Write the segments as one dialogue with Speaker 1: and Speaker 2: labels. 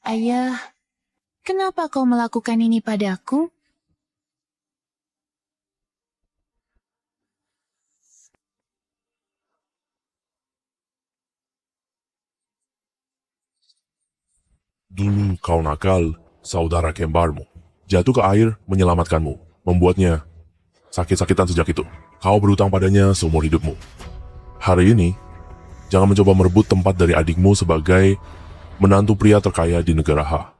Speaker 1: Ayah, kenapa kau melakukan ini padaku?
Speaker 2: Dulu kau nakal, saudara kembarmu. Jatuh ke air menyelamatkanmu, membuatnya sakit-sakitan sejak itu. Kau berhutang padanya seumur hidupmu. Hari ini, jangan mencoba merebut tempat dari adikmu sebagai menantu pria terkaya di negara H.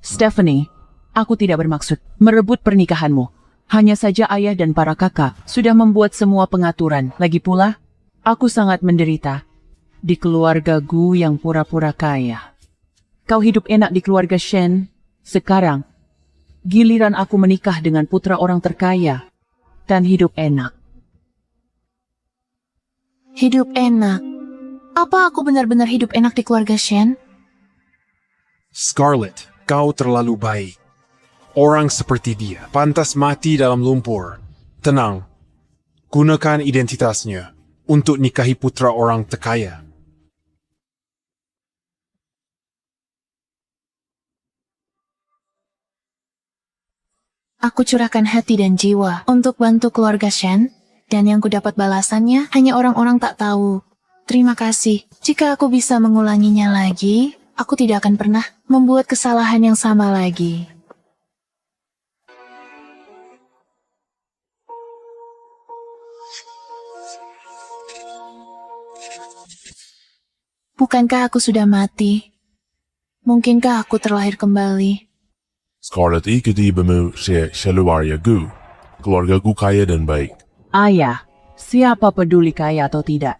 Speaker 3: Stephanie, aku tidak bermaksud merebut pernikahanmu. Hanya saja ayah dan para kakak sudah membuat semua pengaturan. Lagi pula, aku sangat menderita di keluarga Gu yang pura-pura kaya. Kau hidup enak di keluarga Shen. Sekarang, giliran aku menikah dengan putra orang terkaya dan hidup enak.
Speaker 1: Hidup enak? Apa aku benar-benar hidup enak di keluarga Shen?
Speaker 4: Scarlett, kau terlalu baik. Orang seperti dia pantas mati dalam lumpur. Tenang, gunakan identitasnya untuk nikahi putra orang terkaya.
Speaker 1: Aku curahkan hati dan jiwa untuk bantu keluarga Shen, dan yang kudapat balasannya hanya orang-orang tak tahu. Terima kasih. Jika aku bisa mengulanginya lagi, aku tidak akan pernah membuat kesalahan yang sama lagi. Bukankah aku sudah mati? Mungkinkah aku terlahir kembali?
Speaker 2: Scarlett ikuti bemu Sheluarya Gu. Keluarga Gu kaya dan baik.
Speaker 3: Ayah, siapa peduli kaya atau tidak?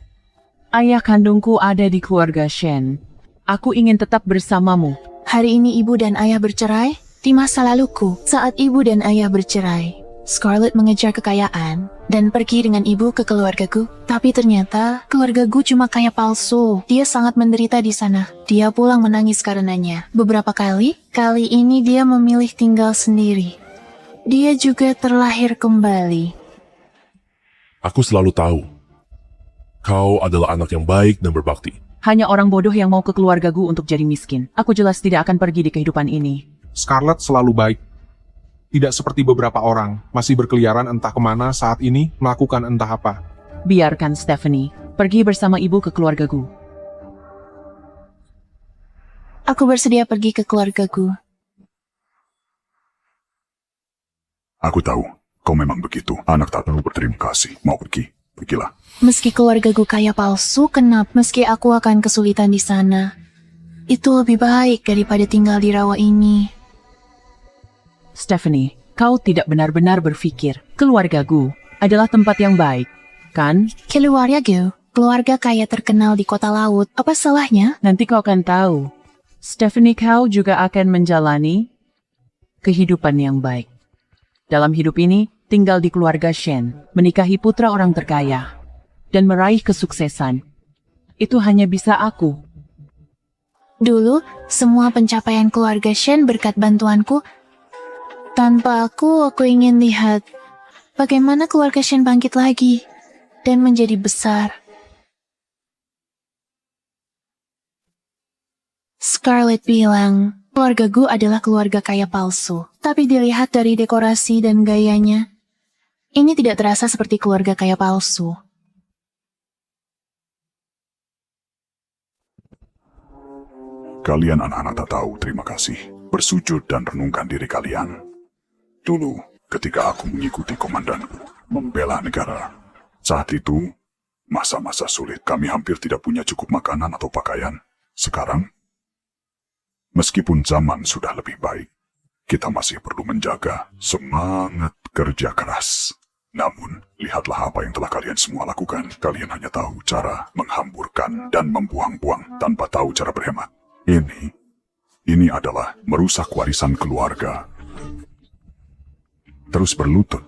Speaker 3: Ayah kandungku ada di keluarga Shen. Aku ingin tetap bersamamu.
Speaker 1: Hari ini ibu dan ayah bercerai? Di masa laluku, saat ibu dan ayah bercerai, Scarlett mengejar kekayaan dan pergi dengan ibu ke keluargaku. Tapi ternyata keluargaku cuma kaya palsu. Dia sangat menderita di sana. Dia pulang menangis karenanya. Beberapa kali ini dia memilih tinggal sendiri. Dia juga terlahir kembali.
Speaker 2: Aku selalu tahu, kau adalah anak yang baik dan berbakti.
Speaker 3: Hanya orang bodoh yang mau ke keluargaku untuk jadi miskin. Aku jelas tidak akan pergi di kehidupan ini.
Speaker 5: Scarlett selalu baik. Tidak seperti beberapa orang, masih berkeliaran entah kemana saat ini, melakukan entah apa.
Speaker 3: Biarkan Stephanie pergi bersama ibu ke keluargaku.
Speaker 1: Aku bersedia pergi ke keluargaku.
Speaker 6: Aku tahu, kau memang begitu. Anak tak perlu berterima kasih. Mau pergi, pergilah.
Speaker 1: Meski keluargaku kaya palsu, kenapa meski aku akan kesulitan di sana? Itu lebih baik daripada tinggal di rawa ini.
Speaker 3: Stephanie, kau tidak benar-benar berpikir keluargaku adalah tempat yang baik, kan?
Speaker 1: Keluargaku, keluarga kaya terkenal di kota laut. Apa salahnya?
Speaker 3: Nanti kau akan tahu. Stephanie, kau juga akan menjalani kehidupan yang baik. Dalam hidup ini, tinggal di keluarga Shen, menikahi putra orang terkaya, dan meraih kesuksesan. Itu hanya bisa aku.
Speaker 1: Dulu, semua pencapaian keluarga Shen berkat bantuanku. Tanpa aku ingin lihat bagaimana keluarga Shen bangkit lagi dan menjadi besar. Scarlett bilang, keluargaku adalah keluarga kaya palsu. Tapi dilihat dari dekorasi dan gayanya, ini tidak terasa seperti keluarga kaya palsu.
Speaker 6: Kalian anak-anak tak tahu, terima kasih. Bersujud dan renungkan diri kalian. Dulu, ketika aku mengikuti komandanku, membela negara. Saat itu, masa-masa sulit, kami hampir tidak punya cukup makanan atau pakaian. Sekarang, meskipun zaman sudah lebih baik, kita masih perlu menjaga semangat kerja keras. Namun, lihatlah apa yang telah kalian semua lakukan. Kalian hanya tahu cara menghamburkan dan membuang-buang tanpa tahu cara berhemat. Ini adalah merusak warisan keluarga. Terus berlutut.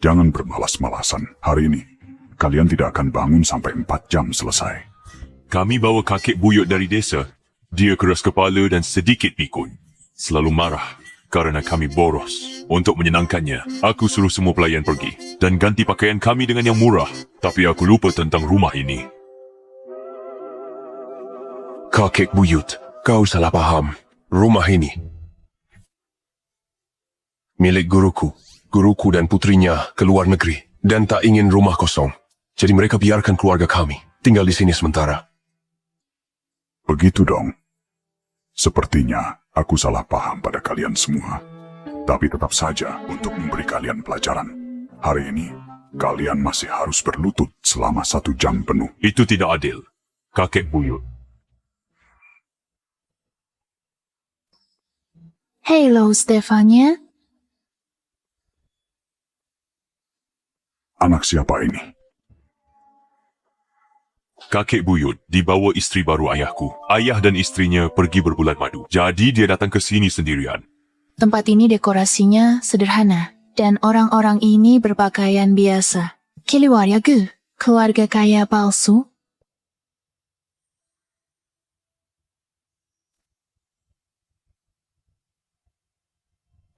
Speaker 6: Jangan bermalas-malasan. Hari ini, kalian tidak akan bangun sampai 4 jam selesai.
Speaker 7: Kami bawa kakek buyut dari desa. Dia keras kepala dan sedikit pikun. Selalu marah karena kami boros. Untuk menyenangkannya, aku suruh semua pelayan pergi dan ganti pakaian kami dengan yang murah. Tapi aku lupa tentang rumah ini. Kakek buyut,
Speaker 8: Kau salah paham. Rumah ini milik guruku. Guruku dan putrinya keluar negeri dan tak ingin rumah kosong. Jadi mereka biarkan keluarga kami tinggal di sini sementara.
Speaker 6: Begitu dong. Sepertinya aku salah paham pada kalian semua. Tapi tetap saja untuk memberi kalian pelajaran. Hari ini, kalian masih harus berlutut selama 1 jam penuh.
Speaker 7: Itu tidak adil. Kakek buyut.
Speaker 1: Hello, Stefania.
Speaker 6: Anak siapa ini?
Speaker 7: Kakek buyut dibawa isteri baru ayahku. Ayah dan istrinya pergi berbulan madu. Jadi dia datang ke sini sendirian.
Speaker 1: Tempat ini dekorasinya sederhana, dan orang-orang ini berpakaian biasa. Keluarga keluarga kaya palsu.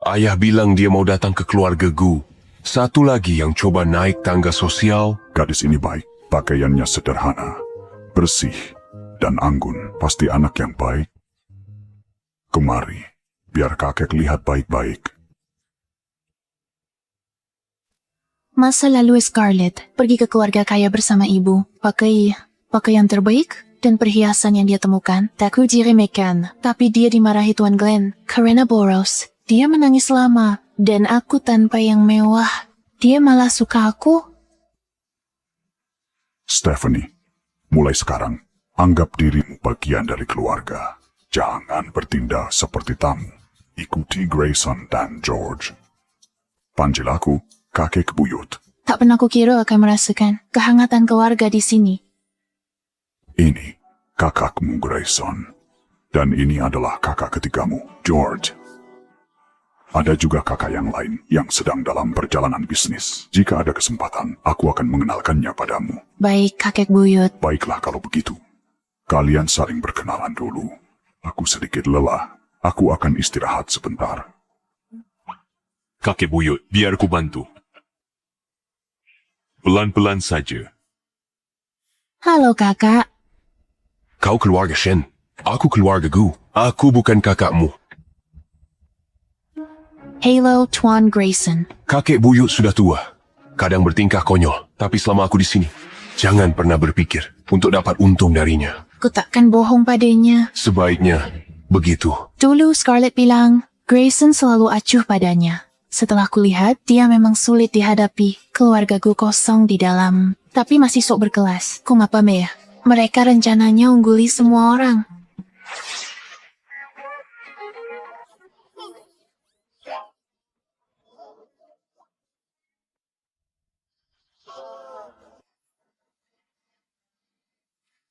Speaker 8: Ayah bilang dia mau datang ke keluarga Gu. Satu lagi yang coba naik tangga sosial.
Speaker 6: Gadis ini baik, pakaiannya sederhana, bersih, dan anggun. Pasti anak yang baik. Kemari, biar kakek lihat baik-baik.
Speaker 1: Masa lalu Scarlett pergi ke keluarga kaya bersama ibu, pakai pakaian terbaik dan perhiasan yang dia temukan. Tak ku diremehkan, tapi dia dimarahi Tuan Glenn karena boros. Dia menangis lama, dan aku tanpa yang mewah. Dia malah suka aku.
Speaker 6: Stephanie, mulai sekarang, anggap dirimu bagian dari keluarga. Jangan bertindak seperti tamu. Ikuti Grayson dan George. Panggil aku kakek buyut.
Speaker 1: Tak pernah kukira akan merasakan kehangatan keluarga di sini.
Speaker 6: Ini kakakmu Grayson. Dan ini adalah kakak ketigamu, George. Ada juga kakak yang lain yang sedang dalam perjalanan bisnis. Jika ada kesempatan, aku akan mengenalkannya padamu.
Speaker 1: Baik, kakek buyut.
Speaker 6: Baiklah kalau begitu. Kalian saling berkenalan dulu. Aku sedikit lelah. Aku akan istirahat sebentar.
Speaker 7: Kakek buyut, biar ku bantu. Pelan-pelan saja.
Speaker 1: Halo kakak.
Speaker 8: Kau keluarga Shen. Aku keluarga Gu. Aku bukan kakakmu.
Speaker 1: Halo, Tuan Grayson.
Speaker 8: Kakek buyut sudah tua. Kadang bertingkah konyol. Tapi selama aku di sini, jangan pernah berpikir untuk dapat untung darinya.
Speaker 1: Ku takkan bohong padanya.
Speaker 8: Sebaiknya begitu.
Speaker 1: Dulu Scarlett bilang, Grayson selalu acuh padanya. Setelah kulihat, dia memang sulit dihadapi. Keluargaku kosong di dalam, tapi masih sok berkelas. Kumapa meh? Mereka rencananya ungguli semua orang.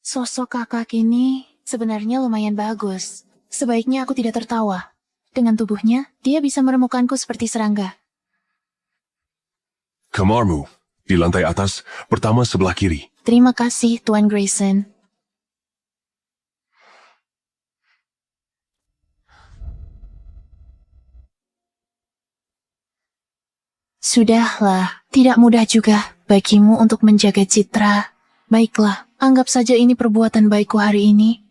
Speaker 1: Sosok kakak ini sebenarnya lumayan bagus. Sebaiknya aku tidak tertawa. Dengan tubuhnya, dia bisa meremukanku seperti serangga.
Speaker 8: Kamarmu, di lantai atas, pertama sebelah kiri.
Speaker 1: Terima kasih, Tuan Grayson. Sudahlah, tidak mudah juga bagimu untuk menjaga citra. Baiklah, anggap saja ini perbuatan baikku hari ini.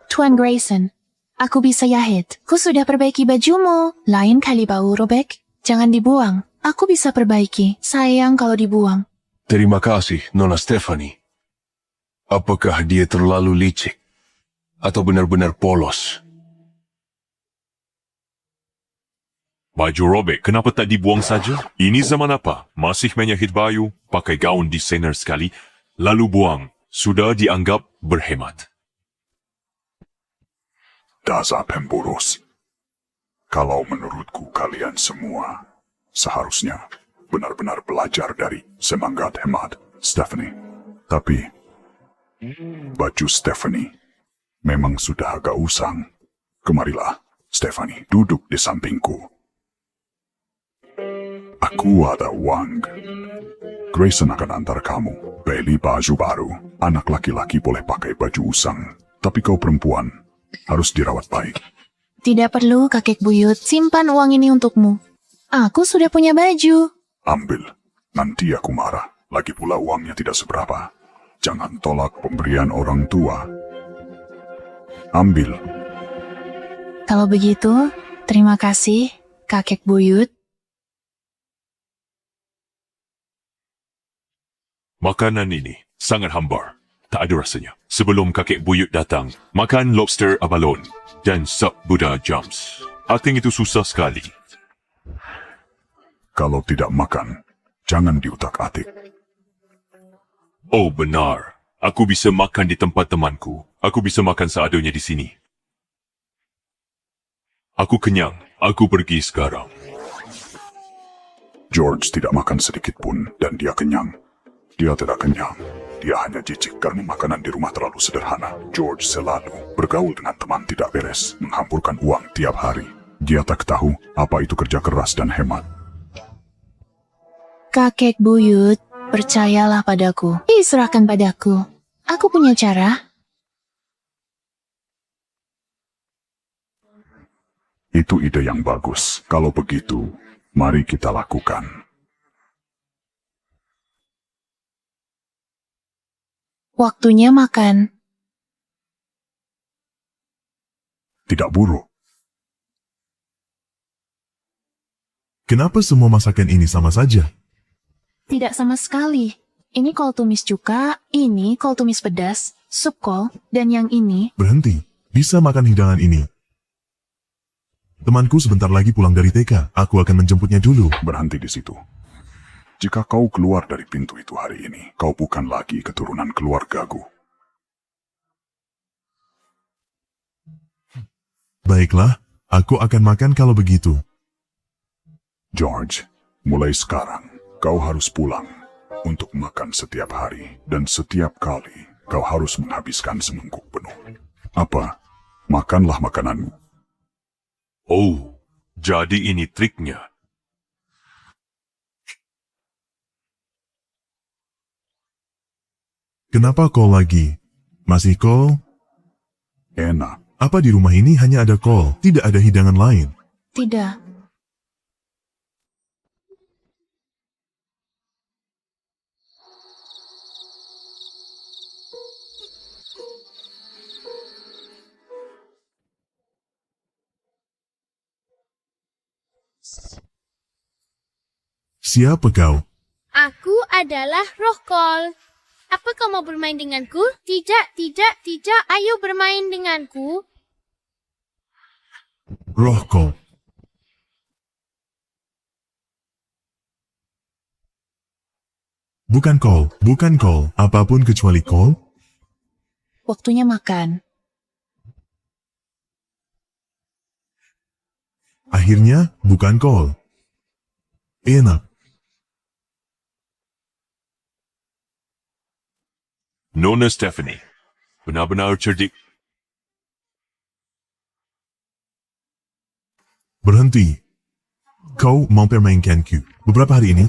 Speaker 1: Tuan Grayson, aku bisa jahit. Ku sudah perbaiki bajumu. Lain kali bau robek, jangan dibuang. Aku bisa perbaiki. Sayang kalau dibuang.
Speaker 8: Terima kasih, Nona Stephanie. Apakah dia terlalu licik? Atau benar-benar polos?
Speaker 7: Baju robek, kenapa tak dibuang saja? Ini zaman apa? Masih menyahit baju, pakai gaun desainer sekali, lalu buang. Sudah dianggap berhemat.
Speaker 6: Dasar pemboros. Kalau menurutku kalian semua seharusnya benar-benar belajar dari semangat hemat Stephanie. Tapi baju Stephanie memang sudah agak usang. Kemarilah, Stephanie, duduk di sampingku. Aku ada uang. Grayson akan antar kamu beli baju baru. Anak laki-laki boleh pakai baju usang, tapi kau perempuan harus dirawat baik.
Speaker 1: Tidak perlu, kakek buyut. Simpan uang ini untukmu. Aku sudah punya baju.
Speaker 6: Ambil, nanti aku marah. Lagi pula uangnya tidak seberapa. Jangan tolak pemberian orang tua. Ambil.
Speaker 1: Kalau begitu, terima kasih, kakek buyut.
Speaker 7: Makanan ini sangat hambar. Tak ada rasanya. Sebelum kakek buyut datang, makan lobster abalone dan sup Buddha jumps. Ating itu susah sekali.
Speaker 6: Kalau tidak makan, jangan diutak-atik.
Speaker 7: Oh benar. Aku bisa makan di tempat temanku. Aku bisa makan seadanya di sini. Aku kenyang. Aku pergi sekarang.
Speaker 6: George tidak makan sedikit pun dan dia kenyang. Dia tidak kenyang. Dia hanya jijik karena makanan di rumah terlalu sederhana. George selalu bergaul dengan teman tidak beres, menghampurkan uang tiap hari. Dia tak tahu apa itu kerja keras dan hemat.
Speaker 1: Kakek buyut, percayalah padaku. Serahkan padaku. Aku punya cara.
Speaker 6: Itu ide yang bagus. Kalau begitu, mari kita lakukan.
Speaker 1: Waktunya makan.
Speaker 6: Tidak buruk.
Speaker 2: Kenapa semua masakan ini sama saja?
Speaker 1: Tidak sama sekali. Ini kol tumis cuka, ini kol tumis pedas, sup kol, dan yang ini.
Speaker 2: Berhenti. Bisa makan hidangan ini. Temanku sebentar lagi pulang dari TK. Aku akan menjemputnya dulu.
Speaker 6: Berhenti di situ. Jika kau keluar dari pintu itu hari ini, kau bukan lagi keturunan keluargaku.
Speaker 2: Baiklah, aku akan makan kalau begitu.
Speaker 6: George, mulai sekarang, kau harus pulang untuk makan setiap hari. Dan setiap kali, kau harus menghabiskan semangkuk penuh. Apa? Makanlah makananmu.
Speaker 7: Oh, jadi ini triknya.
Speaker 2: Kenapa kol lagi? Masih kol?
Speaker 6: Enak.
Speaker 2: Apa di rumah ini hanya ada kol, tidak ada hidangan lain?
Speaker 1: Tidak.
Speaker 2: Siapa kau?
Speaker 9: Aku adalah roh kol. Apa kau mau bermain denganku? Tidak, tidak, tidak. Ayo bermain denganku.
Speaker 2: Roh kol. Bukan kol, apapun kecuali kol.
Speaker 1: Waktunya makan.
Speaker 2: Akhirnya, bukan kol. Enak.
Speaker 7: Nona Stephanie, benar-benar cerdik.
Speaker 2: Berhenti. Kau mempermainkanku. Beberapa hari ini,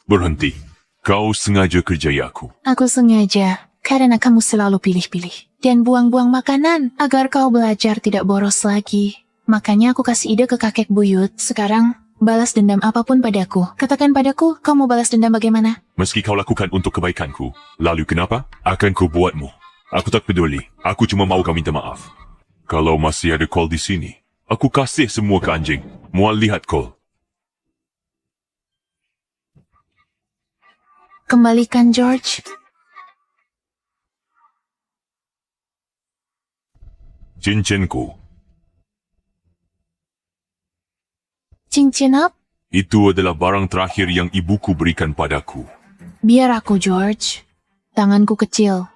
Speaker 7: Berhenti. Kau sengaja kerjai aku.
Speaker 1: Aku sengaja, karena kamu selalu pilih-pilih. Dan buang-buang makanan, agar kau belajar tidak boros lagi. Makanya aku kasih ide ke kakek buyut. Sekarang, balas dendam apapun padaku. Katakan padaku, kau mau balas dendam bagaimana?
Speaker 7: Meski kau lakukan untuk kebaikanku, lalu kenapa? Akan ku buatmu. Aku tak peduli. Aku cuma mau kau minta maaf. Kalau masih ada kol di sini, aku kasih semua ke anjing. Mual lihat kol.
Speaker 1: Kembalikan George.
Speaker 7: Cincinku.
Speaker 1: Cincin up?
Speaker 7: Itu adalah barang terakhir yang ibuku berikan padaku.
Speaker 1: Biar aku, George. Tanganku kecil.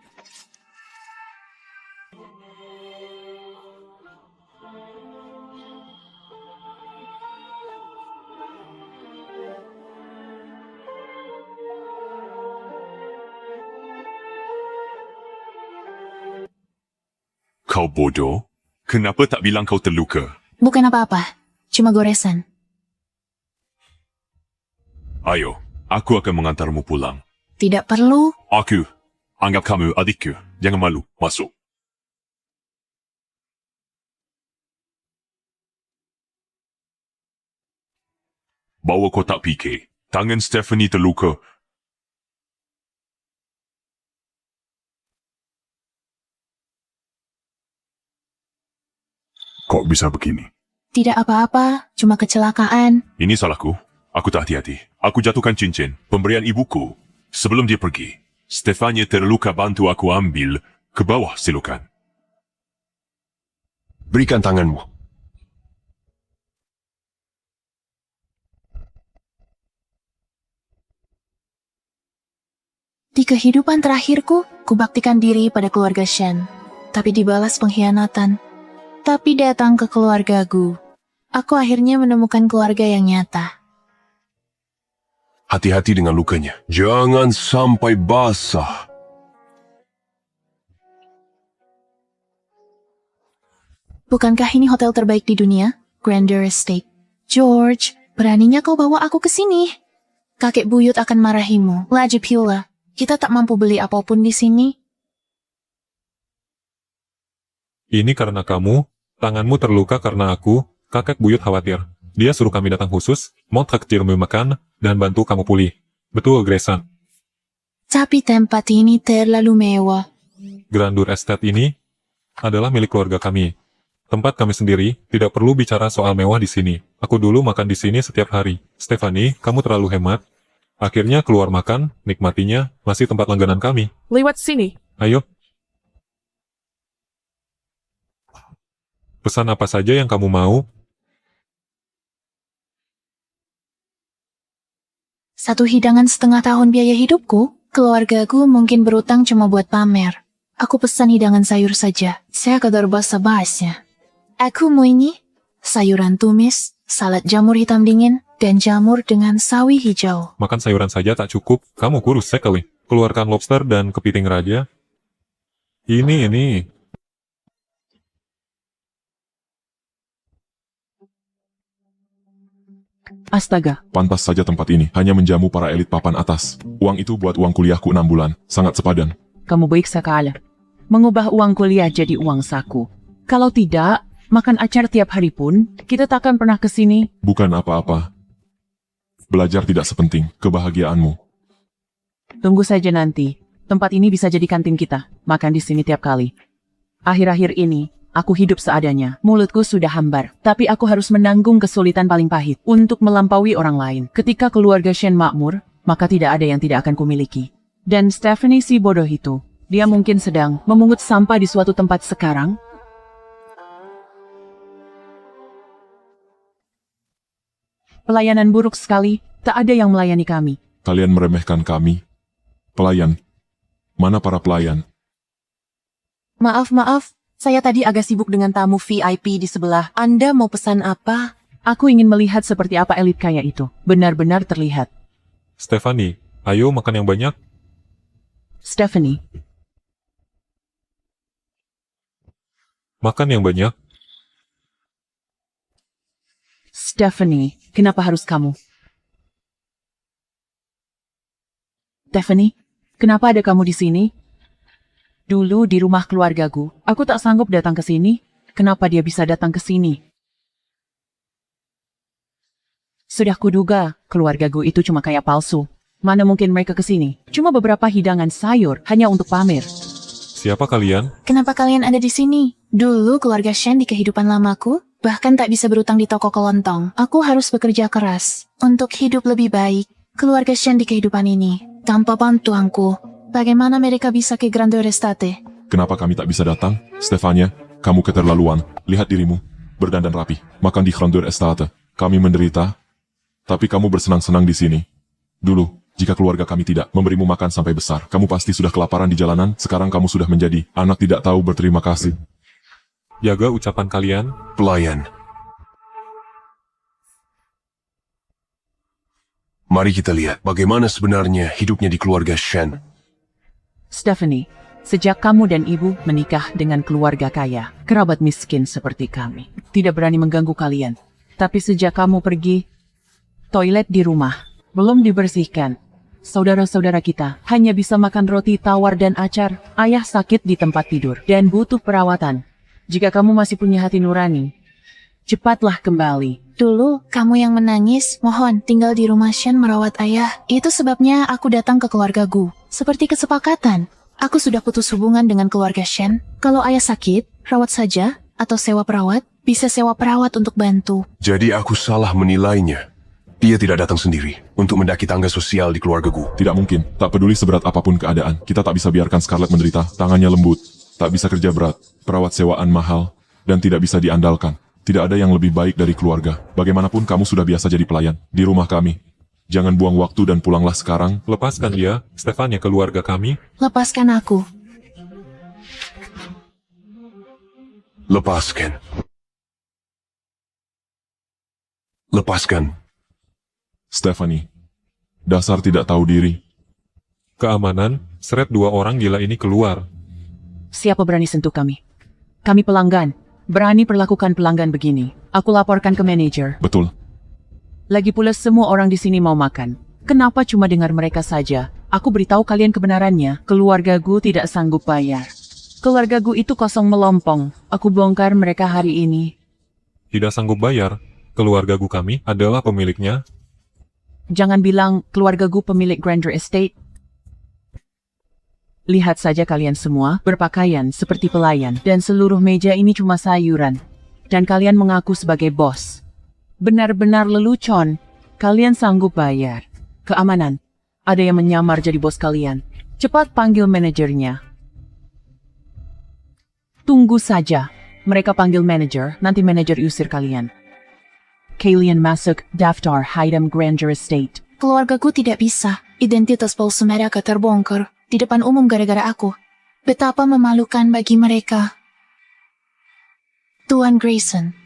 Speaker 7: Kau bodoh? Kenapa tak bilang kau terluka?
Speaker 1: Bukan apa-apa, cuma goresan.
Speaker 7: Ayo, aku akan mengantarmu pulang.
Speaker 1: Tidak perlu.
Speaker 7: Aku anggap kamu adikku. Jangan malu. Masuk. Bawa kotak PK. Tangan Stephanie terluka.
Speaker 6: bisa begini?
Speaker 1: Tidak apa-apa, cuma kecelakaan.
Speaker 7: Ini salahku. Aku tak hati-hati. Aku jatuhkan cincin pemberian ibuku sebelum dia pergi. Stefania terluka, bantu aku ambil ke bawah silukan.
Speaker 8: Berikan tanganmu.
Speaker 1: Di kehidupan terakhirku, kubaktikan diri pada keluarga Shen. Tapi dibalas pengkhianatan. Tapi datang ke keluarga Gu. Aku akhirnya menemukan keluarga yang nyata.
Speaker 8: Hati-hati dengan lukanya. Jangan sampai basah.
Speaker 1: Bukankah ini hotel terbaik di dunia? Grandeur Estate. George, beraninya kau bawa aku ke sini. Kakek buyut akan marahimu. Lagi pula, kita tak mampu beli apapun di sini.
Speaker 10: Ini karena kamu, tanganmu terluka karena aku, kakek buyut khawatir. Dia suruh kami datang khusus, mau traktirmu makan, dan bantu kamu pulih. Betul, Grayson.
Speaker 1: Tapi tempat ini terlalu mewah.
Speaker 10: Grandeur Estate ini adalah milik keluarga kami. Tempat kami sendiri, tidak perlu bicara soal mewah di sini. Aku dulu makan di sini setiap hari. Stephanie, kamu terlalu hemat. Akhirnya keluar makan, nikmatinya, masih tempat langganan kami.
Speaker 3: Lewat sini.
Speaker 10: Ayo. Pesan apa saja yang kamu mau.
Speaker 1: Satu hidangan setengah tahun biaya hidupku, keluargaku mungkin berutang cuma buat pamer. Aku pesan hidangan sayur saja. Saya kadar basa-basnya. Aku mau ini, sayuran tumis, salad jamur hitam dingin, dan jamur dengan sawi hijau.
Speaker 10: Makan sayuran saja tak cukup, kamu kurus sekali. Keluarkan lobster dan kepiting raja. Ini.
Speaker 3: Astaga,
Speaker 2: Pantas saja tempat ini hanya menjamu para elit papan atas. Uang itu buat uang kuliahku 6 bulan. Sangat sepadan.
Speaker 3: kamu baik sekali. Mengubah uang kuliah jadi uang saku. Kalau tidak, makan acar tiap hari pun, kita takkan pernah ke sini.
Speaker 2: Bukan apa-apa. Belajar tidak sepenting kebahagiaanmu.
Speaker 3: Tunggu saja nanti. Tempat ini bisa jadi kantin kita. Makan di sini tiap kali. Akhir-akhir ini, aku hidup seadanya. Mulutku sudah hambar. Tapi aku harus menanggung kesulitan paling pahit untuk melampaui orang lain. Ketika keluarga Shen makmur, maka tidak ada yang tidak akan kumiliki. Dan Stephanie si bodoh itu, dia mungkin sedang memungut sampah di suatu tempat sekarang. Pelayanan buruk sekali, tak ada yang melayani kami.
Speaker 2: Kalian meremehkan kami. Pelayan. Mana para pelayan?
Speaker 1: Maaf, saya tadi agak sibuk dengan tamu VIP di sebelah. Anda mau pesan apa?
Speaker 3: Aku ingin melihat seperti apa elit kaya itu. Benar-benar terlihat.
Speaker 10: Stephanie, ayo makan yang banyak.
Speaker 3: Stephanie,
Speaker 10: Makan yang banyak.
Speaker 3: Stephanie, kenapa harus kamu? Stephanie, kenapa ada kamu di sini? Dulu di rumah keluargaku, aku tak sanggup datang ke sini. Kenapa dia bisa datang ke sini? Sudah kuduga, keluargaku itu cuma kayak palsu. Mana mungkin mereka ke sini? Cuma beberapa hidangan sayur, hanya untuk pamer.
Speaker 10: Siapa kalian?
Speaker 1: Kenapa kalian ada di sini? Dulu keluarga Shen di kehidupan lamaku, bahkan tak bisa berutang di toko kelontong. Aku harus bekerja keras untuk hidup lebih baik. Keluarga Shen di kehidupan ini, tanpa bantuanku, bagaimana mereka bisa ke Grandeur Estate?
Speaker 2: Kenapa kami tak bisa datang? Stefania, kamu keterlaluan. Lihat dirimu. Berdandan rapi. Makan di Grandeur Estate. Kami menderita. Tapi kamu bersenang-senang di sini. Dulu, jika keluarga kami tidak memberimu makan sampai besar, kamu pasti sudah kelaparan di jalanan. Sekarang kamu sudah menjadi anak tidak tahu berterima kasih.
Speaker 10: Jaga ucapan kalian.
Speaker 8: Pelayan. Mari kita lihat bagaimana sebenarnya hidupnya di keluarga Shen.
Speaker 3: Stephanie, sejak kamu dan ibu menikah dengan keluarga kaya, kerabat miskin seperti kami, tidak berani mengganggu kalian. Tapi sejak kamu pergi, toilet di rumah belum dibersihkan. Saudara-saudara kita hanya bisa makan roti tawar dan acar. Ayah sakit di tempat tidur dan butuh perawatan. Jika kamu masih punya hati nurani, cepatlah kembali.
Speaker 1: Dulu, kamu yang menangis, mohon tinggal di rumah Shen merawat ayah. Itu sebabnya aku datang ke keluarga Gu. Seperti kesepakatan, aku sudah putus hubungan dengan keluarga Shen. Kalau ayah sakit, rawat saja. atau sewa perawat, bisa sewa perawat untuk bantu.
Speaker 8: Jadi aku salah menilainya. Dia tidak datang sendiri untuk mendaki tangga sosial di keluargaku.
Speaker 2: Tidak mungkin. Tak peduli seberat apapun keadaan, kita tak bisa biarkan Scarlett menderita. Tangannya lembut, tak bisa kerja berat, perawat sewaan mahal, dan tidak bisa diandalkan. Tidak ada yang lebih baik dari keluarga. Bagaimanapun kamu sudah biasa jadi pelayan di rumah kami. Jangan buang waktu dan pulanglah sekarang.
Speaker 10: Lepaskan dia, Stefania, keluarga kami.
Speaker 1: Lepaskan aku.
Speaker 8: Lepaskan. Lepaskan.
Speaker 2: Stephanie, dasar tidak tahu diri.
Speaker 10: Keamanan, seret 2 orang gila ini keluar.
Speaker 3: Siapa berani sentuh kami? Kami pelanggan. Berani perlakukan pelanggan begini. Aku laporkan ke manajer.
Speaker 2: Betul.
Speaker 3: Lagi pula semua orang di sini mau makan. Kenapa cuma dengar mereka saja? Aku beritahu kalian kebenarannya. Keluargaku tidak sanggup bayar. Keluargaku itu kosong melompong. Aku bongkar mereka hari ini.
Speaker 10: Tidak sanggup bayar. Keluargaku kami adalah pemiliknya.
Speaker 3: Jangan bilang keluargaku pemilik Grander Estate. Lihat saja kalian semua berpakaian seperti pelayan dan seluruh meja ini cuma sayuran. Dan kalian mengaku sebagai bos. Benar-benar lelucon. Kalian sanggup bayar. Keamanan. Ada yang menyamar jadi bos kalian. Cepat panggil manajernya. Tunggu saja. Mereka panggil manajer, nanti manajer usir kalian. Kalian masuk daftar Haydam Grander Estate.
Speaker 1: Keluargaku tidak bisa. Identitas palsu mereka terbongkar di depan umum gara-gara aku. Betapa memalukan bagi mereka. Tuan Grayson.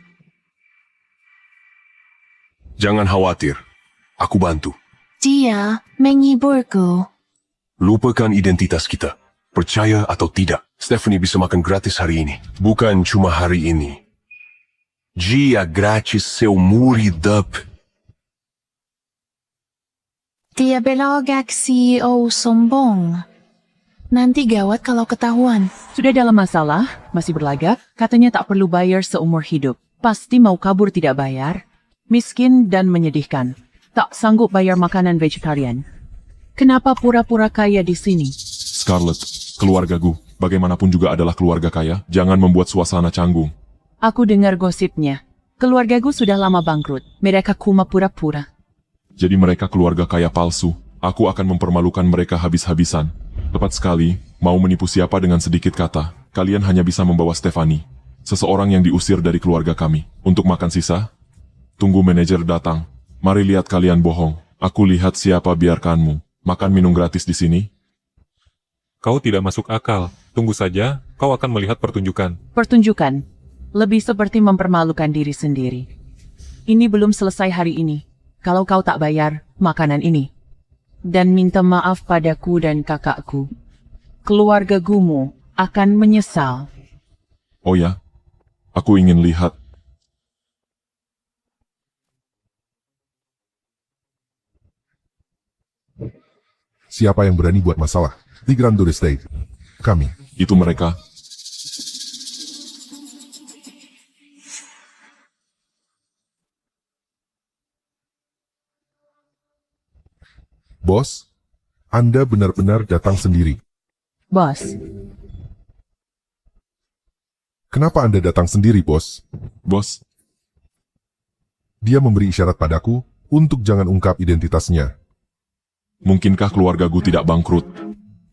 Speaker 8: Jangan khawatir. Aku bantu.
Speaker 1: Dia menghiburku.
Speaker 8: Lupakan identitas kita. Percaya atau tidak, Stephanie bisa makan gratis hari ini. Bukan cuma hari ini. Dia grátis seumur hidup.
Speaker 1: Dia belagak CEO sombong. Nanti gawat kalau ketahuan.
Speaker 3: Sudah dalam masalah, masih berlagak, katanya tak perlu bayar seumur hidup. Pasti mau kabur tidak bayar. Miskin dan menyedihkan. Tak sanggup bayar makanan vegetarian. Kenapa pura-pura kaya di sini?
Speaker 2: Scarlett, keluargaku, bagaimanapun juga adalah keluarga kaya. Jangan membuat suasana canggung.
Speaker 3: Aku dengar gosipnya. Keluargaku sudah lama bangkrut. Mereka cuma pura-pura.
Speaker 2: Jadi mereka keluarga kaya palsu. Aku akan mempermalukan mereka habis-habisan. Tepat sekali, mau menipu siapa dengan sedikit kata. Kalian hanya bisa membawa Stephanie, seseorang yang diusir dari keluarga kami. Untuk makan sisa, tunggu manajer datang. Mari lihat kalian bohong. Aku lihat siapa biarkanmu. Makan minum gratis di sini.
Speaker 10: Kau tidak masuk akal. Tunggu saja, kau akan melihat pertunjukan.
Speaker 3: Pertunjukan. Lebih seperti mempermalukan diri sendiri. Ini belum selesai hari ini. Kalau kau tak bayar makanan ini. Dan minta maaf padaku dan kakakku. Keluargamu akan menyesal.
Speaker 2: Oh ya, aku ingin lihat.
Speaker 11: Siapa yang berani buat masalah di Grander Estate? Kami.
Speaker 2: Itu mereka.
Speaker 11: Bos, Anda benar-benar datang sendiri.
Speaker 3: Bos,
Speaker 11: Kenapa Anda datang sendiri, bos?
Speaker 2: Bos,
Speaker 11: Dia memberi isyarat padaku untuk jangan ungkap identitasnya.
Speaker 2: mungkinkah keluargaku tidak bangkrut?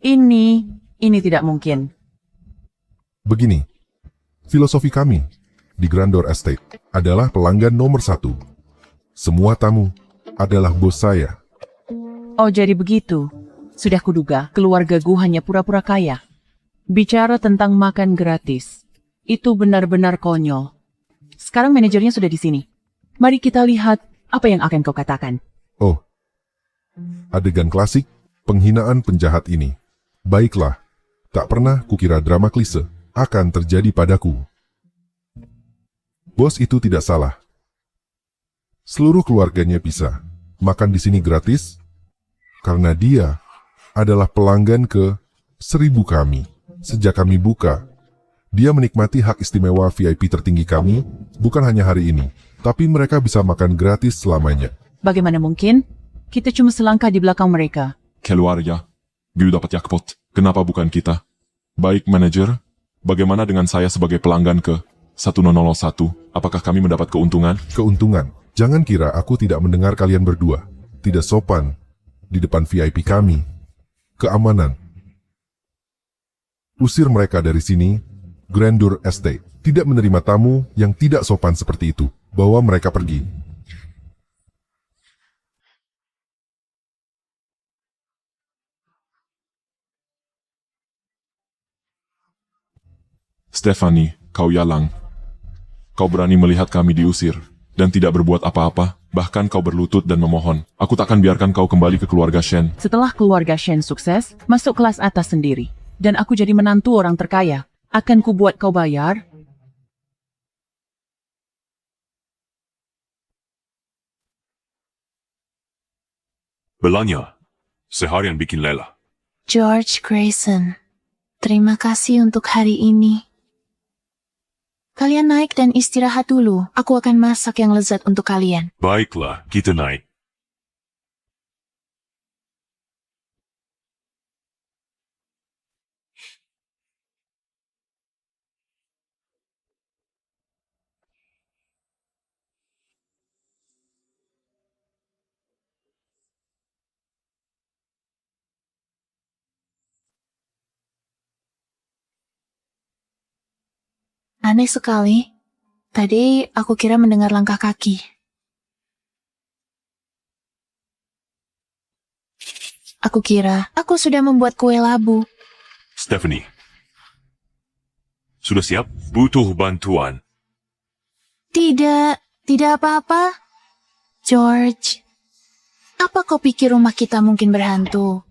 Speaker 3: ini tidak mungkin.
Speaker 11: Begini, filosofi kami di Grander Estate adalah pelanggan nomor 1. Semua tamu adalah bos saya.
Speaker 3: Oh jadi begitu. Sudah kuduga, keluargaku hanya pura-pura kaya. Bicara tentang makan gratis. Itu benar-benar konyol. Sekarang manajernya sudah di sini. Mari kita lihat apa yang akan kau katakan.
Speaker 11: Oh, adegan klasik penghinaan penjahat ini. Baiklah, tak pernah kukira drama klise akan terjadi padaku. Bos itu tidak salah. Seluruh keluarganya bisa makan di sini gratis karena dia adalah pelanggan ke-1000 kami. Sejak kami buka, dia menikmati hak istimewa VIP tertinggi kami, bukan hanya hari ini, tapi mereka bisa makan gratis selamanya.
Speaker 3: Bagaimana mungkin? Kita cuma selangkah di belakang mereka.
Speaker 2: Keluarga, gue dapat jackpot. Kenapa bukan kita? Baik manajer, bagaimana dengan saya sebagai pelanggan 1001, apakah kami mendapat keuntungan?
Speaker 11: Keuntungan. Jangan kira aku tidak mendengar kalian berdua. Tidak sopan. Di depan VIP kami. Keamanan. Usir mereka dari sini. Grandeur Estate. Tidak menerima tamu yang tidak sopan seperti itu. Bawa mereka pergi.
Speaker 2: Stephanie, kau yalang. Kau berani melihat kami diusir, dan tidak berbuat apa-apa, bahkan kau berlutut dan memohon. Aku takkan biarkan kau kembali ke keluarga Shen.
Speaker 3: Setelah keluarga Shen sukses, masuk kelas atas sendiri, dan aku jadi menantu orang terkaya, akan ku buat kau bayar?
Speaker 7: Belanja. Seharian bikin lela.
Speaker 1: George Grayson, terima kasih untuk hari ini. Kalian naik dan istirahat dulu. Aku akan masak yang lezat untuk kalian.
Speaker 7: Baiklah, kita naik.
Speaker 1: Aneh sekali. Tadi aku kira mendengar langkah kaki. Aku kira aku sudah membuat kue labu.
Speaker 7: Stephanie. Sudah siap? Butuh bantuan.
Speaker 1: Tidak apa-apa. George, apa kau pikir rumah kita mungkin berhantu?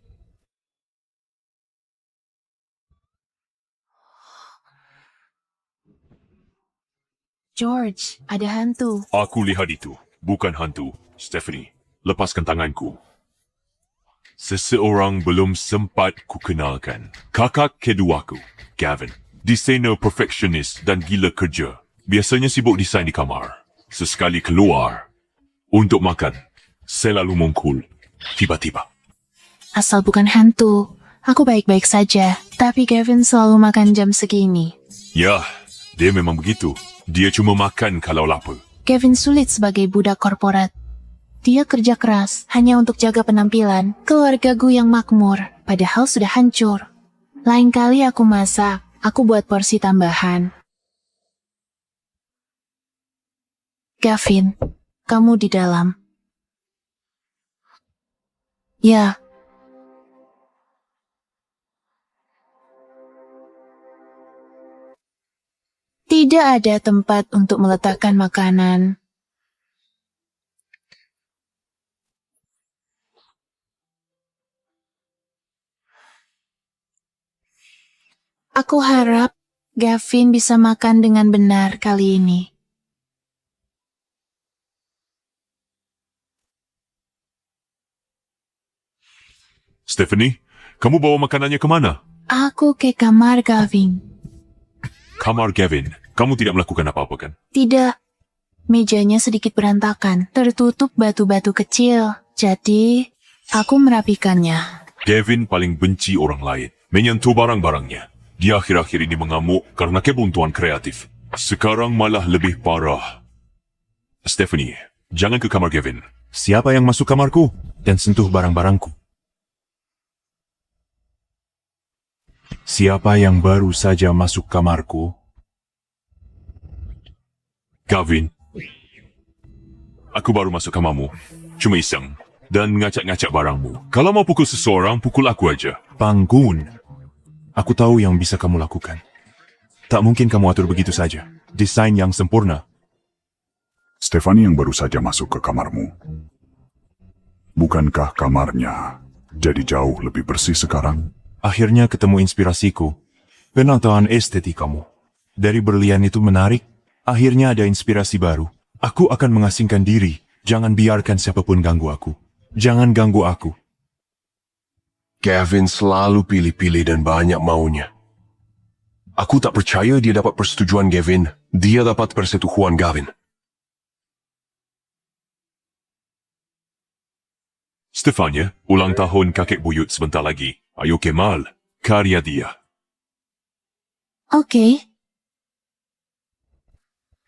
Speaker 1: George, ada hantu.
Speaker 7: Aku lihat itu. Bukan hantu. Stephanie, lepaskan tanganku. Seseorang belum sempat kukenalkan. Kakak keduaku, Gavin. Desainer perfeksionis dan gila kerja. Biasanya sibuk desain di kamar. Sesekali keluar untuk makan. Selalu mengkul. Tiba-tiba.
Speaker 1: Asal bukan hantu. Aku baik-baik saja. Tapi Gavin selalu makan jam segini.
Speaker 7: Ya, dia memang begitu. Dia cuma makan kalau lapar.
Speaker 1: Gavin sulit sebagai budak korporat. Dia kerja keras hanya untuk jaga penampilan keluarga gue yang makmur, padahal sudah hancur. Lain kali aku masak, aku buat porsi tambahan. Gavin, kamu di dalam. Ya. Tidak ada tempat untuk meletakkan makanan. Aku harap Gavin bisa makan dengan benar kali ini.
Speaker 7: Stephanie, kamu bawa makanannya kemana?
Speaker 1: Aku ke kamar Gavin.
Speaker 7: Kamar Gavin. Kamu tidak melakukan apa-apa kan?
Speaker 1: Tidak. Mejanya sedikit berantakan, tertutup batu-batu kecil. Jadi, aku merapikannya.
Speaker 7: Gavin paling benci orang lain. Menyentuh barang-barangnya. Dia akhir-akhir ini mengamuk karena kebuntuan kreatif. Sekarang malah lebih parah. Stephanie, jangan ke kamar Gavin.
Speaker 12: Siapa yang masuk kamarku dan sentuh barang-barangku? Siapa yang baru saja masuk kamarku?
Speaker 7: Gavin. Aku baru masuk kamarmu. Cuma iseng. Dan ngacak-ngacak barangmu. Kalau mau pukul seseorang, pukul aku aja.
Speaker 12: Panggun. Aku tahu yang bisa kamu lakukan. Tak mungkin kamu atur begitu saja. Desain yang sempurna.
Speaker 6: Stephanie yang baru saja masuk ke kamarmu. Bukankah kamarnya jadi jauh lebih bersih sekarang?
Speaker 12: Akhirnya ketemu inspirasiku. Penataan estetik kamu. Dari berlian itu menarik. Akhirnya ada inspirasi baru. Aku akan mengasingkan diri. Jangan biarkan siapapun ganggu aku. Jangan ganggu aku.
Speaker 8: Gavin selalu pilih-pilih dan banyak maunya. Aku tak percaya dia dapat persetujuan Gavin. Dia dapat persetujuan Gavin.
Speaker 7: Stefania, ulang tahun kakek buyut sebentar lagi. Ayo Kemal, karya dia.
Speaker 1: Oke.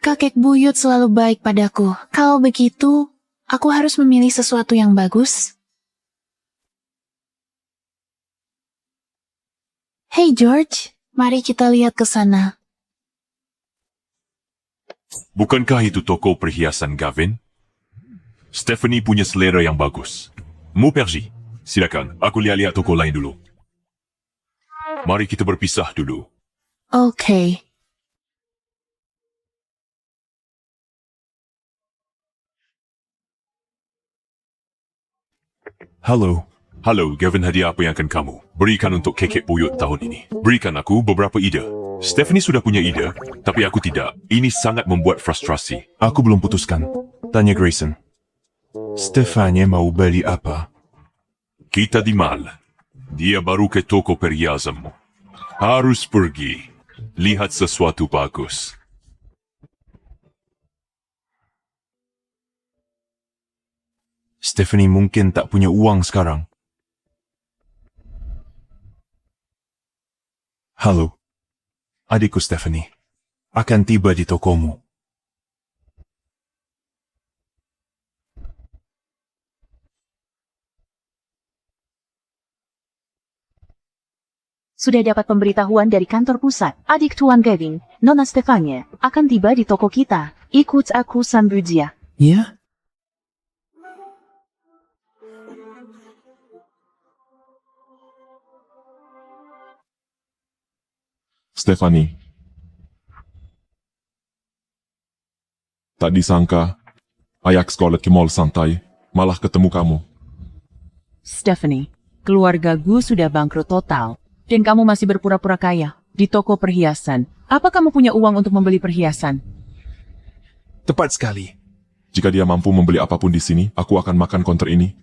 Speaker 1: Kakek buyut selalu baik padaku. Kalau begitu, aku harus memilih sesuatu yang bagus. Hey George, mari kita lihat ke sana.
Speaker 7: Bukankah itu toko perhiasan Gavin? Stephanie punya selera yang bagus. Mu pergi. Silakan, aku lihat-lihat toko lain dulu. Mari kita berpisah dulu.
Speaker 1: Oke.
Speaker 7: Halo. Halo, Gavin, hadiah apa yang akan kamu berikan untuk kekek buyut tahun ini? Berikan aku beberapa ide. Stephanie sudah punya ide, tapi aku tidak. Ini sangat membuat frustrasi.
Speaker 12: Aku belum putuskan. Tanya Grayson. Stephanie mau beli apa?
Speaker 7: Kita di mal. Dia baru ke toko perhiasanmu. Harus pergi. Lihat sesuatu bagus.
Speaker 12: Stephanie mungkin tak punya uang sekarang. Halo. Adikku Stephanie. Akan tiba di tokomu.
Speaker 13: Sudah dapat pemberitahuan dari kantor pusat. Adik Tuan Gavin, Nona Stefania, akan tiba di toko kita. Ikut aku sambut dia.
Speaker 3: Ya?
Speaker 2: Stephanie. Tak disangka, ajak Scarlett ke mall santai, malah ketemu kamu.
Speaker 3: Stephanie, keluarga Gu sudah bangkrut total. Dan kamu masih berpura-pura kaya di toko perhiasan. Apa kamu punya uang untuk membeli perhiasan?
Speaker 4: Tepat sekali.
Speaker 2: Jika dia mampu membeli apapun di sini, aku akan makan konter ini.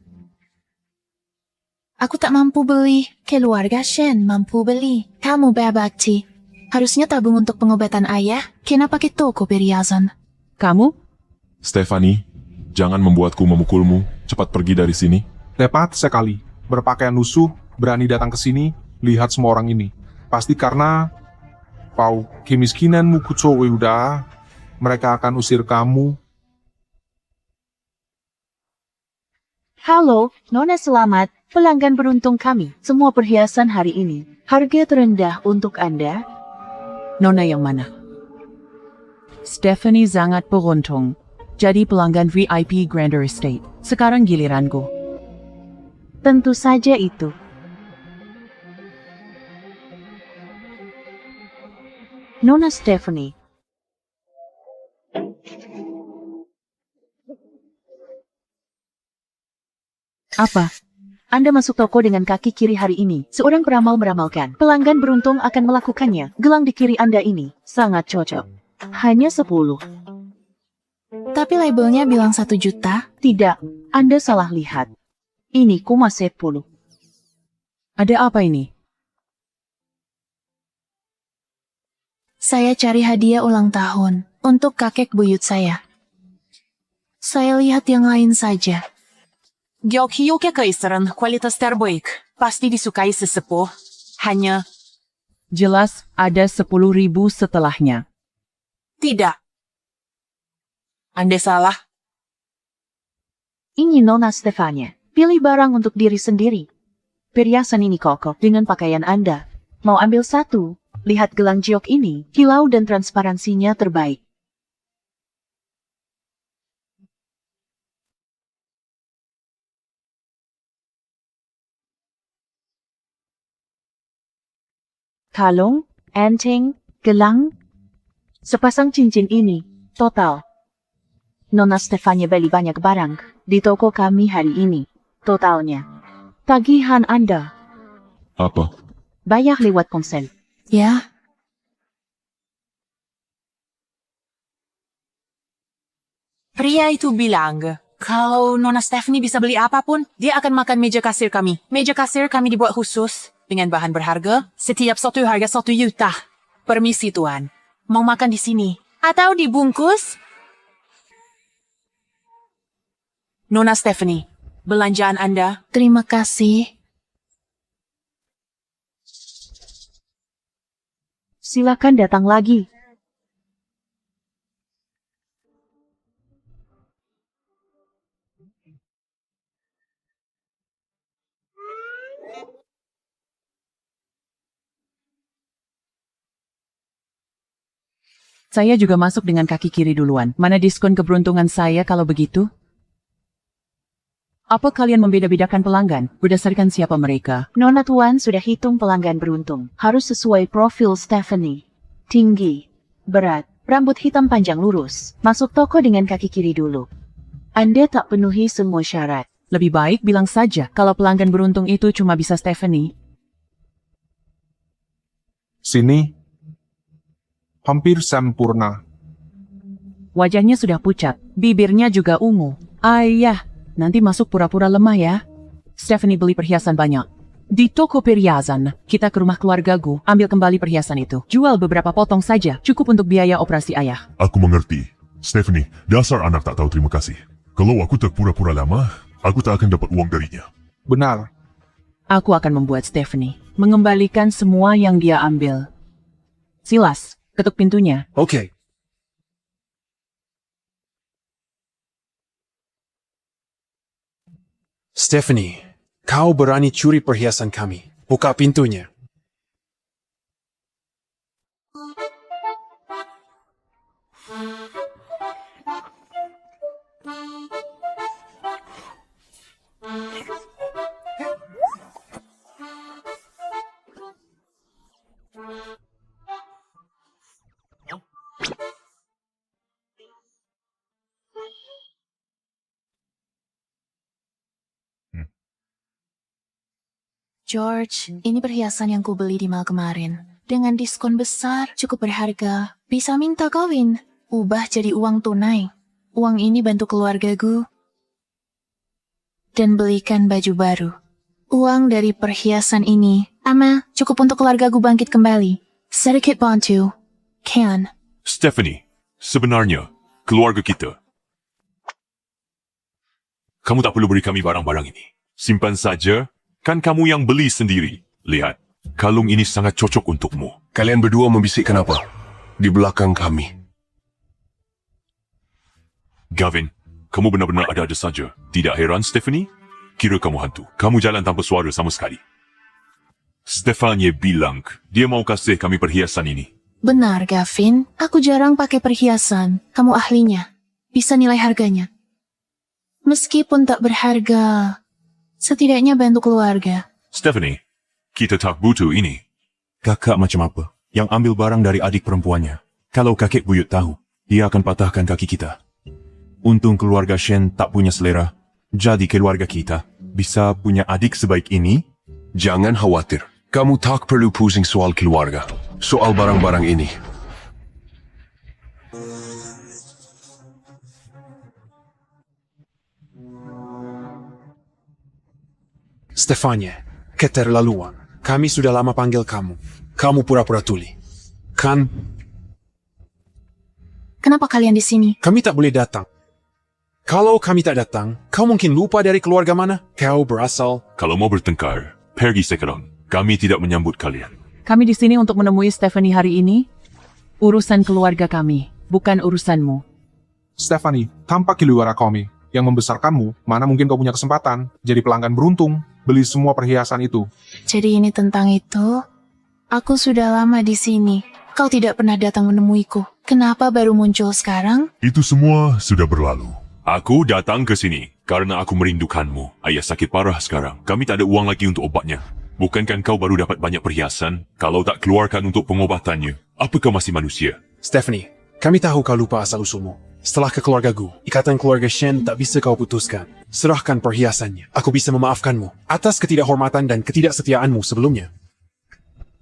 Speaker 1: Aku tak mampu beli. Keluarga Shen mampu beli. Kamu berbakti. Harusnya tabung untuk pengobatan ayah. Kenapa ke toko perhiasan?
Speaker 3: Kamu?
Speaker 2: Stephanie, jangan membuatku memukulmu. Cepat pergi dari sini.
Speaker 5: Tepat sekali. Berpakaian lusuh, berani datang ke sini, lihat semua orang ini. Pasti karena pau kemiskinanmu kucowe udah, mereka akan usir kamu.
Speaker 13: Halo, Nona selamat, pelanggan beruntung kami. Semua perhiasan hari ini, harga terendah untuk Anda.
Speaker 3: Nona yang mana? Stephanie sangat beruntung. Jadi pelanggan VIP Grander Estate. Sekarang giliranku.
Speaker 13: Tentu saja itu. Nona Stephanie. Apa? Anda masuk toko dengan kaki kiri hari ini. Seorang peramal meramalkan. Pelanggan beruntung akan melakukannya. Gelang di kiri Anda ini sangat cocok. Hanya 10.
Speaker 1: Tapi labelnya bilang 1 juta.
Speaker 13: Tidak, Anda salah lihat. Ini cuma 10.
Speaker 3: Ada apa ini?
Speaker 1: Saya cari hadiah ulang tahun untuk kakek buyut saya. Saya lihat yang lain saja.
Speaker 3: Gyokyuke Kaisaran, kualitas terbaik. Pasti disukai sesepuh. Hanya... Jelas ada 10.000 setelahnya. Tidak. Anda salah.
Speaker 13: Ini Nona Stefania. Pilih barang untuk diri sendiri. Perhiasan ini kokoh dengan pakaian Anda. Mau ambil satu? Lihat gelang jiok ini, kilau dan transparansinya terbaik. Kalung, anting, gelang. Sepasang cincin ini, total. Nona Stefania beli banyak barang di toko kami hari ini. Totalnya. Tagihan Anda.
Speaker 2: Apa?
Speaker 13: Bayar lewat ponsel.
Speaker 1: Ya.
Speaker 3: Pria itu bilang, kalau Nona Stephanie bisa beli apapun, dia akan makan meja kasir kami. Meja kasir kami dibuat khusus, dengan bahan berharga, setiap satu harga 1 juta. Permisi Tuan, mau makan di sini? Atau dibungkus? Nona Stephanie, belanjaan Anda?
Speaker 1: Terima kasih.
Speaker 13: Silakan datang lagi.
Speaker 3: Saya juga masuk dengan kaki kiri duluan. Mana diskon keberuntungan saya kalau begitu? Apa kalian membeda-bedakan pelanggan berdasarkan siapa mereka?
Speaker 13: Nona Tuan sudah hitung pelanggan beruntung. Harus sesuai profil Stephanie. Tinggi, berat, rambut hitam panjang lurus. Masuk toko dengan kaki kiri dulu. Anda tak penuhi semua syarat.
Speaker 3: Lebih baik bilang saja kalau pelanggan beruntung itu cuma bisa Stephanie.
Speaker 5: Sini. Hampir sempurna.
Speaker 3: Wajahnya sudah pucat, bibirnya juga ungu. Ayah, nanti masuk pura-pura lemah ya. Stephanie beli perhiasan banyak. Di toko perhiasan, kita ke rumah keluarga Gu, ambil kembali perhiasan itu. Jual beberapa potong saja, cukup untuk biaya operasi ayah.
Speaker 2: Aku mengerti. Stephanie, dasar anak tak tahu terima kasih. Kalau aku terpura-pura lama, aku tak akan dapat uang darinya.
Speaker 5: Benar.
Speaker 3: Aku akan membuat Stephanie mengembalikan semua yang dia ambil. Silas, ketuk pintunya.
Speaker 4: Oke. Stephanie, kau berani curi perhiasan kami. Buka pintunya.
Speaker 1: George, ini perhiasan yang kubeli di mall kemarin. Dengan diskon besar, cukup berharga. Bisa minta kawin. Ubah jadi uang tunai. Uang ini bantu keluargaku. Dan belikan baju baru. Uang dari perhiasan ini, Ama, cukup untuk keluargaku bangkit kembali. Sedikit bantu. Can.
Speaker 7: Stephanie, sebenarnya, keluarga kita. Kamu tak perlu beri kami barang-barang ini. Simpan saja. Kan kamu yang beli sendiri. Lihat, kalung ini sangat cocok untukmu.
Speaker 8: Kalian berdua membisikkan apa? Di belakang kami.
Speaker 7: Gavin, kamu benar-benar ada-ada saja. Tidak heran, Stephanie? Kira kamu hantu. Kamu jalan tanpa suara sama sekali. Stephanie bilang, dia mau kasih kami perhiasan ini.
Speaker 1: Benar, Gavin. Aku jarang pakai perhiasan. Kamu ahlinya. Bisa nilai harganya. Meskipun tak berharga, setidaknya bantu keluarga.
Speaker 7: Stephanie, kita tak butuh ini.
Speaker 12: Kakak macam apa? Yang ambil barang dari adik perempuannya. Kalau kakek buyut tahu, dia akan patahkan kaki kita. Untung keluarga Shen tak punya selera. Jadi keluarga kita bisa punya adik sebaik ini.
Speaker 8: Jangan khawatir. Kamu tak perlu pusing soal keluarga. Soal barang-barang ini.
Speaker 4: Stephanie, keterlaluan. Kami sudah lama panggil kamu. Kamu pura-pura tuli. Kan,
Speaker 1: Kenapa kalian di sini?
Speaker 4: kami tak boleh datang. Kalau kami tak datang, kau mungkin lupa dari keluarga mana kau berasal.
Speaker 7: Kalau mau bertengkar, pergi sekarang. Kami tidak menyambut kalian.
Speaker 3: Kami di sini untuk menemui Stephanie hari ini. Urusan keluarga kami, bukan urusanmu.
Speaker 5: Stephanie, tanpa Kiliwara kami yang membesarkanmu, mana mungkin kau punya kesempatan jadi pelanggan beruntung, beli semua perhiasan itu.
Speaker 1: Jadi ini tentang itu? Aku sudah lama di sini. Kau tidak pernah datang menemuiku. Kenapa baru muncul sekarang?
Speaker 2: Itu semua sudah berlalu.
Speaker 7: Aku datang ke sini karena aku merindukanmu. Ayah sakit parah sekarang. Kami tak ada uang lagi untuk obatnya. Bukankah kau baru dapat banyak perhiasan? Kalau tak keluarkan untuk pengobatannya, apa kau masih manusia?
Speaker 4: Stephanie, kami tahu kau lupa asal-usulmu. Setelah ke keluarga Gu, ikatan keluarga Shen tak bisa kau putuskan. Serahkan perhiasannya. Aku bisa memaafkanmu atas ketidakhormatan dan ketidaksetiaanmu sebelumnya.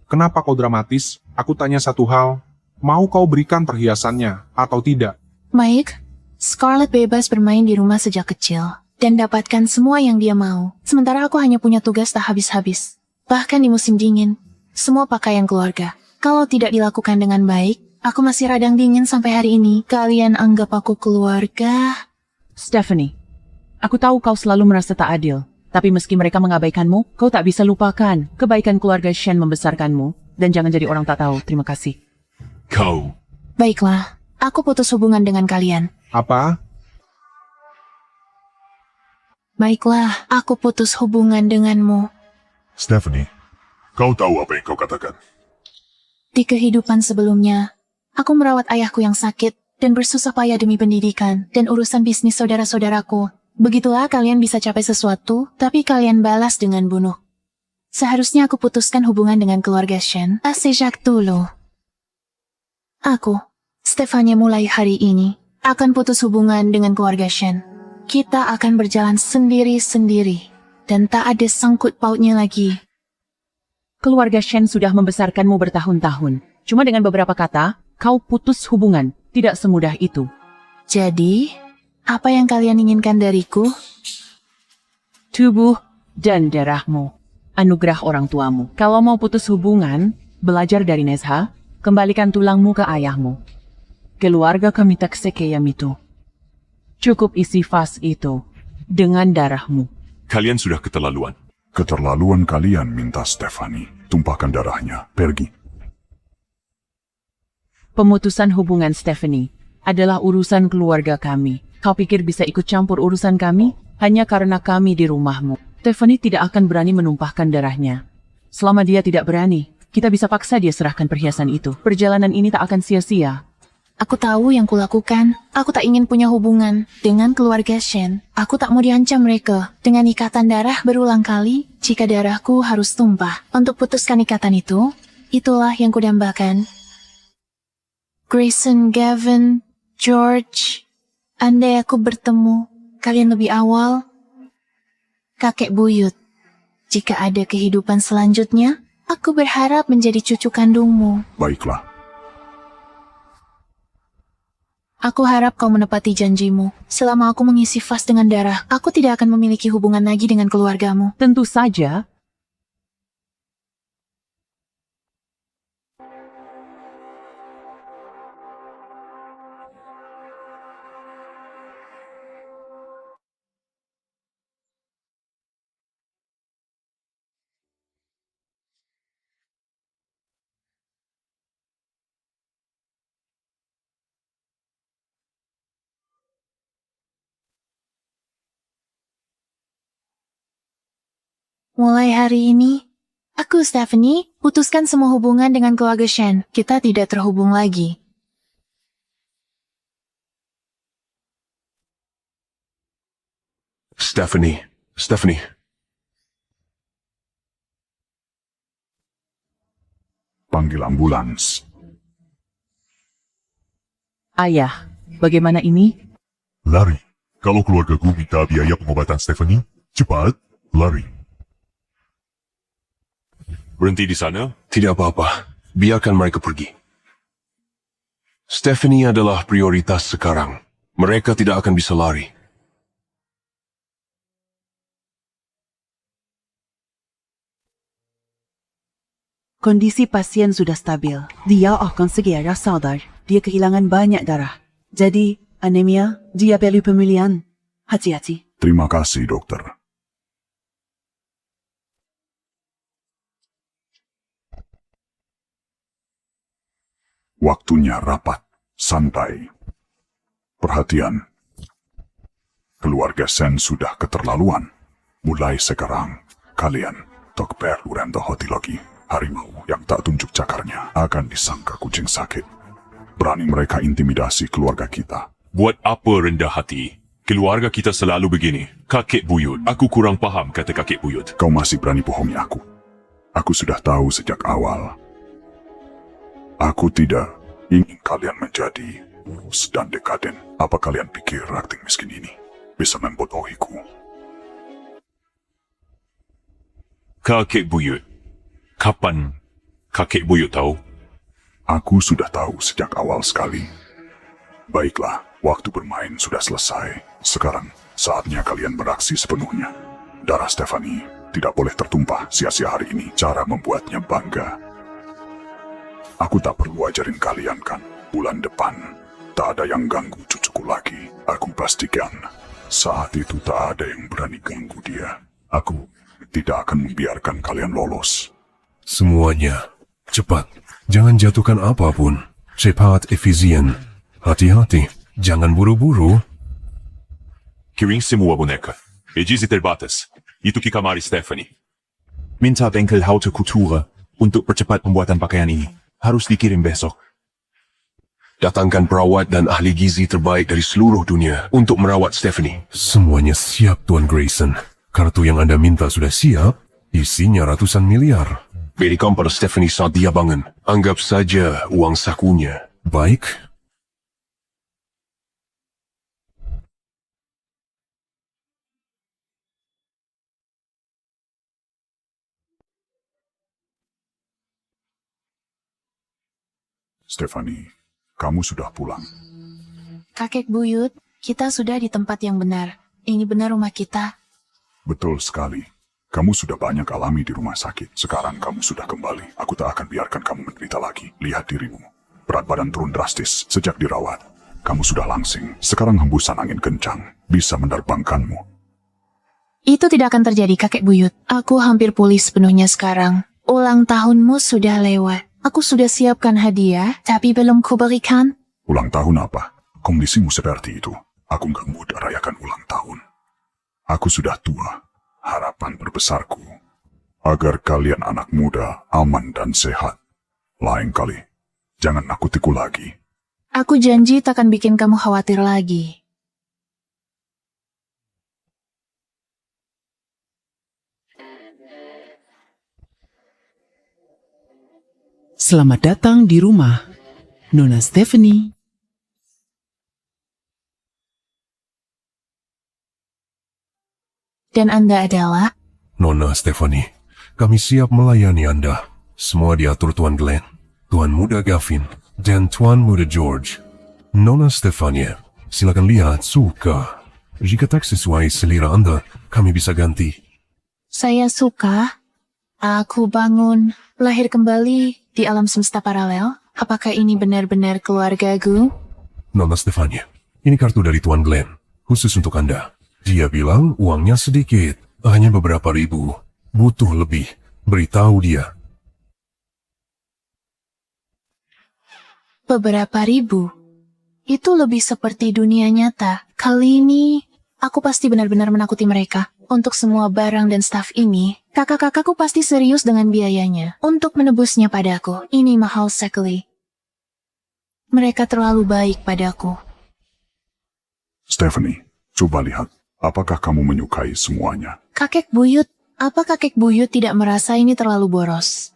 Speaker 5: Kenapa kau dramatis? Aku tanya satu hal. Mau kau berikan perhiasannya atau tidak?
Speaker 1: Mike, Scarlett bebas bermain di rumah sejak kecil dan dapatkan semua yang dia mau. Sementara aku hanya punya tugas tak habis-habis. Bahkan di musim dingin, semua pakaian keluarga. Kalau tidak dilakukan dengan baik, aku masih radang dingin sampai hari ini. Kalian anggap aku keluarga?
Speaker 3: Stephanie, aku tahu kau selalu merasa tak adil. Tapi meski mereka mengabaikanmu, kau tak bisa lupakan kebaikan keluarga Shen membesarkanmu. Dan jangan jadi orang tak tahu. Terima kasih.
Speaker 7: Kau.
Speaker 1: Baiklah, aku putus hubungan dengan kalian.
Speaker 5: Apa?
Speaker 1: Baiklah, aku putus hubungan denganmu.
Speaker 6: Stephanie, kau tahu apa yang kau katakan?
Speaker 1: Di kehidupan sebelumnya, aku merawat ayahku yang sakit dan bersusah payah demi pendidikan dan urusan bisnis saudara-saudaraku. Begitulah kalian bisa capai sesuatu, tapi kalian balas dengan bunuh. Seharusnya aku putuskan hubungan dengan keluarga Shen sejak dulu. Aku, Stephanie, mulai hari ini akan putus hubungan dengan keluarga Shen. Kita akan berjalan sendiri-sendiri dan tak ada sangkut pautnya lagi.
Speaker 3: Keluarga Shen sudah membesarkanmu bertahun-tahun. Cuma dengan beberapa kata, kau putus hubungan. Tidak semudah itu.
Speaker 1: Jadi, apa yang kalian inginkan dariku?
Speaker 3: Tubuh dan darahmu. Anugerah orang tuamu. Kalau mau putus hubungan, belajar dari Nezha, kembalikan tulangmu ke ayahmu. Keluarga kami tak sekejam itu. Cukup isi vas itu dengan darahmu.
Speaker 7: Kalian sudah keterlaluan.
Speaker 6: Keterlaluan kalian minta Stephanie tumpahkan darahnya, pergi.
Speaker 3: Pemutusan hubungan Stephanie adalah urusan keluarga kami. Kau pikir bisa ikut campur urusan kami hanya karena kami di rumahmu? Stephanie tidak akan berani menumpahkan darahnya. Selama dia tidak berani, kita bisa paksa dia serahkan perhiasan itu. Perjalanan ini tak akan sia-sia.
Speaker 1: Aku tahu yang kulakukan. Aku tak ingin punya hubungan dengan keluarga Shen. Aku tak mau diancam mereka dengan ikatan darah berulang kali jika darahku harus tumpah. Untuk putuskan ikatan itu, itulah yang kudambakan. Grayson, Gavin, George, andai aku bertemu kalian lebih awal. Kakek buyut, jika ada kehidupan selanjutnya, aku berharap menjadi cucu kandungmu.
Speaker 6: Baiklah.
Speaker 1: Aku harap kau menepati janjimu. Selama aku mengisi vas dengan darah, aku tidak akan memiliki hubungan lagi dengan keluargamu.
Speaker 3: Tentu saja.
Speaker 1: Mulai hari ini, aku, Stephanie, putuskan semua hubungan dengan keluarga Shen. Kita tidak terhubung lagi.
Speaker 8: Stephanie.
Speaker 6: Panggil ambulans.
Speaker 3: Ayah, bagaimana ini?
Speaker 2: Lari. Kalau keluargaku minta biaya pengobatan Stephanie, cepat, lari.
Speaker 7: Berhenti di sana?
Speaker 8: Tidak apa-apa. Biarkan mereka pergi. Stephanie adalah prioritas sekarang. Mereka tidak akan bisa lari.
Speaker 14: Kondisi pasien sudah stabil. Dia akan segera sadar. Dia kehilangan banyak darah. Jadi, anemia, dia perlu pemulihan. Hati-hati.
Speaker 6: Terima kasih, dokter. Waktunya rapat, santai. Perhatian. Keluarga Sen sudah keterlaluan. Mulai sekarang, kalian tak perlu rendah hati lagi. Harimau yang tak tunjuk cakarnya akan disangka kucing sakit. Berani mereka intimidasi keluarga kita.
Speaker 7: Buat apa rendah hati? Keluarga kita selalu begini. Kakek buyut. Aku kurang paham kata kakek buyut.
Speaker 6: Kau masih berani bohongi aku. Aku sudah tahu sejak awal. Aku tidak ingin kalian menjadi urus dan dekaden. Apa kalian pikir akting miskin ini bisa membodohiku?
Speaker 7: Kakek buyut. Kapan kakek buyut tahu?
Speaker 6: Aku sudah tahu sejak awal sekali. Baiklah, waktu bermain sudah selesai. Sekarang saatnya kalian beraksi sepenuhnya. Darah Stephanie tidak boleh tertumpah sia-sia hari ini. Cara membuatnya bangga. Aku tak perlu ajarin kalian kan. Bulan depan, tak ada yang ganggu cucuku lagi. Aku pastikan, saat itu tak ada yang berani ganggu dia. Aku tidak akan membiarkan kalian lolos.
Speaker 8: Semuanya, cepat. Jangan jatuhkan apapun. Cepat, efisien. Hati-hati, jangan buru-buru.
Speaker 7: Kirim semua boneka. gizi terbatas. Itu Kikamari Stephanie.
Speaker 12: Minta bengkel Haute Couture untuk percepat pembuatan pakaian ini. Harus dikirim besok.
Speaker 8: Datangkan perawat dan ahli gizi terbaik dari seluruh dunia untuk merawat Stephanie. Semuanya siap, Tuan Grayson. Kartu yang Anda minta sudah siap, isinya ratusan miliar. Berikan pada Stephanie saat dia bangun. Anggap saja uang sakunya. Baik.
Speaker 6: Stephanie, kamu sudah pulang.
Speaker 1: Kakek buyut, kita sudah di tempat yang benar. Ini benar rumah kita.
Speaker 6: Betul sekali. Kamu sudah banyak alami di rumah sakit. Sekarang kamu sudah kembali. Aku tak akan biarkan kamu menderita lagi. Lihat dirimu. Berat badan turun drastis sejak dirawat. Kamu sudah langsing. Sekarang hembusan angin kencang bisa menerbangkanmu.
Speaker 1: Itu tidak akan terjadi, kakek buyut. Aku hampir pulih sepenuhnya sekarang. Ulang tahunmu sudah lewat. Aku sudah siapkan hadiah, tapi belum kuberikan.
Speaker 6: Ulang tahun apa? Kondisimu seperti itu. Aku nggak mudah rayakan ulang tahun. Aku sudah tua. Harapan terbesarku agar kalian anak muda aman dan sehat. Lain kali, jangan nakutiku lagi.
Speaker 1: Aku janji takkan bikin kamu khawatir lagi.
Speaker 14: Selamat datang di rumah, Nona Stephanie.
Speaker 1: Dan Anda adalah?
Speaker 8: Nona Stephanie, kami siap melayani Anda. Semua diatur Tuan Glenn, Tuan Muda Gavin, dan Tuan Muda George. Nona Stephanie, silakan lihat suka. Jika tak sesuai selera Anda, kami bisa ganti.
Speaker 1: Saya suka. Aku bangun, lahir kembali di alam semesta paralel. Apakah ini benar-benar keluargaku?
Speaker 8: Nona Stephanie, ini kartu dari Tuan Glenn, khusus untuk Anda. Dia bilang uangnya sedikit, hanya beberapa ribu. Butuh lebih, beritahu dia.
Speaker 1: Beberapa ribu? Itu lebih seperti dunia nyata. Kali ini, aku pasti benar-benar menakuti mereka. Untuk semua barang dan staf ini, kakak-kakakku pasti serius dengan biayanya. Untuk menebusnya padaku, ini mahal sekali. Mereka terlalu baik padaku.
Speaker 6: Stephanie, coba lihat. Apakah kamu menyukai semuanya?
Speaker 1: Kakek buyut, apa kakek buyut tidak merasa ini terlalu boros?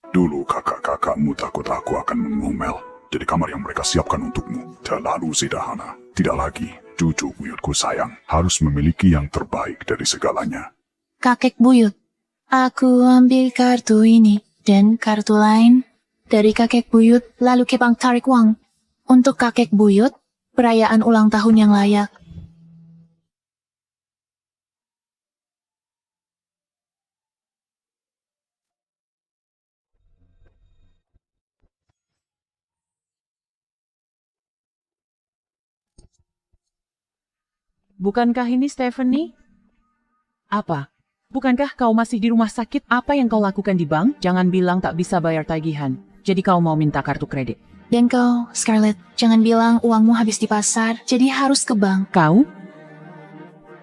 Speaker 6: Dulu kakak-kakakmu takut aku akan mengomel. Jadi kamar yang mereka siapkan untukmu terlalu sederhana. Tidak lagi, cucu buyutku sayang harus memiliki yang terbaik dari segalanya.
Speaker 1: Kakek buyut, aku ambil kartu ini dan kartu lain dari kakek buyut lalu Kepang tarik uang. Untuk kakek buyut, perayaan ulang tahun yang layak.
Speaker 3: Bukankah ini Stephanie? Apa? Bukankah kau masih di rumah sakit? Apa yang kau lakukan di bank? Jangan bilang tak bisa bayar tagihan. Jadi kau mau minta kartu kredit.
Speaker 1: Dan kau, Scarlett, jangan bilang uangmu habis di pasar, jadi harus ke bank.
Speaker 3: Kau?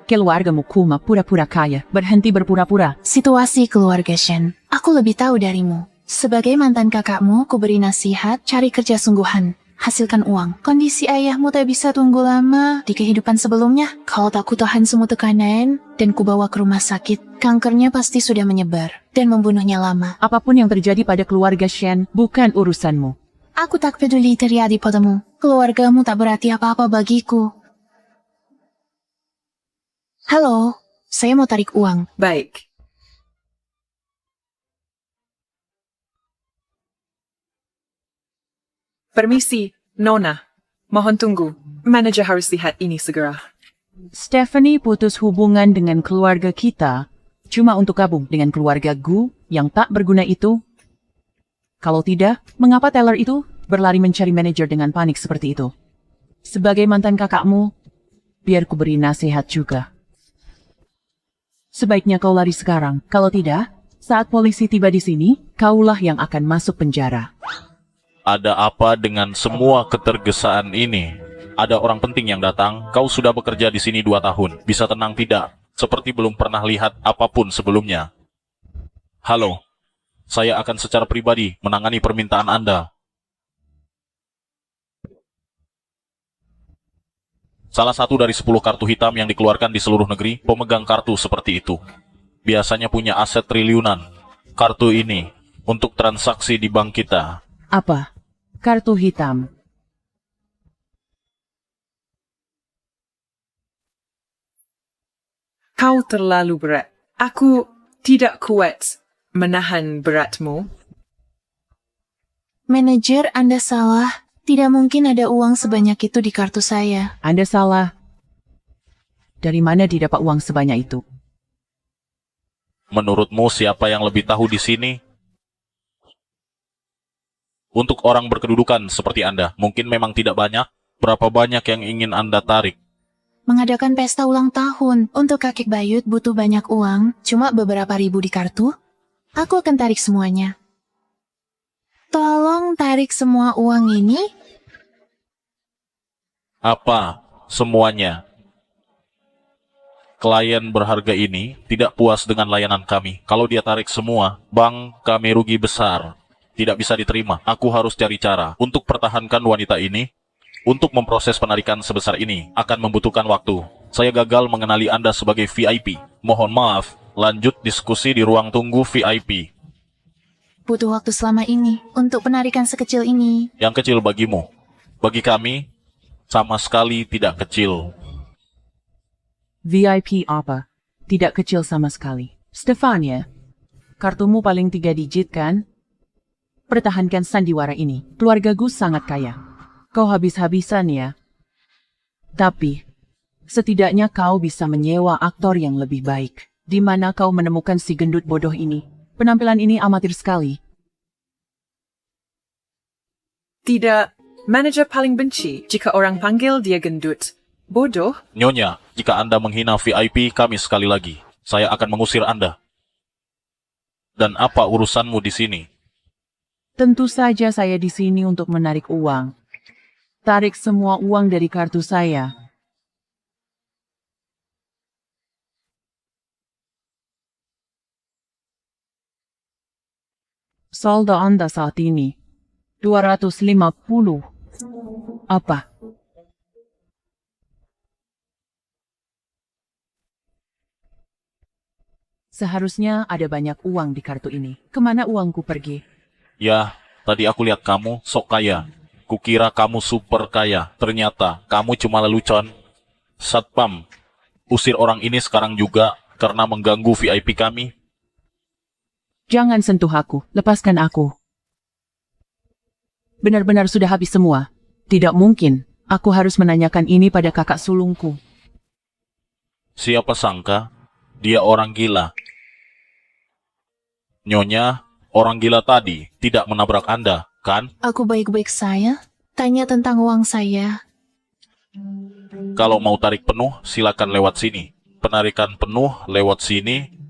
Speaker 3: Keluargamu kuma pura-pura kaya, berhenti berpura-pura.
Speaker 1: Situasi keluarga Shen, aku lebih tahu darimu. Sebagai mantan kakakmu, ku beri nasihat, cari kerja sungguhan. Hasilkan uang. Kondisi ayahmu tak bisa tunggu lama. Di kehidupan sebelumnya, kau tak kutahan semua tekanan dan kubawa ke rumah sakit. Kankernya pasti sudah menyebar dan membunuhnya lama.
Speaker 3: Apapun yang terjadi pada keluarga Shen, bukan urusanmu.
Speaker 1: Aku tak peduli terjadi padamu. Keluargamu tak berarti apa-apa bagiku. Halo, saya mau tarik uang.
Speaker 3: Baik.
Speaker 15: Permisi, Nona. Mohon tunggu. Manajer harus lihat ini segera.
Speaker 3: Stephanie putus hubungan dengan keluarga kita cuma untuk gabung dengan keluarga Gu yang tak berguna itu. Kalau tidak, mengapa teller itu berlari mencari manajer dengan panik seperti itu? Sebagai mantan kakakmu, biar ku beri nasihat juga. Sebaiknya kau lari sekarang. Kalau tidak, saat polisi tiba di sini, kaulah yang akan masuk penjara.
Speaker 16: Ada apa dengan semua ketergesaan ini? ada orang penting yang datang. Kau sudah bekerja di sini 2 tahun. Bisa tenang tidak? Seperti belum pernah lihat apapun sebelumnya. Halo. Saya akan secara pribadi menangani permintaan Anda. Salah satu dari 10 kartu hitam yang dikeluarkan di seluruh negeri, pemegang kartu seperti itu biasanya punya aset triliunan. Kartu ini untuk transaksi di bank kita.
Speaker 3: Apa? Kartu hitam.
Speaker 15: Kau terlalu berat. Aku tidak kuat menahan beratmu.
Speaker 1: Manajer, Anda salah. Tidak mungkin ada uang sebanyak itu di kartu saya.
Speaker 3: Anda salah. Dari mana didapat uang sebanyak itu?
Speaker 16: Menurutmu siapa yang lebih tahu di sini? Untuk orang berkedudukan seperti Anda, mungkin memang tidak banyak. Berapa banyak yang ingin Anda tarik?
Speaker 1: Mengadakan pesta ulang tahun. Untuk kakek Bayut butuh banyak uang. Cuma beberapa ribu di kartu. Aku akan tarik semuanya. Tolong tarik semua uang ini.
Speaker 16: Apa? Semuanya. Klien berharga ini tidak puas dengan layanan kami. Kalau dia tarik semua, bank kami rugi besar. Tidak bisa diterima. Aku harus cari cara untuk pertahankan wanita ini. Untuk memproses penarikan sebesar ini akan membutuhkan waktu. Saya gagal mengenali Anda sebagai VIP. Mohon maaf. Lanjut diskusi di ruang tunggu VIP.
Speaker 1: Butuh waktu selama ini untuk penarikan sekecil ini.
Speaker 16: Yang kecil bagimu. Bagi kami, sama sekali tidak kecil.
Speaker 3: VIP apa? Tidak kecil sama sekali. Stefania, kartumu paling 3 digit kan? Pertahankan sandiwara ini. Keluarga Gus sangat kaya. Kau habis-habisan ya. Tapi, setidaknya kau bisa menyewa aktor yang lebih baik. Di mana kau menemukan si gendut bodoh ini? Penampilan ini amatir sekali.
Speaker 15: Tidak, manajer paling benci jika orang panggil dia gendut. Bodoh?
Speaker 16: Nyonya, jika Anda menghina VIP kami sekali lagi, saya akan mengusir Anda. Dan apa urusanmu di sini?
Speaker 3: Tentu saja saya di sini untuk menarik uang. Tarik semua uang dari kartu saya. Saldo Anda saat ini 250. Apa? Seharusnya ada banyak uang di kartu ini. Kemana uangku pergi?
Speaker 16: Ya, tadi aku lihat kamu sok kaya. Kukira kamu super kaya. Ternyata kamu cuma lelucon. Satpam, usir orang ini sekarang juga karena mengganggu VIP kami.
Speaker 3: Jangan sentuh aku, lepaskan aku. Benar-benar sudah habis semua. Tidak mungkin, aku harus menanyakan ini pada kakak sulungku.
Speaker 16: Siapa sangka, dia orang gila. Nyonya, orang gila tadi tidak menabrak Anda, kan?
Speaker 1: Aku baik-baik saya. Tanya tentang uang saya.
Speaker 16: Kalau mau tarik penuh, silakan lewat sini. Penarikan penuh lewat sini.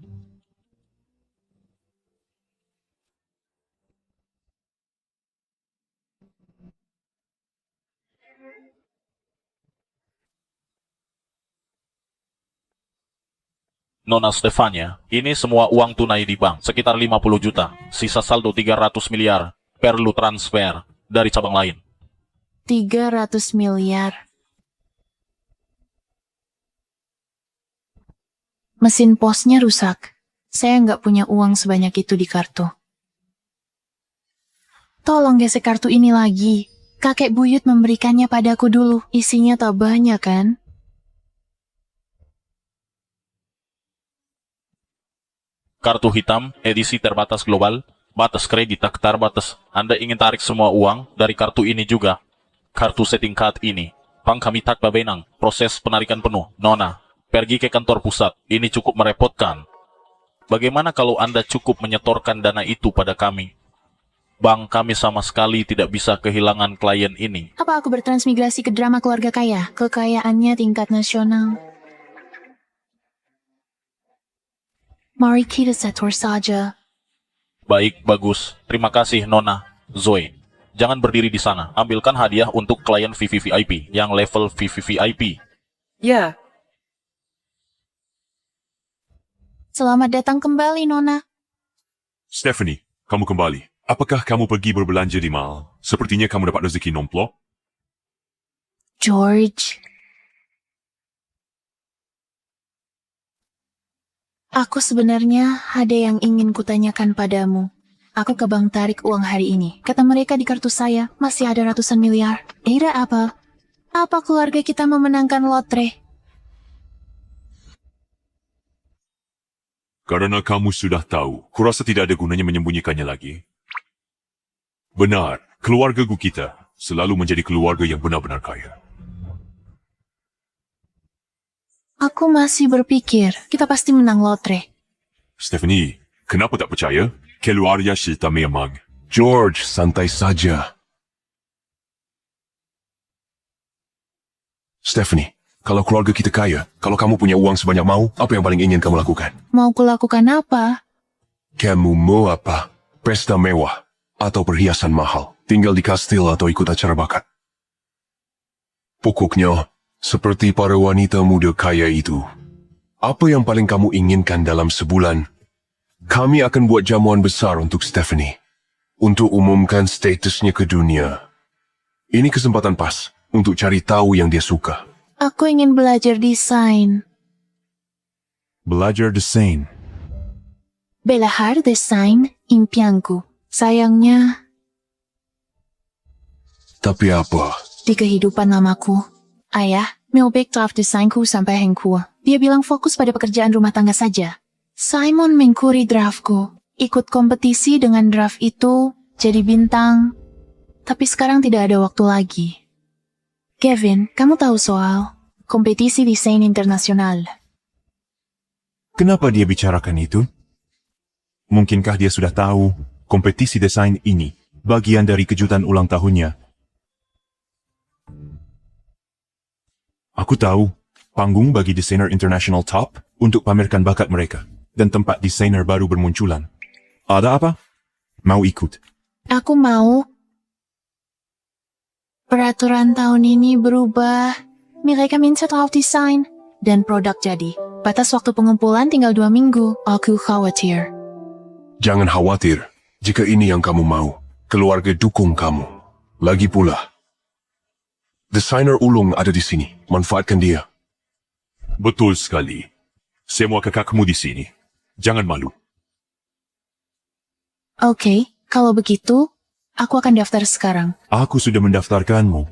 Speaker 16: Nona Stefania, ini semua uang tunai di bank, sekitar 50 juta. Sisa saldo 300 miliar, perlu transfer dari cabang lain.
Speaker 1: 300 miliar. Mesin posnya rusak. Saya nggak punya uang sebanyak itu di kartu. Tolong gesek kartu ini lagi. Kakek buyut memberikannya padaku dulu. Isinya tak banyak kan?
Speaker 16: Kartu hitam, edisi terbatas global, batas kredit tak terbatas. Anda ingin tarik semua uang dari kartu ini juga. Kartu setting card ini. Bank kami tak babenang. Proses penarikan penuh. Nona, pergi ke kantor pusat. Ini cukup merepotkan. Bagaimana kalau Anda cukup menyetorkan dana itu pada kami? Bank kami sama sekali tidak bisa kehilangan klien ini.
Speaker 1: Apa aku bertransmigrasi ke drama keluarga kaya? Kekayaannya tingkat nasional. Mari kita setor saja.
Speaker 16: Baik, bagus. Terima kasih, Nona. Zoe, Jangan berdiri di sana. Ambilkan hadiah untuk klien VVVIP yang level VVVIP.
Speaker 15: Ya,
Speaker 1: Selamat datang kembali, Nona.
Speaker 7: Stephanie, kamu kembali. Apakah kamu pergi berbelanja di mall? Sepertinya kamu dapat rezeki nomplok.
Speaker 1: George. Aku sebenarnya ada yang ingin kutanyakan padamu. Aku ke bank tarik uang hari ini. Kata mereka di kartu saya masih ada ratusan miliar. Ira apa? Apa keluarga kita memenangkan lotre?
Speaker 7: Karena kamu sudah tahu, kurasa tidak ada gunanya menyembunyikannya lagi. Benar, keluarga kita selalu menjadi keluarga yang benar-benar kaya.
Speaker 1: Aku masih berpikir kita pasti menang lotre.
Speaker 7: Stephanie, kenapa tak percaya? Keluarga kita memang.
Speaker 8: George, santai saja. Stephanie, kalau keluarga kita kaya, kalau kamu punya uang sebanyak mau, apa yang paling ingin kamu lakukan?
Speaker 1: Mau kulakukan apa?
Speaker 8: Kamu mau apa? Pesta mewah atau perhiasan mahal? Tinggal di kastil atau ikut acara bakat? Pokoknya, seperti para wanita muda kaya itu, apa yang paling kamu inginkan dalam sebulan? Kami akan buat jamuan besar untuk Stephanie, untuk umumkan statusnya ke dunia. Ini kesempatan pas untuk cari tahu yang dia suka.
Speaker 1: Aku ingin belajar desain.
Speaker 12: Belajar desain.
Speaker 1: Belajar desain impianku. Sayangnya,
Speaker 8: Tapi apa?
Speaker 1: di kehidupan lamaku, ayah meobek draft desainku sampai hengku. Dia bilang fokus pada pekerjaan rumah tangga saja. Simon mengkuri draftku. Ikut kompetisi dengan draft itu, jadi bintang. Tapi sekarang tidak ada waktu lagi. Kevin, kamu tahu soal kompetisi desain internasional?
Speaker 12: Kenapa dia bicarakan itu? Mungkinkah dia sudah tahu kompetisi desain ini bagian dari kejutan ulang tahunnya? Aku tahu, panggung bagi desainer international top untuk pamerkan bakat mereka, dan tempat desainer baru bermunculan. Ada apa? Mau ikut?
Speaker 1: Aku mau. Peraturan tahun ini berubah. Mereka minta draft desain dan produk jadi. Batas waktu pengumpulan tinggal 2 minggu. Aku khawatir.
Speaker 8: Jangan khawatir, jika ini yang kamu mau, keluarga dukung kamu. Lagi pula, desainer ulung ada di sini, manfaatkan dia.
Speaker 7: Betul sekali. Semua kakakmu di sini. Jangan malu.
Speaker 1: Oke, kalau begitu, aku akan daftar sekarang.
Speaker 12: Aku sudah mendaftarkanmu.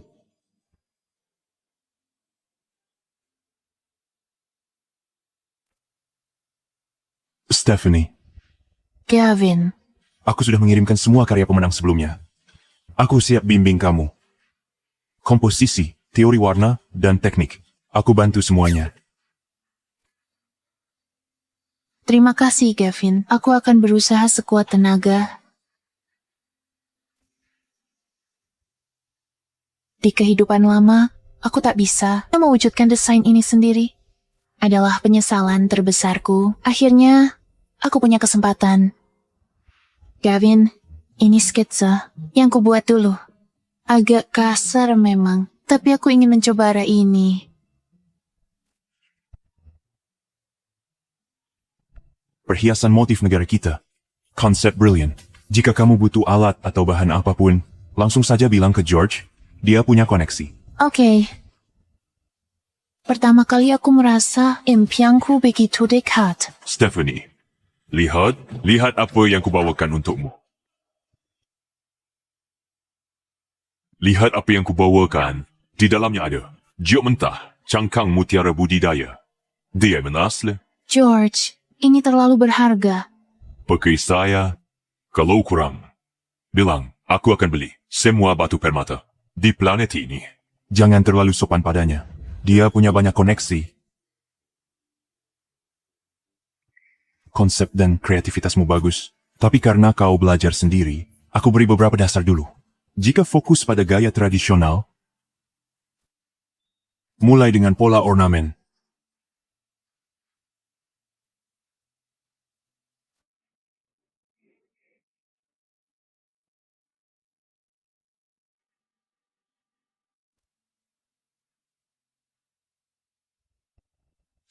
Speaker 12: Stephanie,
Speaker 1: Gavin,
Speaker 12: aku sudah mengirimkan semua karya pemenang sebelumnya. Aku siap bimbing kamu. Komposisi, teori warna, dan teknik. Aku bantu semuanya.
Speaker 1: terima kasih Gavin. Aku akan berusaha sekuat tenaga. Di kehidupan lama, aku tak bisa mewujudkan desain ini sendiri. Adalah penyesalan terbesarku. Akhirnya, aku punya kesempatan. Gavin, ini skitsa yang kubuat dulu. Agak kasar memang, tapi aku ingin mencoba arah ini.
Speaker 12: Perhiasan motif negara kita. Konsep brilliant. Jika kamu butuh alat atau bahan apapun, langsung saja bilang ke George. Dia punya koneksi.
Speaker 1: Oke. Pertama kali aku merasa impianku begitu dekat.
Speaker 7: Stephanie, lihat apa yang kubawakan untukmu. Lihat apa yang kubawakan. Di dalamnya ada jiuk mentah, cangkang mutiara budidaya. Dia menasle.
Speaker 1: George, ini terlalu berharga.
Speaker 7: Pakai saya, kalau kurang. Bilang, aku akan beli semua batu permata di planet ini.
Speaker 12: Jangan terlalu sopan padanya. Dia punya banyak koneksi. Konsep dan kreativitasmu bagus. Tapi karena kau belajar sendiri, aku beri beberapa dasar dulu. Jika fokus pada gaya tradisional, mulai dengan pola ornamen.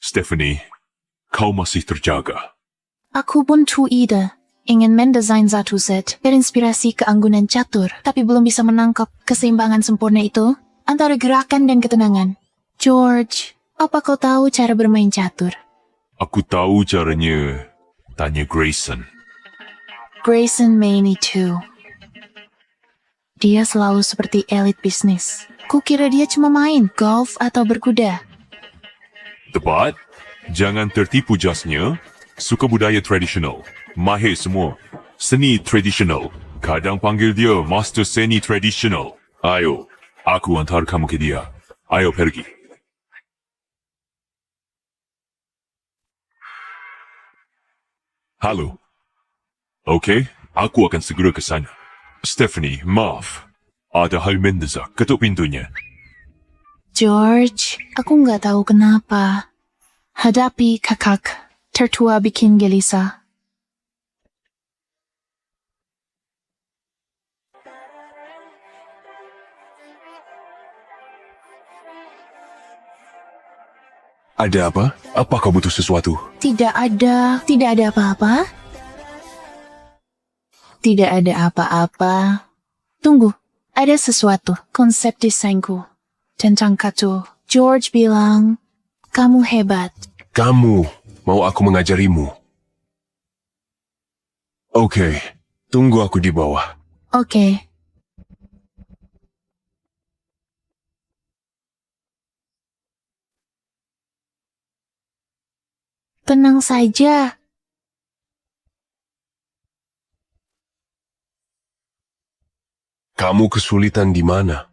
Speaker 7: Stephanie, kau masih terjaga.
Speaker 1: Aku pun ide. Ingin mendesain satu set berinspirasi keanggunan catur, tapi belum bisa menangkap keseimbangan sempurna itu antara gerakan dan ketenangan. George, apa kau tahu cara bermain catur?
Speaker 7: Aku tahu caranya. Tanya Grayson.
Speaker 1: Grayson main itu. Dia selalu seperti elit bisnis. Kukira dia cuma main golf atau berkuda.
Speaker 7: Tepat. Jangan tertipu jasnya. Suka budaya tradisional. Mahir semua. Seni tradisional. Kadang panggil dia Master Seni Tradisional. Ayo, aku hantar kamu ke dia. Ayo pergi. Halo. Okey, aku akan segera ke sana. Stephanie, maaf. Ada hal mendesak. Ketuk pintunya.
Speaker 1: George, aku nggak tahu kenapa. Hadapi kakak tertua bikin gelisah.
Speaker 8: Ada apa? Apa kau butuh sesuatu?
Speaker 1: Tidak ada apa-apa. Tidak ada apa-apa. Tunggu, ada sesuatu. Konsep desainku tentang katu. George bilang, kamu hebat.
Speaker 8: Kamu mau aku mengajarimu? Oke, tunggu aku di bawah.
Speaker 1: Oke. Tenang saja.
Speaker 8: Kamu kesulitan di mana?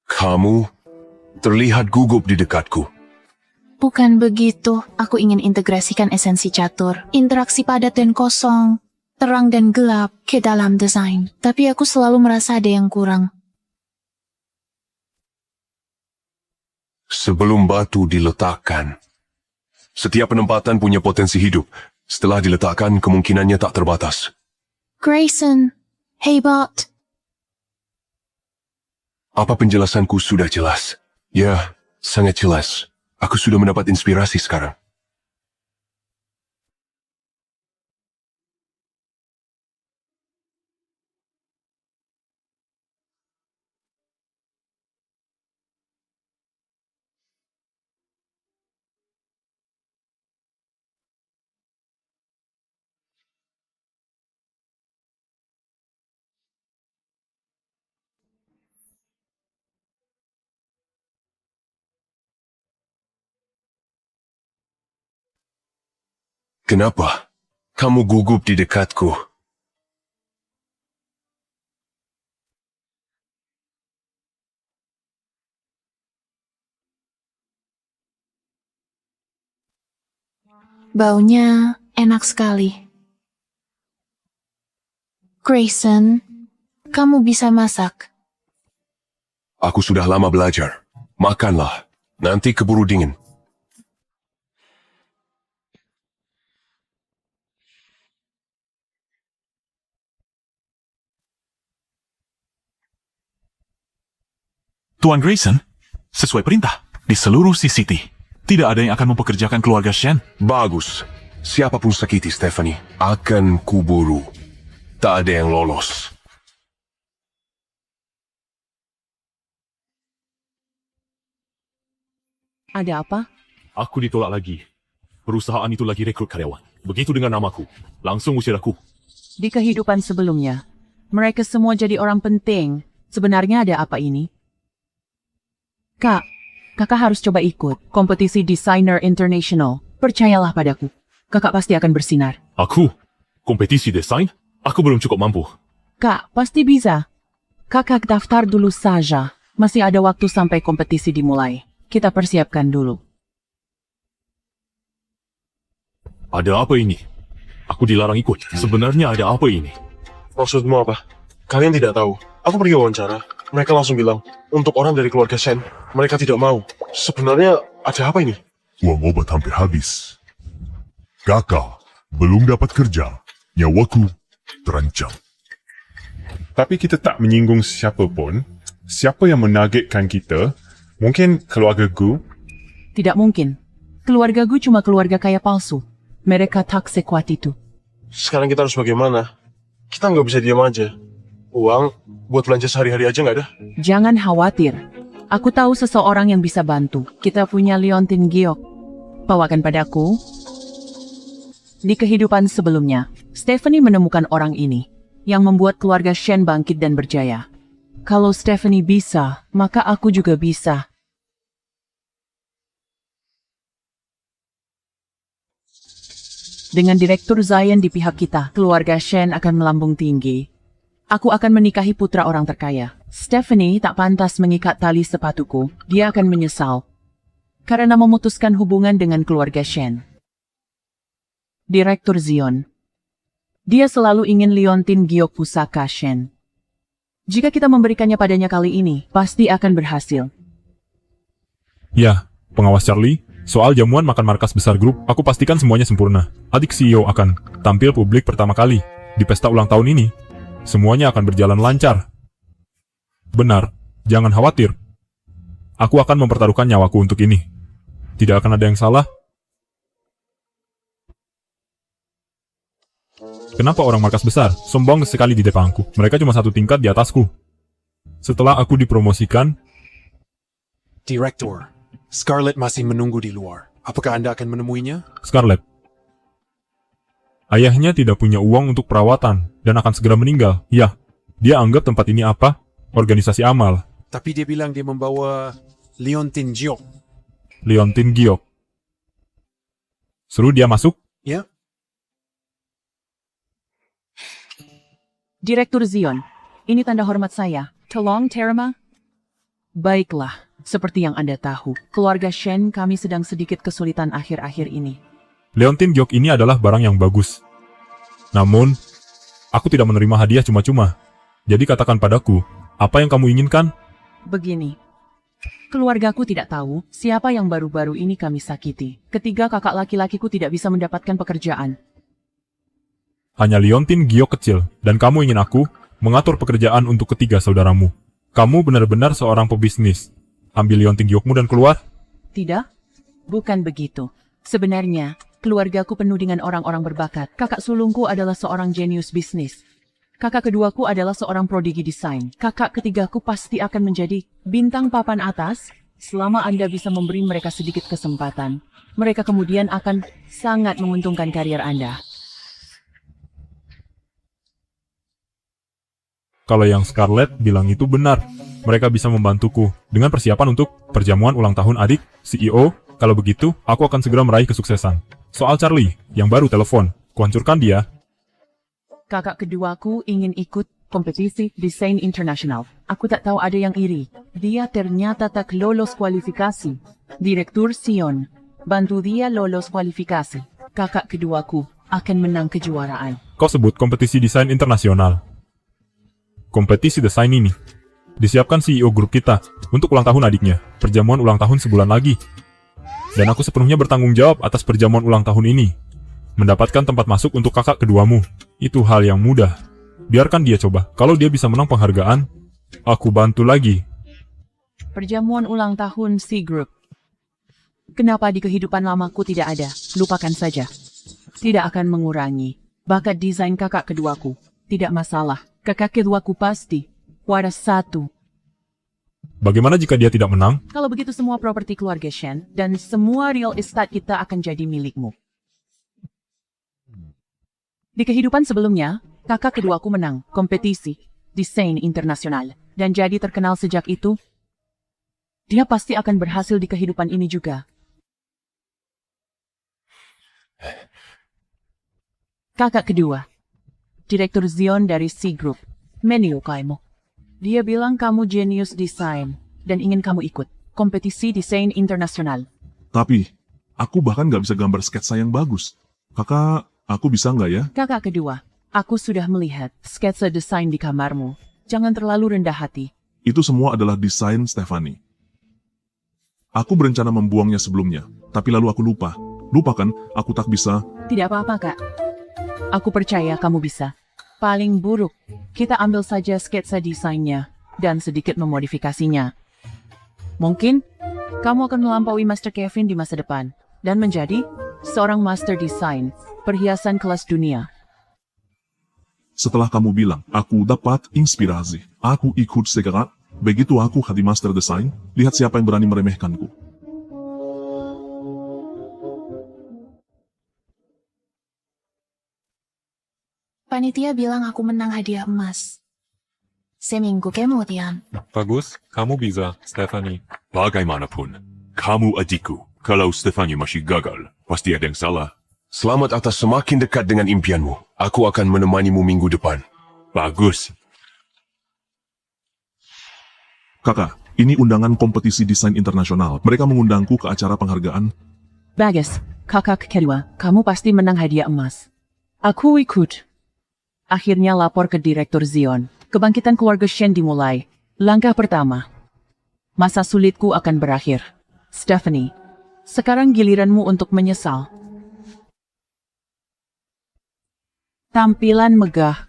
Speaker 8: Kamu terlihat gugup di dekatku.
Speaker 1: Bukan begitu. Aku ingin integrasikan esensi catur, interaksi padat dan kosong, terang dan gelap ke dalam desain. Tapi aku selalu merasa ada yang kurang.
Speaker 8: Sebelum batu diletakkan, setiap penempatan punya potensi hidup. Setelah diletakkan, kemungkinannya tak terbatas.
Speaker 1: Grayson, hebat.
Speaker 8: Apa penjelasanku sudah jelas? Ya, sangat jelas. Aku sudah mendapat inspirasi sekarang. Kenapa? Kamu gugup di dekatku.
Speaker 1: Baunya enak sekali. Grayson, kamu bisa masak.
Speaker 8: Aku sudah lama belajar. Makanlah. Nanti keburu dingin.
Speaker 17: Tuan Grayson, sesuai perintah, di seluruh CCT, tidak ada yang akan mempekerjakan keluarga Shen.
Speaker 8: Bagus. Siapapun sakiti Stephanie, akan kuburu. Tak ada yang lolos.
Speaker 3: Ada apa?
Speaker 10: Aku ditolak lagi. Perusahaan itu lagi rekrut karyawan. Begitu dengan namaku. Langsung usir aku.
Speaker 3: Di kehidupan sebelumnya, mereka semua jadi orang penting. Sebenarnya ada apa ini? Kak, kakak harus coba ikut kompetisi Designer International. Percayalah padaku, kakak pasti akan bersinar.
Speaker 10: Aku? Kompetisi desain? Aku belum cukup mampu.
Speaker 3: Kak, pasti bisa. Kakak daftar dulu saja. Masih ada waktu sampai kompetisi dimulai. Kita persiapkan dulu.
Speaker 10: Ada apa ini? Aku dilarang ikut. Sebenarnya ada apa ini?
Speaker 18: Maksudmu apa? Kalian tidak tahu. Aku pergi wawancara. Mereka langsung bilang, untuk orang dari keluarga Shen, mereka tidak mau. Sebenarnya ada apa ini?
Speaker 6: Uang obat hampir habis. Kakak belum dapat kerja. Nyawaku terancam.
Speaker 7: Tapi kita tak menyinggung siapa pun. Siapa yang menargetkan kita? Mungkin keluarga Gu?
Speaker 3: Tidak mungkin. Keluarga Gu cuma keluarga kaya palsu. Mereka tak sekuat itu.
Speaker 18: Sekarang kita harus bagaimana? Kita nggak bisa diam aja. Uang buat belanja sehari-hari aja nggak ada.
Speaker 3: Jangan khawatir. Aku tahu seseorang yang bisa bantu. Kita punya Leontin Giok. Bawakan padaku. Di kehidupan sebelumnya, Stephanie menemukan orang ini yang membuat keluarga Shen bangkit dan berjaya. Kalau Stephanie bisa, maka aku juga bisa. Dengan Direktur Zion di pihak kita, keluarga Shen akan melambung tinggi. Aku akan menikahi putra orang terkaya. Stephanie tak pantas mengikat tali sepatuku. Dia akan menyesal karena memutuskan hubungan dengan keluarga Shen. Direktur Zion. Dia selalu ingin Leontin Giok pusaka Shen. Jika kita memberikannya padanya kali ini, pasti akan berhasil.
Speaker 10: Ya, pengawas Charlie, soal jamuan makan markas besar grup, aku pastikan semuanya sempurna. Adik CEO akan tampil publik pertama kali di pesta ulang tahun ini. Semuanya akan berjalan lancar. Benar, jangan khawatir. Aku akan mempertaruhkan nyawaku untuk ini. Tidak akan ada yang salah. Kenapa orang markas besar sombong sekali di depanku? Mereka cuma satu tingkat di atasku. Setelah aku dipromosikan,
Speaker 4: Direktur, Scarlett masih menunggu di luar. Apakah Anda akan menemuinya?
Speaker 10: Scarlett. Ayahnya tidak punya uang untuk perawatan dan akan segera meninggal. Ya, dia anggap tempat ini apa? Organisasi amal.
Speaker 4: Tapi dia bilang dia membawa Leontin Giok.
Speaker 10: Leontin Giok. Suruh dia masuk?
Speaker 4: Ya.
Speaker 3: Direktur Zion, ini tanda hormat saya. Tolong terima. Baiklah, seperti yang Anda tahu, keluarga Shen kami sedang sedikit kesulitan akhir-akhir ini.
Speaker 10: Leontin Giok ini adalah barang yang bagus. Namun, aku tidak menerima hadiah cuma-cuma. Jadi katakan padaku, apa yang kamu inginkan?
Speaker 3: Begini, keluargaku tidak tahu siapa yang baru-baru ini kami sakiti. Ketiga kakak laki-lakiku tidak bisa mendapatkan pekerjaan.
Speaker 10: Hanya Leontin Giok kecil, dan kamu ingin aku mengatur pekerjaan untuk ketiga saudaramu. Kamu benar-benar seorang pebisnis. Ambil Leontin Giokmu dan keluar?
Speaker 3: Tidak, bukan begitu. Sebenarnya, keluargaku penuh dengan orang-orang berbakat. Kakak sulungku adalah seorang jenius bisnis. Kakak keduaku adalah seorang prodigi desain. Kakak ketigaku pasti akan menjadi bintang papan atas selama Anda bisa memberi mereka sedikit kesempatan. Mereka kemudian akan sangat menguntungkan karier Anda.
Speaker 10: Kalau yang Scarlett bilang itu benar, mereka bisa membantuku dengan persiapan untuk perjamuan ulang tahun adik CEO. Kalau begitu, aku akan segera meraih kesuksesan. Soal Charlie, yang baru telepon, kuhancurkan dia.
Speaker 3: Kakak keduaku ingin ikut kompetisi desain internasional. Aku tak tahu ada yang iri. Dia ternyata tak lolos kualifikasi. Direktur Sion, bantu dia lolos kualifikasi. Kakak keduaku akan menang kejuaraan.
Speaker 10: Kau sebut kompetisi desain internasional. Kompetisi desain ini disiapkan CEO grup kita untuk ulang tahun adiknya. Perjamuan ulang tahun sebulan lagi. Dan aku sepenuhnya bertanggung jawab atas perjamuan ulang tahun ini. Mendapatkan tempat masuk untuk kakak keduamu. Itu hal yang mudah. Biarkan dia coba. Kalau dia bisa menang penghargaan, aku bantu lagi.
Speaker 3: Perjamuan ulang tahun C Group. Kenapa di kehidupan lamaku tidak ada? Lupakan saja. Tidak akan mengurangi bakat desain kakak keduaku. Tidak masalah. Kakak keduaku pasti waras satu.
Speaker 10: Bagaimana jika dia tidak menang?
Speaker 3: Kalau begitu semua properti keluarga Shen dan semua real estate kita akan jadi milikmu. Di kehidupan sebelumnya, kakak keduaku menang kompetisi desain internasional dan jadi terkenal sejak itu. Dia pasti akan berhasil di kehidupan ini juga. Kakak kedua, Direktur Zion dari C Group, menyukaimu. Dia bilang kamu jenius desain dan ingin kamu ikut kompetisi desain internasional.
Speaker 17: Tapi, aku bahkan nggak bisa gambar sketsa yang bagus. Kakak, aku bisa nggak ya?
Speaker 3: Kakak kedua, aku sudah melihat sketsa desain di kamarmu. Jangan terlalu rendah hati.
Speaker 17: Itu semua adalah desain Stephanie. Aku berencana membuangnya sebelumnya, tapi lalu aku lupa. Lupakan, aku tak bisa.
Speaker 3: Tidak apa-apa, Kak. Aku percaya kamu bisa. Paling buruk, kita ambil saja sketsa desainnya dan sedikit memodifikasinya. Mungkin kamu akan melampaui Master Kevin di masa depan dan menjadi seorang master desain perhiasan kelas dunia.
Speaker 17: Setelah kamu bilang, aku dapat inspirasi. Aku ikut segera. Begitu aku hati master desain, lihat siapa yang berani meremehkanku.
Speaker 1: Panitia bilang aku menang hadiah emas. Seminggu kemudian.
Speaker 10: Bagus, kamu bisa, Stephanie.
Speaker 7: Bagaimanapun, kamu adikku. Kalau Stefani masih gagal, pasti ada yang salah.
Speaker 8: Selamat atas semakin dekat dengan impianmu. Aku akan menemanimu minggu depan.
Speaker 7: Bagus.
Speaker 17: Kakak, ini undangan kompetisi desain internasional. Mereka mengundangku ke acara penghargaan.
Speaker 3: Bagus, kakak kedua, kamu pasti menang hadiah emas. Aku ikut. Akhirnya lapor ke Direktur Zion. Kebangkitan keluarga Shen dimulai. Langkah pertama. Masa sulitku akan berakhir. Stephanie, sekarang giliranmu untuk menyesal. Tampilan megah.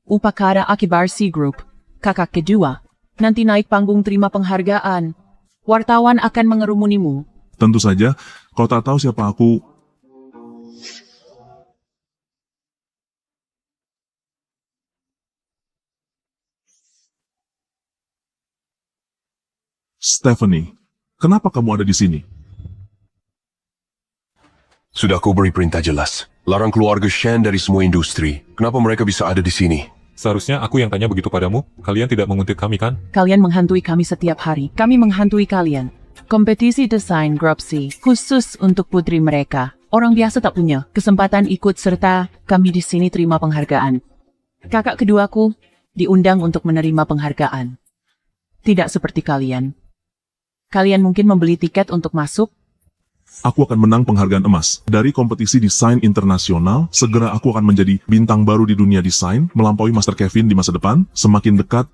Speaker 3: Upacara Akibar C Group. Kakak kedua. Nanti naik panggung terima penghargaan. Wartawan akan mengerumunimu.
Speaker 17: Tentu saja, kau tak tahu siapa aku. Stephanie, kenapa kamu ada di sini?
Speaker 8: Sudah aku beri perintah jelas. Larang keluarga Shen dari semua industri. Kenapa mereka bisa ada di sini?
Speaker 10: Seharusnya aku yang tanya begitu padamu. Kalian tidak menguntit kami kan?
Speaker 3: Kalian menghantui kami setiap hari. Kami menghantui kalian. Kompetisi desain Grup C khusus untuk putri mereka. Orang biasa tak punya kesempatan ikut serta kami di sini terima penghargaan. Kakak keduaku diundang untuk menerima penghargaan. Tidak seperti kalian. Kalian mungkin membeli tiket untuk masuk.
Speaker 17: Aku akan menang penghargaan emas. Dari kompetisi desain internasional, segera aku akan menjadi bintang baru di dunia desain, melampaui Master Kevin di masa depan, semakin dekat.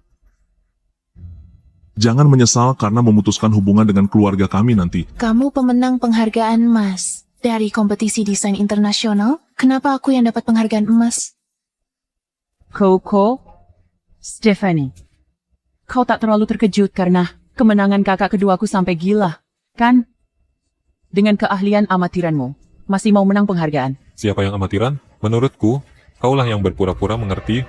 Speaker 17: Jangan menyesal karena memutuskan hubungan dengan keluarga kami nanti.
Speaker 1: Kamu pemenang penghargaan emas dari kompetisi desain internasional. Kenapa aku yang dapat penghargaan emas?
Speaker 3: Coco, Stephanie, kau tak terlalu terkejut karena kemenangan kakak keduaku sampai gila, kan? Dengan keahlian amatiranmu, masih mau menang penghargaan.
Speaker 10: Siapa yang amatiran? Menurutku, kaulah yang berpura-pura mengerti.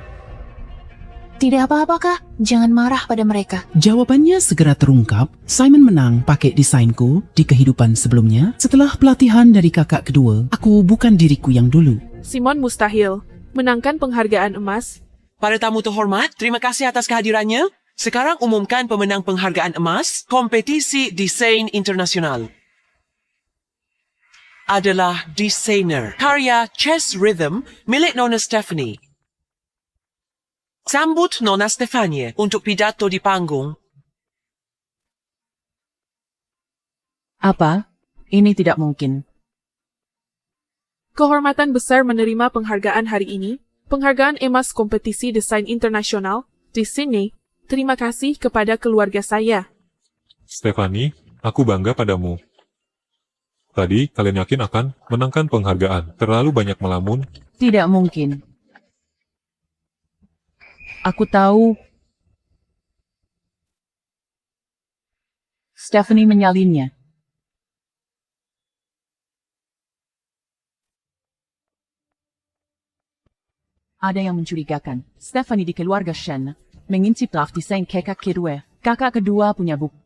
Speaker 1: Tidak apa-apa, Kak. Jangan marah pada mereka.
Speaker 19: Jawabannya segera terungkap. Simon menang pakai desainku di kehidupan sebelumnya. Setelah pelatihan dari kakak kedua, aku bukan diriku yang dulu.
Speaker 20: Simon mustahil menangkan penghargaan emas.
Speaker 21: Para tamu terhormat, terima kasih atas kehadirannya. Sekarang umumkan pemenang penghargaan emas kompetisi desain internasional. Adalah desainer karya Chess Rhythm milik Nona Stephanie. Sambut Nona Stephanie untuk pidato di panggung.
Speaker 3: Apa? Ini tidak mungkin.
Speaker 20: Kehormatan besar menerima penghargaan hari ini, penghargaan emas kompetisi desain internasional di sini. Terima kasih kepada keluarga saya.
Speaker 10: Stephanie, aku bangga padamu. Tadi, kalian yakin akan menangkan penghargaan. Terlalu banyak melamun.
Speaker 3: Tidak mungkin. Aku tahu. Stephanie menyalinnya. Ada yang mencurigakan. Stephanie di keluarga Shen mengincip draft desain kakak kedua. Kakak kedua punya bukti.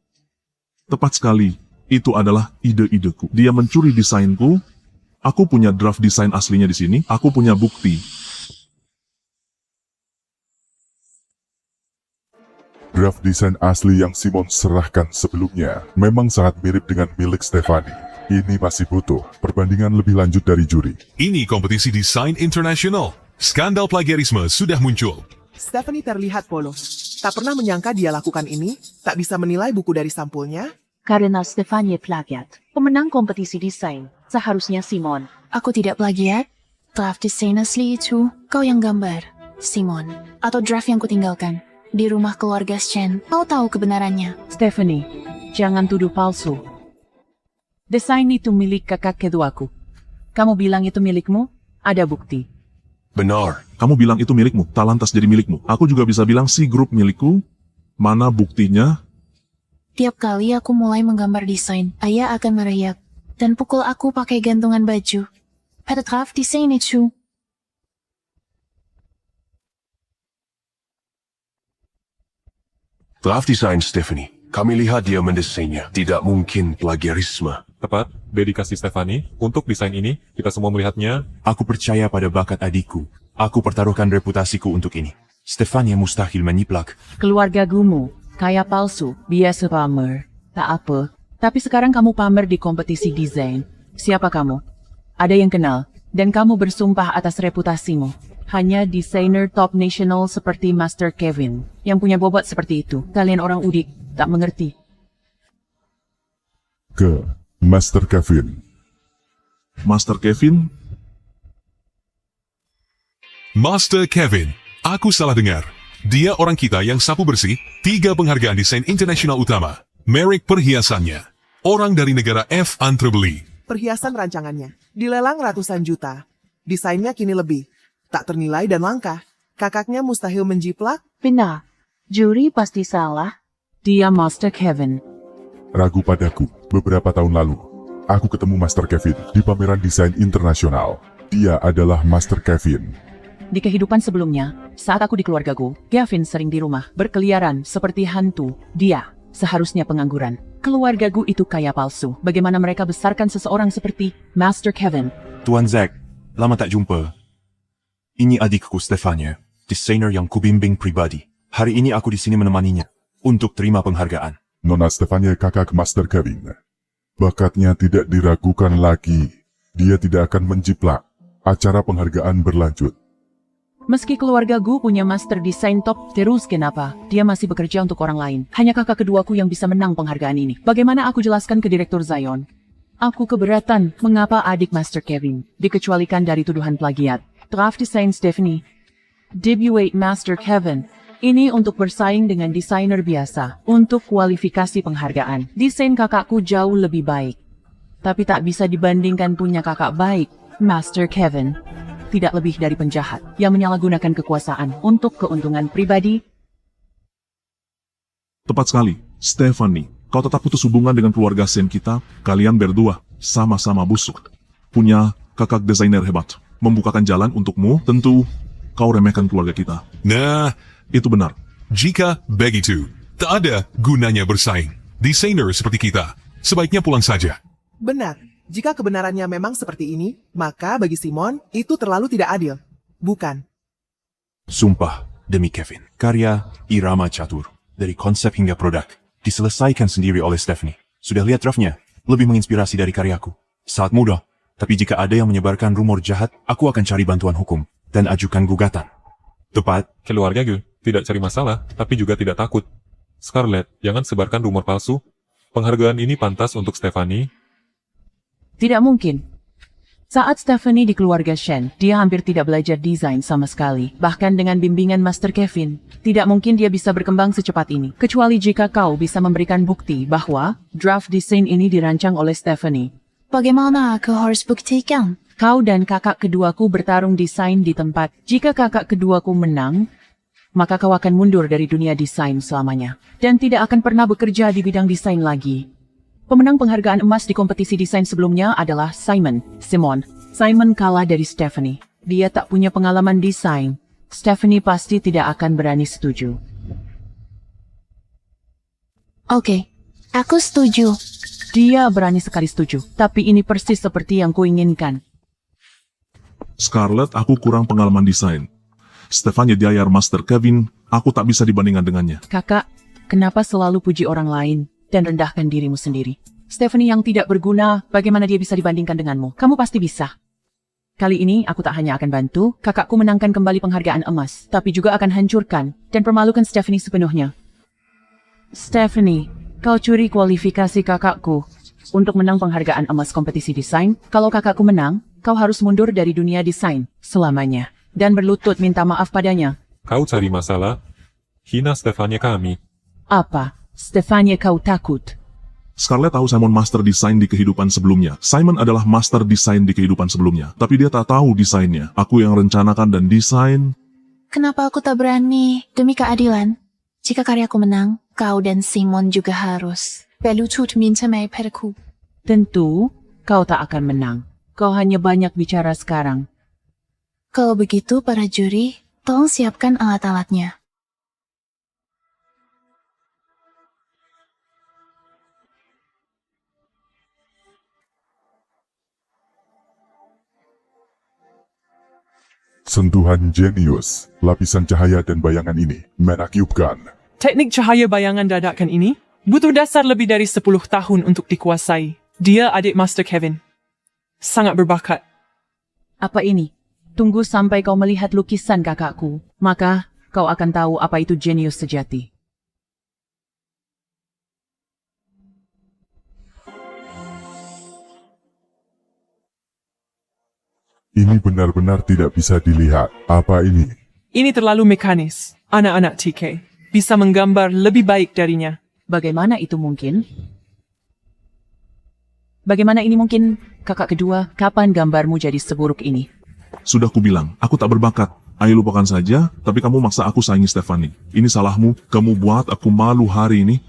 Speaker 17: Tepat sekali. Itu adalah ide-ideku. Dia mencuri desainku. Aku punya draft desain aslinya di sini. Aku punya bukti.
Speaker 11: Draft desain asli yang Simon serahkan sebelumnya memang sangat mirip dengan milik Stephanie. Ini masih butuh perbandingan lebih lanjut dari juri.
Speaker 22: Ini kompetisi desain internasional. Skandal plagiarisme sudah muncul.
Speaker 23: Stephanie terlihat polos. Tak pernah menyangka dia lakukan ini. Tak bisa menilai buku dari sampulnya.
Speaker 13: Karena Stephanie plagiat. Pemenang kompetisi desain. Seharusnya Simon.
Speaker 1: Aku tidak plagiat. Draft desain asli itu, kau yang gambar, Simon. Atau draft yang kutinggalkan di rumah keluarga Shen. Kau tahu kebenarannya.
Speaker 3: Stephanie, jangan tuduh palsu. Desain itu milik kakak keduaku. Kamu bilang itu milikmu? Ada bukti.
Speaker 8: Benar,
Speaker 17: Kamu bilang itu milikmu, tak lantas jadi milikmu. Aku juga bisa bilang si grup milikku. Mana buktinya?
Speaker 1: Tiap kali aku mulai menggambar desain, ayah akan meriak dan pukul aku pakai gantungan baju. Paragraf desain itu.
Speaker 8: Draft design Stephanie. Kami lihat dia mendesainnya. Tidak mungkin plagiarisme.
Speaker 10: Tepat, dedikasi Stephanie. Untuk desain ini, kita semua melihatnya.
Speaker 12: Aku percaya pada bakat adikku. Aku pertaruhkan reputasiku untuk ini. Stefania mustahil menyiplak.
Speaker 3: Keluarga gumu, kaya palsu, biasa pamer. Tak apa. Tapi sekarang kamu pamer di kompetisi desain. Siapa kamu? Ada yang kenal. Dan kamu bersumpah atas reputasimu. Hanya desainer top nasional seperti Master Kevin yang punya bobot seperti itu. Kalian orang udik, tak mengerti.
Speaker 11: Ke Master Kevin.
Speaker 17: Master Kevin?
Speaker 22: Master Kevin, aku salah dengar. Dia orang kita yang sapu bersih 3 penghargaan desain internasional utama. Merek perhiasannya. Orang dari negara F terbeli.
Speaker 23: Perhiasan rancangannya dilelang ratusan juta. Desainnya kini lebih tak ternilai dan langka. Kakaknya mustahil menjiplak.
Speaker 13: Benar. Juri pasti salah.
Speaker 3: Dia Master Kevin.
Speaker 11: Ragu padaku. Beberapa tahun lalu, aku ketemu Master Kevin di pameran desain internasional. Dia adalah Master Kevin.
Speaker 3: Di kehidupan sebelumnya, saat aku di keluargaku, Gavin sering di rumah, berkeliaran seperti hantu. Dia seharusnya pengangguran. Keluargaku itu kaya palsu. Bagaimana mereka besarkan seseorang seperti Master Kevin?
Speaker 12: Tuan Zack, lama tak jumpa. Ini adikku Stefania, desainer yang kubimbing pribadi. Hari ini aku di sini menemaninya untuk terima penghargaan.
Speaker 11: Nona Stefania kakak Master Kevin. Bakatnya tidak diragukan lagi. Dia tidak akan menjiplak. Acara penghargaan berlanjut.
Speaker 3: Meski keluargaku punya master desain top, terus kenapa dia masih bekerja untuk orang lain? Hanya kakak keduaku yang bisa menang penghargaan ini. Bagaimana aku jelaskan ke Direktur Zion? Aku keberatan mengapa adik Master Kevin dikecualikan dari tuduhan plagiat. Draft desain Stephanie. Debut Master Kevin. Ini untuk bersaing dengan desainer biasa. Untuk kualifikasi penghargaan. Desain kakakku jauh lebih baik. Tapi tak bisa dibandingkan punya kakak baik, Master Kevin. Tidak lebih dari penjahat yang menyalahgunakan kekuasaan untuk keuntungan pribadi.
Speaker 17: Tepat sekali, Stephanie. Kau tetap putus hubungan dengan keluarga Sen kita. Kalian berdua sama-sama busuk. Punya kakak desainer hebat. Membukakan jalan untukmu, tentu kau remehkan keluarga kita.
Speaker 22: Nah,
Speaker 17: itu benar.
Speaker 22: Jika begitu, tak ada gunanya bersaing. Desainer seperti kita, sebaiknya pulang saja.
Speaker 23: Benar. Jika kebenarannya memang seperti ini, maka bagi Simon, itu terlalu tidak adil. Bukan.
Speaker 12: Sumpah, demi Kevin. Karya irama catur, dari konsep hingga produk, diselesaikan sendiri oleh Stephanie. Sudah lihat draftnya? Lebih menginspirasi dari karyaku. Saat muda, tapi jika ada yang menyebarkan rumor jahat, aku akan cari bantuan hukum dan ajukan gugatan. Tepat.
Speaker 10: Keluarga gue tidak cari masalah, tapi juga tidak takut. Scarlett, jangan sebarkan rumor palsu. Penghargaan ini pantas untuk Stephanie.
Speaker 3: Tidak mungkin. Saat Stephanie di keluarga Shen, dia hampir tidak belajar desain sama sekali. Bahkan dengan bimbingan Master Kevin, tidak mungkin dia bisa berkembang secepat ini. Kecuali jika kau bisa memberikan bukti bahwa draft desain ini dirancang oleh Stephanie.
Speaker 1: Bagaimana aku harus buktikan?
Speaker 3: Kau dan kakak keduaku bertarung desain di tempat. Jika kakak keduaku menang, maka kau akan mundur dari dunia desain selamanya. Dan tidak akan pernah bekerja di bidang desain lagi. Pemenang penghargaan emas di kompetisi desain sebelumnya adalah Simon. Simon kalah dari Stephanie. Dia tak punya pengalaman desain. Stephanie pasti tidak akan berani setuju.
Speaker 1: Oke, aku setuju.
Speaker 3: Dia berani sekali setuju, tapi ini persis seperti yang kuinginkan.
Speaker 17: Scarlett, aku kurang pengalaman desain. Stefania Diayar Master Kevin, aku tak bisa dibandingkan dengannya.
Speaker 3: Kakak, kenapa selalu puji orang lain dan rendahkan dirimu sendiri? Stephanie yang tidak berguna, bagaimana dia bisa dibandingkan denganmu? Kamu pasti bisa. Kali ini aku tak hanya akan bantu kakakku menangkan kembali penghargaan emas, tapi juga akan hancurkan dan permalukan Stephanie sepenuhnya. Stephanie, kau curi kualifikasi kakakku untuk menang penghargaan emas kompetisi desain. Kalau kakakku menang, kau harus mundur dari dunia desain selamanya dan berlutut minta maaf padanya.
Speaker 10: Kau cari masalah? Hina Stefania kami.
Speaker 3: Apa? Stefania kau takut?
Speaker 17: Scarlett tahu Simon master desain di kehidupan sebelumnya. Simon adalah master desain di kehidupan sebelumnya. Tapi dia tak tahu desainnya. Aku yang rencanakan dan desain.
Speaker 1: Kenapa aku tak berani? Demi keadilan. Jika karyaku menang, kau dan Simon juga harus. Berlutut minta maaf padaku.
Speaker 3: Tentu, kau tak akan menang. Kau hanya banyak bicara sekarang.
Speaker 1: Kalau begitu, para juri, tolong siapkan alat-alatnya.
Speaker 11: Sentuhan jenius, lapisan cahaya dan bayangan ini menakjubkan.
Speaker 15: Teknik cahaya bayangan dadakan ini butuh dasar lebih dari 10 tahun untuk dikuasai. Dia adik Master Kevin. Sangat berbakat.
Speaker 3: Apa ini? Tunggu sampai kau melihat lukisan kakakku. Maka, kau akan tahu apa itu jenius sejati.
Speaker 11: Ini benar-benar tidak bisa dilihat. Apa ini?
Speaker 15: Ini terlalu mekanis. Anak-anak TK bisa menggambar lebih baik darinya.
Speaker 3: Bagaimana itu mungkin? Bagaimana ini mungkin? Kakak kedua, kapan gambarmu jadi seburuk ini?
Speaker 17: Sudah kubilang, aku tak berbakat. Ayo lupakan saja, tapi kamu maksa aku saingi Stephanie. Ini salahmu, kamu buat aku malu hari ini.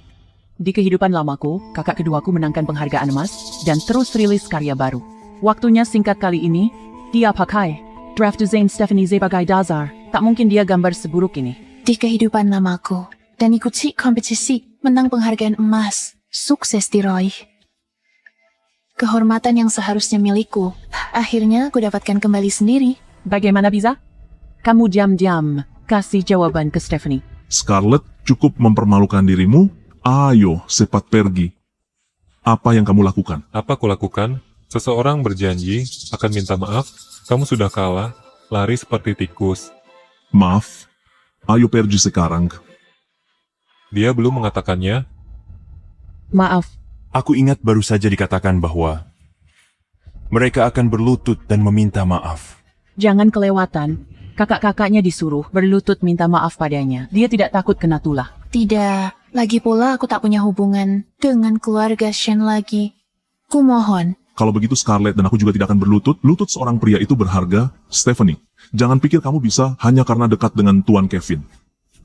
Speaker 3: Di kehidupan lamaku, kakak keduaku menangkan penghargaan emas dan terus rilis karya baru. Waktunya singkat kali ini, dia pakai draft desain Stephanie sebagai dasar. Tak mungkin dia gambar seburuk ini.
Speaker 1: Di kehidupan lamaku, dan ikuti kompetisi, menang penghargaan emas, sukses diraih. Kehormatan yang seharusnya milikku, akhirnya aku dapatkan kembali sendiri.
Speaker 3: Bagaimana bisa? Kamu diam-diam kasih jawaban ke Stephanie.
Speaker 17: Scarlett, cukup mempermalukan dirimu. Ayo, cepat pergi. Apa yang kamu lakukan?
Speaker 10: Apa kulakukan? Seseorang berjanji akan minta maaf. Kamu sudah kalah, lari seperti tikus.
Speaker 17: Maaf, ayo pergi sekarang.
Speaker 10: Dia belum mengatakannya.
Speaker 3: Maaf.
Speaker 12: Aku ingat baru saja dikatakan bahwa mereka akan berlutut dan meminta maaf.
Speaker 3: Jangan kelewatan. Kakak-kakaknya disuruh berlutut minta maaf padanya. Dia tidak takut kena tulah.
Speaker 1: Tidak, lagi pula aku tak punya hubungan dengan keluarga Shen lagi. Kumohon.
Speaker 17: Kalau begitu Scarlett dan aku juga tidak akan berlutut. Lutut seorang pria itu berharga. Stephanie, jangan pikir kamu bisa hanya karena dekat dengan Tuan Kevin.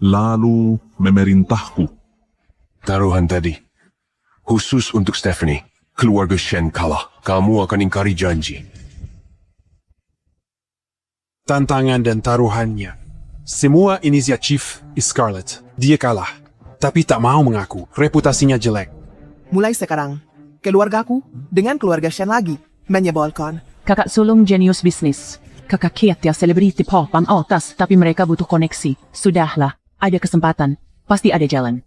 Speaker 17: Lalu memerintahku.
Speaker 8: Taruhan tadi. Khusus untuk Stephanie. Keluarga Shen kalah. Kamu akan ingkari janji.
Speaker 4: Tantangan dan taruhannya. Semua inisiatif Scarlett. Dia kalah. Tapi tak mau mengaku. Reputasinya jelek.
Speaker 23: Mulai sekarang, keluargaku dengan keluarga Shen lagi menyebalkan.
Speaker 3: Kakak sulung jenius bisnis. Kakak kiat ya selebriti papan atas, tapi mereka butuh koneksi. Sudahlah, ada kesempatan. Pasti ada jalan.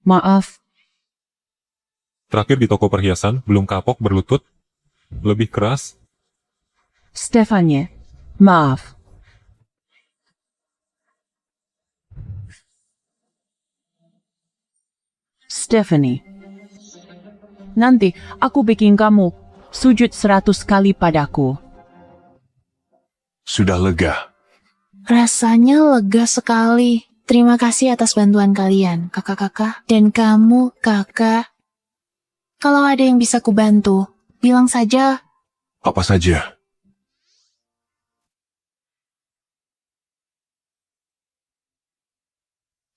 Speaker 3: Maaf.
Speaker 10: Terakhir di toko perhiasan, belum kapok berlutut. Lebih keras.
Speaker 3: Stephanie, maaf. Stephanie. Nanti aku bikin kamu sujud 100 kali padaku.
Speaker 8: Sudah lega.
Speaker 1: Rasanya lega sekali. Terima kasih atas bantuan kalian, kakak-kakak. Dan kamu, kakak. Kalau ada yang bisa kubantu, bilang saja.
Speaker 8: Apa saja?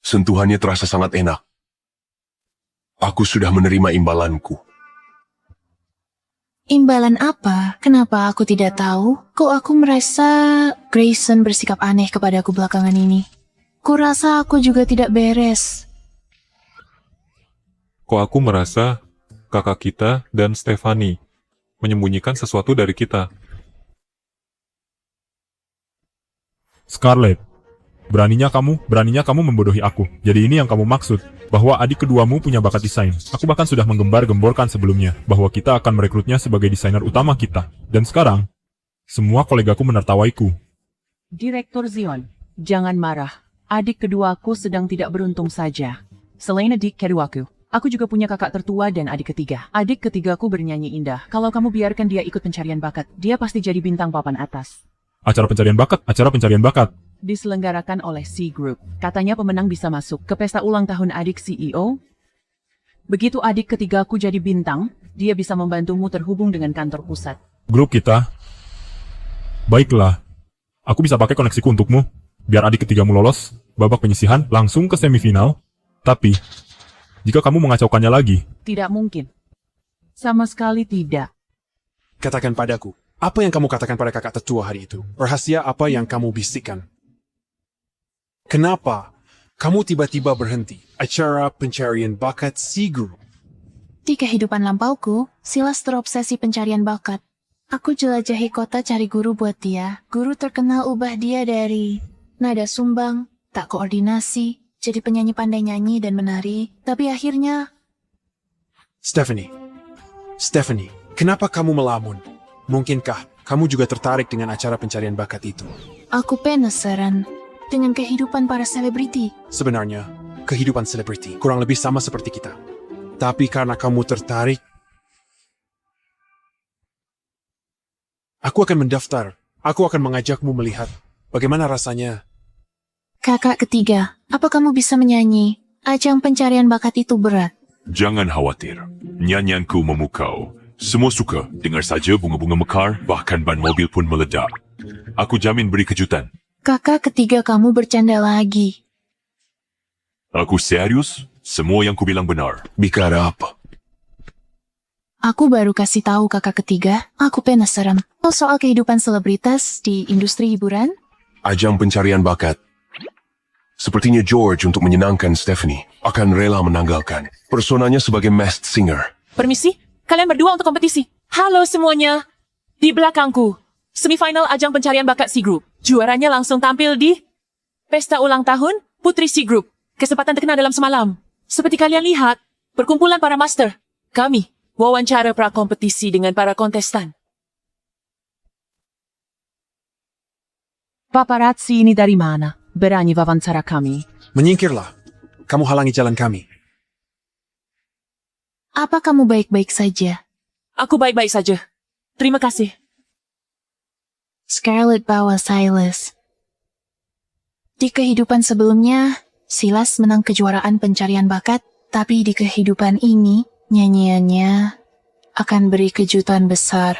Speaker 8: Sentuhannya terasa sangat enak. Aku sudah menerima imbalanku.
Speaker 1: Imbalan apa? Kenapa aku tidak tahu? Kok aku merasa Grayson bersikap aneh kepadaku belakangan ini? Kurasa aku juga tidak beres.
Speaker 10: Kok aku merasa kakak kita dan Stephanie menyembunyikan sesuatu dari kita.
Speaker 2: Scarlett, beraninya kamu membodohi aku. Jadi ini yang kamu maksud, bahwa adik keduamu punya bakat desain. Aku bahkan sudah menggembar-gemborkan sebelumnya, bahwa kita akan merekrutnya sebagai desainer utama kita. Dan sekarang, semua kolegaku menertawaiku.
Speaker 3: Direktur Zion, jangan marah. Adik keduaku sedang tidak beruntung saja. Selain adik keduaku, aku juga punya kakak tertua dan adik ketiga. Adik ketigaku bernyanyi indah. Kalau kamu biarkan dia ikut pencarian bakat, dia pasti jadi bintang papan atas.
Speaker 2: Acara pencarian bakat.
Speaker 3: Diselenggarakan oleh C Group. Katanya pemenang bisa masuk ke pesta ulang tahun adik CEO. Begitu adik ketigaku jadi bintang, dia bisa membantumu terhubung dengan kantor pusat.
Speaker 2: Grup kita. Baiklah. Aku bisa pakai koneksiku untukmu. Biar adik ketigamu lolos, babak penyisihan langsung ke semifinal. Tapi, jika kamu mengacaukannya lagi,
Speaker 3: Tidak mungkin. Sama sekali tidak.
Speaker 4: Katakan padaku, apa yang kamu katakan pada kakak tetua hari itu? Rahasia apa yang kamu bisikkan? Kenapa kamu tiba-tiba berhenti acara pencarian bakat C Group?
Speaker 1: Di kehidupan lampauku, Silas terobsesi pencarian bakat. Aku jelajahi kota cari guru buat dia. Guru terkenal ubah dia dari nada sumbang, tak koordinasi, jadi penyanyi pandai nyanyi dan menari. Tapi akhirnya...
Speaker 4: Stephanie, kenapa kamu melamun? Mungkinkah kamu juga tertarik dengan acara pencarian bakat itu?
Speaker 1: Aku penasaran dengan kehidupan para selebriti.
Speaker 4: Sebenarnya, kehidupan selebriti kurang lebih sama seperti kita. Tapi karena kamu tertarik, aku akan mendaftar. Aku akan mengajakmu melihat bagaimana rasanya.
Speaker 1: Kakak ketiga, apa kamu bisa menyanyi? Ajang pencarian bakat itu berat.
Speaker 7: Jangan khawatir. Nyanyianku memukau. Semua suka. Dengar saja bunga-bunga mekar, bahkan ban mobil pun meledak. Aku jamin beri kejutan.
Speaker 1: Kakak ketiga kamu bercanda lagi.
Speaker 7: Aku serius. Semua yang kubilang benar.
Speaker 8: Bicara apa?
Speaker 1: Aku baru kasih tahu kakak ketiga, aku penasaran. Soal kehidupan selebritas di industri hiburan?
Speaker 8: Ajang pencarian bakat. Sepertinya George untuk menyenangkan Stephanie akan rela menanggalkan personanya sebagai masked singer.
Speaker 3: Permisi, kalian berdua untuk kompetisi. Halo semuanya. Di belakangku, semifinal ajang pencarian bakat C Group. Juaranya langsung tampil di pesta ulang tahun Putri C Group. Kesempatan terkenal dalam semalam. Seperti kalian lihat, perkumpulan para master. Kami wawancara pra-kompetisi dengan para kontestan. Paparazzi ini dari mana? Berani wawancara kami.
Speaker 4: Menyingkirlah. Kamu halangi jalan kami.
Speaker 1: Apa kamu baik-baik saja?
Speaker 3: Aku baik-baik saja. Terima kasih.
Speaker 1: Scarlett bawa Silas. Di kehidupan sebelumnya, Silas menang kejuaraan pencarian bakat, tapi di kehidupan ini, nyanyiannya akan beri kejutan besar.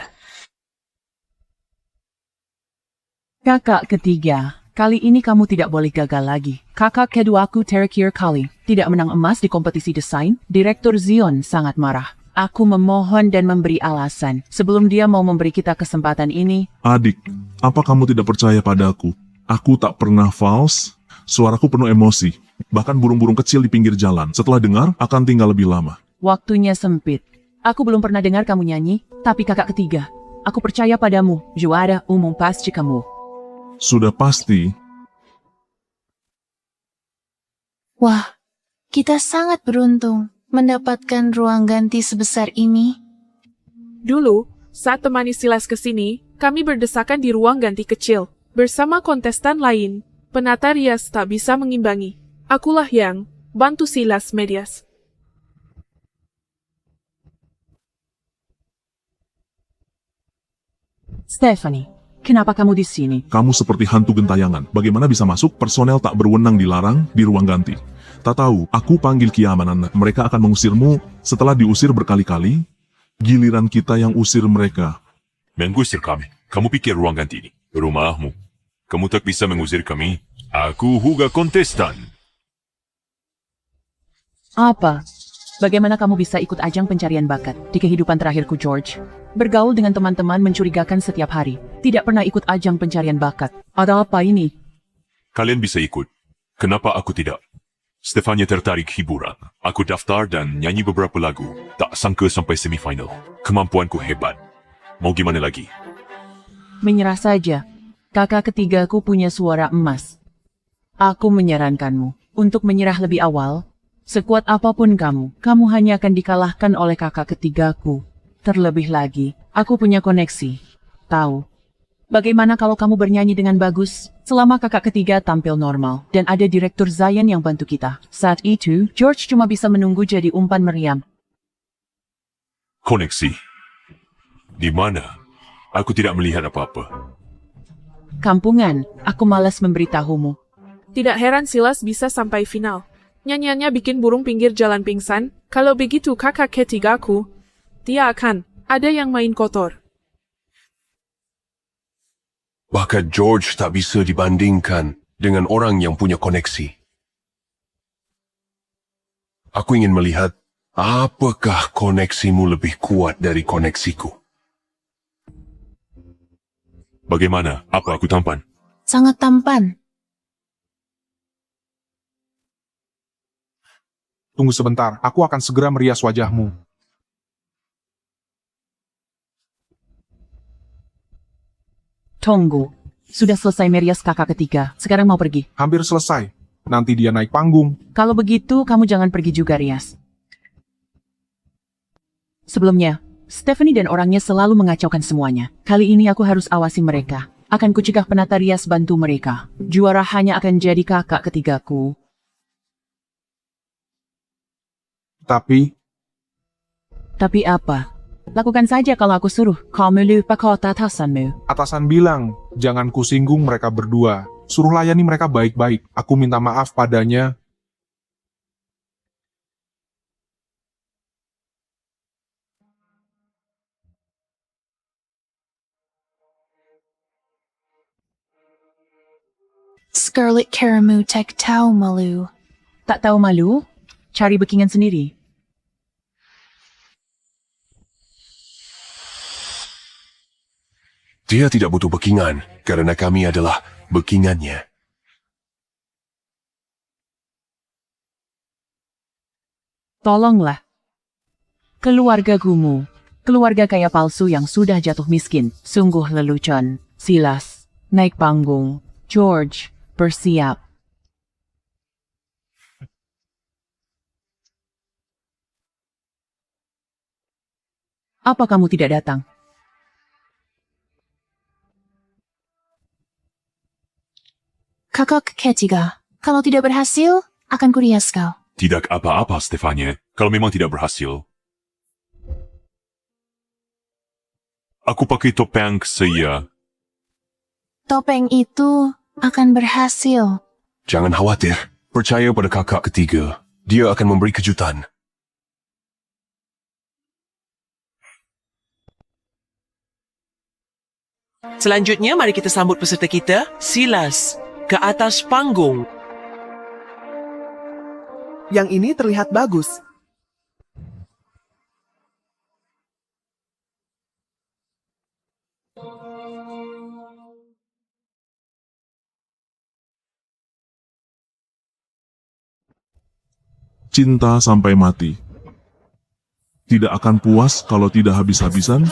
Speaker 3: Kakak ketiga, kali ini kamu tidak boleh gagal lagi. Kakak keduaku terakhir kali tidak menang emas di kompetisi desain. Direktur Zion sangat marah. Aku memohon dan memberi alasan sebelum dia mau memberi kita kesempatan ini.
Speaker 17: Adik, apa kamu tidak percaya padaku? Aku tak pernah false. Suaraku penuh emosi. Bahkan burung-burung kecil di pinggir jalan setelah dengar akan tinggal lebih lama.
Speaker 3: Waktunya sempit. Aku belum pernah dengar kamu nyanyi, tapi kakak ketiga, aku percaya padamu, juara umum pasti kamu.
Speaker 17: Sudah pasti.
Speaker 1: Wah, kita sangat beruntung mendapatkan ruang ganti sebesar ini.
Speaker 20: Dulu, saat temani Silas ke sini, kami berdesakan di ruang ganti kecil. Bersama kontestan lain, penata rias tak bisa mengimbangi. Akulah yang bantu Silas Medias.
Speaker 3: Stephanie, kenapa kamu di sini?
Speaker 17: Kamu seperti hantu gentayangan. Bagaimana bisa masuk? Personel tak berwenang dilarang di ruang ganti. Tak tahu, aku panggil keamanan. Mereka akan mengusirmu setelah diusir berkali-kali. Giliran kita yang usir mereka.
Speaker 7: Mengusir kami? Kamu pikir ruang ganti ini rumahmu? Kamu tak bisa mengusir kami. Aku juga kontestan.
Speaker 3: Apa? Bagaimana kamu bisa ikut ajang pencarian bakat di kehidupan terakhirku, George? Bergaul dengan teman-teman mencurigakan setiap hari. Tidak pernah ikut ajang pencarian bakat. Ada apa ini?
Speaker 7: Kalian bisa ikut. Kenapa aku tidak? Stefania tertarik hiburan. Aku daftar dan nyanyi beberapa lagu. Tak sangka sampai semifinal. Kemampuanku hebat. Mau gimana lagi?
Speaker 3: Menyerah saja. Kakak ketigaku punya suara emas. Aku menyarankanmu untuk menyerah lebih awal. Sekuat apapun kamu hanya akan dikalahkan oleh kakak ketigaku. Terlebih lagi, aku punya koneksi. Tahu, bagaimana kalau kamu bernyanyi dengan bagus, selama kakak ketiga tampil normal, dan ada direktur Zion yang bantu kita. Saat itu, George cuma bisa menunggu jadi umpan meriam.
Speaker 7: Koneksi? Di mana? Aku tidak melihat apa-apa.
Speaker 3: kampungan, aku malas memberitahumu.
Speaker 20: Tidak heran Silas bisa sampai final. Nyanyiannya bikin burung pinggir jalan pingsan. Kalau begitu kakak ketigaku, dia akan ada yang main kotor.
Speaker 8: Bahkan George tak bisa dibandingkan dengan orang yang punya koneksi. Aku ingin melihat apakah koneksimu lebih kuat dari koneksiku.
Speaker 7: Bagaimana? Apa aku tampan?
Speaker 1: Sangat tampan.
Speaker 5: Tunggu sebentar, aku akan segera merias wajahmu.
Speaker 3: Tunggu. Sudah selesai merias kakak ketiga. Sekarang mau pergi.
Speaker 5: Hampir selesai. Nanti dia naik panggung.
Speaker 3: Kalau begitu, kamu jangan pergi juga, Rias. Sebelumnya, Stephanie dan orangnya selalu mengacaukan semuanya. Kali ini aku harus awasi mereka. Akan kucegah penata rias bantu mereka. Juara hanya akan jadi kakak ketigaku.
Speaker 5: Tapi
Speaker 3: apa? Lakukan saja kalau aku suruh. Kamu lupa kota atasanmu.
Speaker 5: atasan bilang, jangan kusinggung mereka berdua. Suruh layani mereka baik-baik. Aku minta maaf padanya.
Speaker 1: Scarlet Karamu tak tahu malu.
Speaker 3: Tak tahu malu? Cari backingan sendiri.
Speaker 8: Dia tidak butuh backingan, karena kami adalah backingannya.
Speaker 3: Tolonglah. Keluarga Gumu. Keluarga kaya palsu yang sudah jatuh miskin. Sungguh lelucon. Silas. Naik panggung. George. Bersiap. Apa kamu tidak datang?
Speaker 1: Kakak ketiga, kalau tidak berhasil, akan kurias kau.
Speaker 7: Tidak apa-apa, Stefania. Kalau memang tidak berhasil. Aku pakai topeng saya.
Speaker 1: Topeng itu akan berhasil.
Speaker 8: Jangan khawatir, percaya pada kakak ketiga. Dia akan memberi kejutan.
Speaker 21: Selanjutnya, mari kita sambut peserta kita, Silas, ke atas panggung.
Speaker 23: Yang ini terlihat bagus.
Speaker 17: Cinta sampai mati. Tidak akan puas kalau tidak habis-habisan.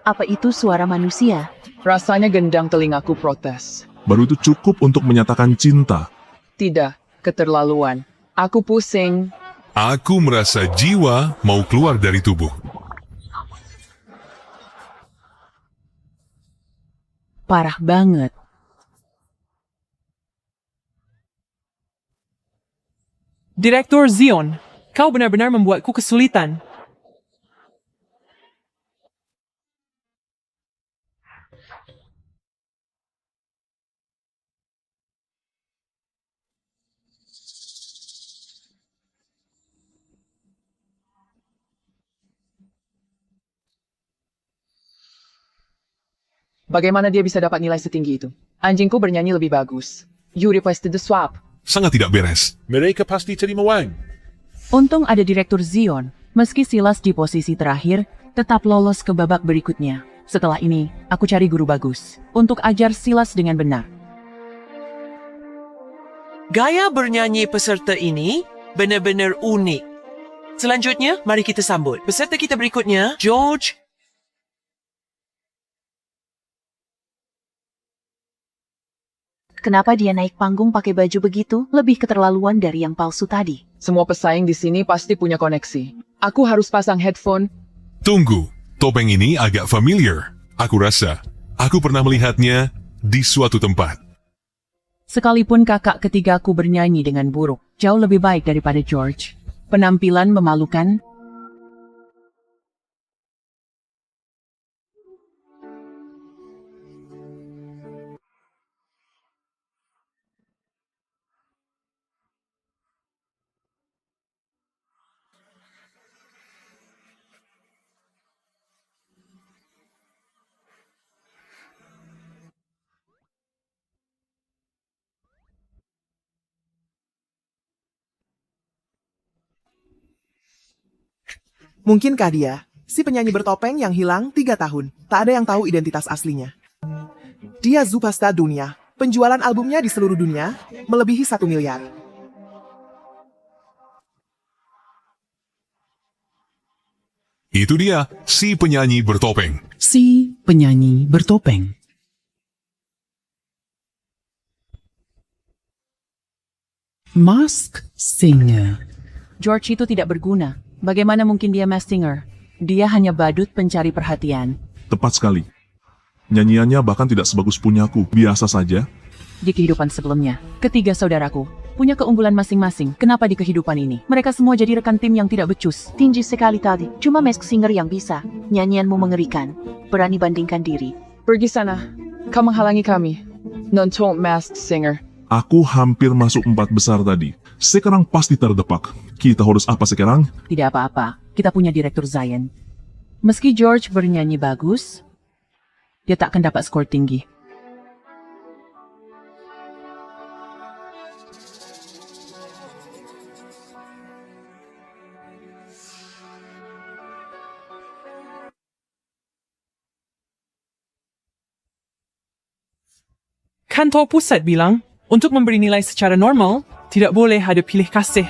Speaker 13: Apa itu suara manusia?
Speaker 3: Rasanya gendang telingaku protes.
Speaker 17: Baru itu cukup untuk menyatakan cinta.
Speaker 3: Tidak, keterlaluan. Aku pusing.
Speaker 22: Aku merasa jiwa mau keluar dari tubuh.
Speaker 3: Parah banget.
Speaker 15: Direktur Zion, kau benar-benar membuatku kesulitan.
Speaker 3: Bagaimana dia bisa dapat nilai setinggi itu? Anjingku bernyanyi lebih bagus. You requested the swap.
Speaker 22: Sangat tidak beres.
Speaker 9: Mereka pasti terima uang.
Speaker 3: Untung ada Direktur Zion. Meski Silas di posisi terakhir, tetap lolos ke babak berikutnya. Setelah ini, aku cari guru bagus untuk ajar Silas dengan benar.
Speaker 21: Gaya bernyanyi peserta ini benar-benar unik. Selanjutnya, mari kita sambut peserta kita berikutnya, George.
Speaker 13: Kenapa dia naik panggung pakai baju begitu? Lebih keterlaluan dari yang palsu tadi.
Speaker 3: Semua pesaing di sini pasti punya koneksi. Aku harus pasang headphone.
Speaker 22: Tunggu, topeng ini agak familiar. Aku rasa, aku pernah melihatnya di suatu tempat.
Speaker 3: Sekalipun kakak ketigaku bernyanyi dengan buruk, jauh lebih baik daripada George. Penampilan memalukan.
Speaker 23: Mungkinkah dia, si penyanyi bertopeng yang hilang 3 tahun, tak ada yang tahu identitas aslinya. Dia superstar dunia. Penjualan albumnya di seluruh dunia melebihi 1 miliar.
Speaker 22: Itu dia, si penyanyi bertopeng.
Speaker 19: Si penyanyi bertopeng. Mask Singer.
Speaker 3: George itu tidak berguna. Bagaimana mungkin dia Masked Singer? Dia hanya badut pencari perhatian.
Speaker 17: Tepat sekali. Nyanyiannya bahkan tidak sebagus punyaku, biasa saja.
Speaker 3: Di kehidupan sebelumnya, ketiga saudaraku punya keunggulan masing-masing. Kenapa di kehidupan ini? Mereka semua jadi rekan tim yang tidak becus.
Speaker 13: Tinggi sekali tadi. Cuma Masked Singer yang bisa. Nyanyianmu mengerikan. Berani bandingkan diri.
Speaker 15: Pergi sana. Kau menghalangi kami. Nonton Masked Singer.
Speaker 17: Aku hampir masuk 4 besar tadi. Sekarang pasti terdepak. Kita harus apa sekarang?
Speaker 3: Tidak apa-apa. Kita punya direktur Zion. Meski George bernyanyi bagus, dia tak akan dapat skor tinggi.
Speaker 15: Kantor pusat bilang, untuk memberi nilai secara normal, tidak boleh ada pilih kasih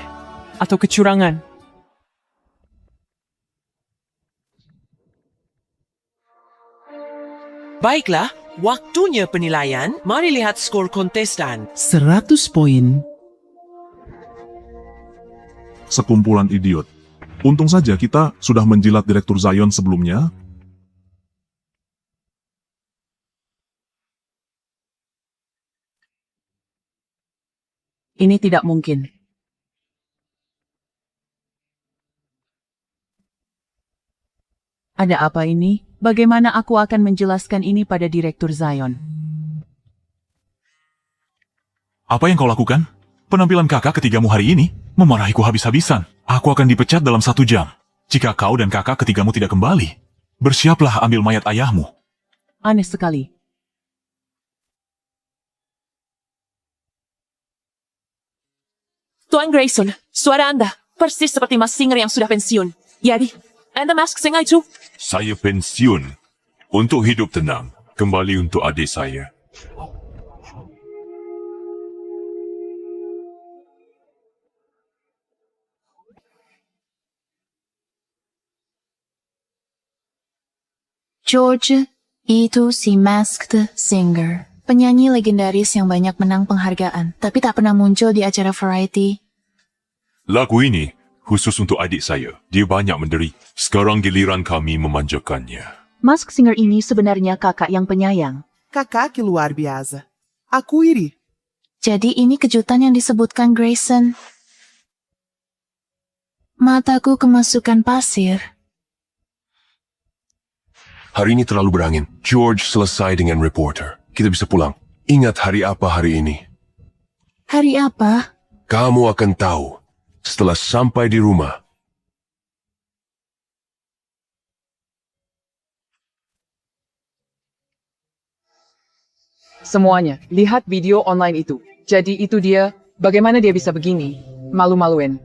Speaker 15: atau kecurangan.
Speaker 21: Baiklah, waktunya penilaian. Mari lihat skor kontestan.
Speaker 19: 100 poin.
Speaker 17: Sekumpulan idiot. Untung saja kita sudah menjilat Direktur Zion sebelumnya.
Speaker 3: Ini tidak mungkin. Ada apa ini? Bagaimana aku akan menjelaskan ini pada Direktur Zion?
Speaker 12: Apa yang kau lakukan? Penampilan kakak ketigamu hari ini memarahiku habis-habisan. Aku akan dipecat dalam 1 jam. Jika kau dan kakak ketigamu tidak kembali, bersiaplah ambil mayat ayahmu.
Speaker 3: Aneh sekali.
Speaker 21: Tuan Grayson, suara Anda persis seperti Mas Singer yang sudah pensiun. Jadi, Anda Masked Singer itu?
Speaker 7: Saya pensiun untuk hidup tenang, kembali untuk adik saya.
Speaker 1: George, itu si Masked Singer. Penyanyi legendaris yang banyak menang penghargaan, tapi tak pernah muncul di acara variety.
Speaker 7: Lagu ini khusus untuk adik saya. Dia banyak menderita. Sekarang giliran kami memanjakannya.
Speaker 13: Masked Singer ini sebenarnya kakak yang penyayang.
Speaker 23: Kakak luar biasa. Aku iri.
Speaker 1: Jadi ini kejutan yang disebutkan Grayson. Mataku kemasukan pasir.
Speaker 8: Hari ini terlalu berangin. George selesai dengan reporter. Kita bisa pulang. Ingat hari apa hari ini?
Speaker 1: Hari apa?
Speaker 8: Kamu akan tahu setelah sampai di rumah.
Speaker 15: Semuanya, lihat video online itu. Jadi itu dia, bagaimana dia bisa begini? Malu-maluin.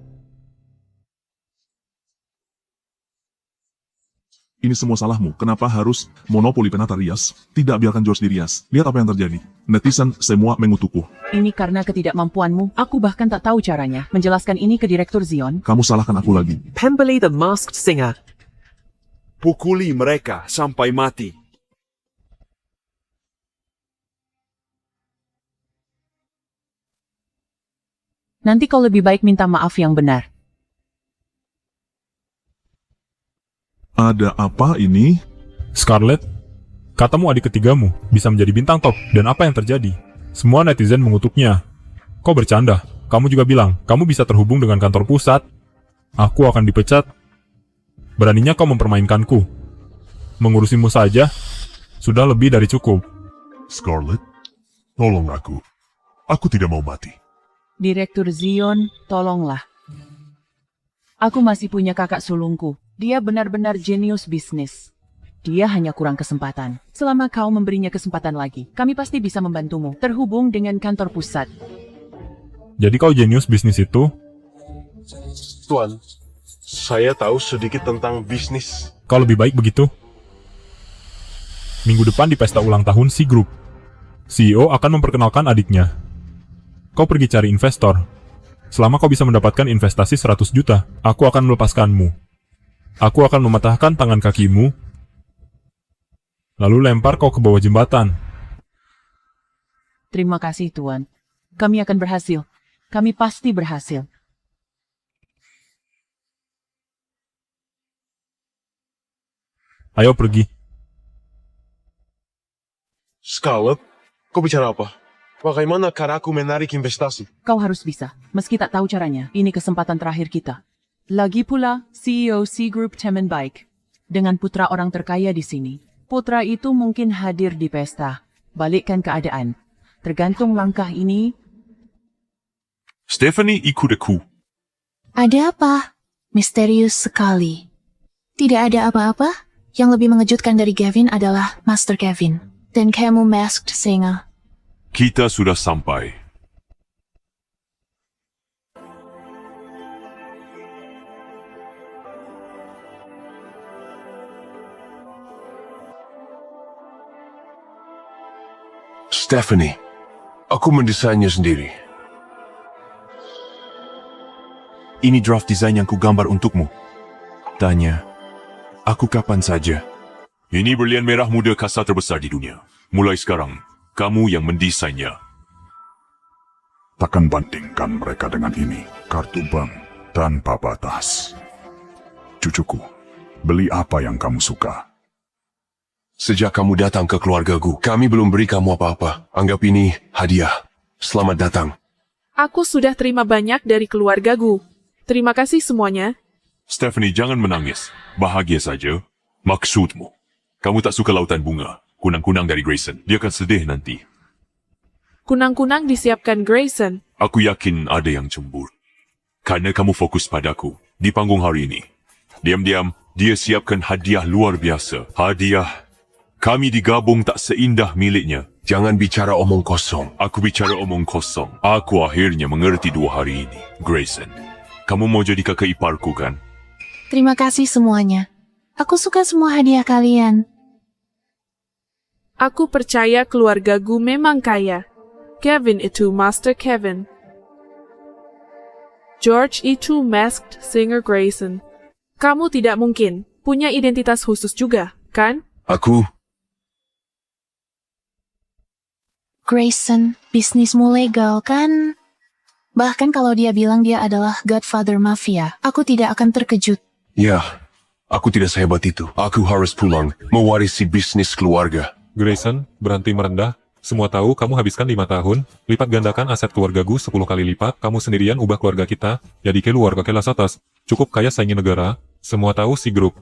Speaker 17: Ini semua salahmu. Kenapa harus monopoli penata rias? Tidak biarkan George dirias. Lihat apa yang terjadi. Netizen semua mengutukku.
Speaker 3: Ini karena ketidakmampuanmu. Aku bahkan tak tahu caranya menjelaskan ini ke Direktur Zion.
Speaker 17: Kamu salahkan aku lagi.
Speaker 9: Pembeli The Masked Singer. Pukuli mereka sampai mati.
Speaker 3: Nanti kau lebih baik minta maaf yang benar.
Speaker 17: Ada apa ini?
Speaker 2: Scarlett, katamu adik ketigamu bisa menjadi bintang top, dan apa yang terjadi? Semua netizen mengutuknya. Kau bercanda. Kamu juga bilang, kamu bisa terhubung dengan kantor pusat. Aku akan dipecat. Beraninya kau mempermainkanku. Mengurusimu saja, sudah lebih dari cukup.
Speaker 6: Scarlett, tolong aku. Aku tidak mau mati.
Speaker 3: Direktur Zion, tolonglah. Aku masih punya kakak sulungku. Dia benar-benar jenius bisnis. Dia hanya kurang kesempatan. Selama kau memberinya kesempatan lagi, kami pasti bisa membantumu terhubung dengan kantor pusat.
Speaker 2: Jadi kau jenius bisnis itu?
Speaker 18: Tuan, Saya tahu sedikit tentang bisnis.
Speaker 2: Kau lebih baik begitu. Minggu depan di pesta ulang tahun C Group, CEO akan memperkenalkan adiknya. Kau pergi cari investor. Selama kau bisa mendapatkan investasi 100 juta, aku akan melepaskanmu. Aku akan mematahkan tangan kakimu, lalu lempar kau ke bawah jembatan.
Speaker 3: Terima kasih, Tuan. Kami akan berhasil. Kami pasti berhasil.
Speaker 2: Ayo pergi.
Speaker 18: Scarlett, kau bicara apa? Bagaimana cara aku menarik investasi?
Speaker 3: Kau harus bisa, meski tak tahu caranya. Ini kesempatan terakhir kita. Lagi pula, CEO C Group teman baik. Dengan putra orang terkaya di sini. Putra itu mungkin hadir di pesta. Balikkan keadaan. Tergantung langkah ini.
Speaker 7: Stephanie ikut aku.
Speaker 1: Ada apa? Misterius sekali. Tidak ada apa-apa? Yang lebih mengejutkan dari Gavin adalah Master Kevin. Dan kamu Masked Singer.
Speaker 7: Kita sudah sampai.
Speaker 8: Stephanie, aku mendesainnya sendiri.
Speaker 12: Ini draft desain yang kugambar untukmu. Tanya, aku kapan saja?
Speaker 7: Ini berlian merah muda kasar terbesar di dunia. Mulai sekarang, kamu yang mendesainnya.
Speaker 6: Takkan bandingkan mereka dengan ini, kartu bank tanpa batas. Cucuku, beli apa yang kamu suka.
Speaker 8: Sejak kamu datang ke keluargaku, kami belum beri kamu apa-apa. Anggap ini hadiah. Selamat datang.
Speaker 20: Aku sudah terima banyak dari keluargaku. Terima kasih semuanya.
Speaker 7: Stephanie, jangan menangis. Bahagia saja. Maksudmu, kamu tak suka lautan bunga. Kunang-kunang dari Grayson. Dia akan sedih nanti.
Speaker 20: Kunang-kunang disiapkan Grayson.
Speaker 7: Aku yakin ada yang cemburu. Karena kamu fokus padaku di panggung hari ini. Diam-diam, dia siapkan hadiah luar biasa. Hadiah. Kami digabung tak seindah miliknya.
Speaker 8: Jangan bicara omong kosong.
Speaker 7: Aku bicara omong kosong. Aku akhirnya mengerti 2 hari ini. Grayson, kamu mau jadi kakak iparku kan?
Speaker 1: Terima kasih semuanya. Aku suka semua hadiah kalian.
Speaker 20: Aku percaya keluargaku memang kaya. Kevin itu Master Kevin. George itu Masked Singer Grayson. Kamu tidak mungkin punya identitas khusus juga, kan?
Speaker 8: Aku...
Speaker 1: Grayson, bisnismu legal kan? Bahkan kalau dia bilang dia adalah Godfather Mafia, aku tidak akan terkejut.
Speaker 8: Ya, aku tidak sehebat itu. Aku harus pulang, mewarisi bisnis keluarga.
Speaker 10: Grayson, berhenti merendah. Semua tahu kamu habiskan 5 tahun, lipat gandakan aset keluargaku 10 kali lipat, kamu sendirian ubah keluarga kita, jadi keluarga kelas atas, cukup kaya saingi negara, semua tahu si grup.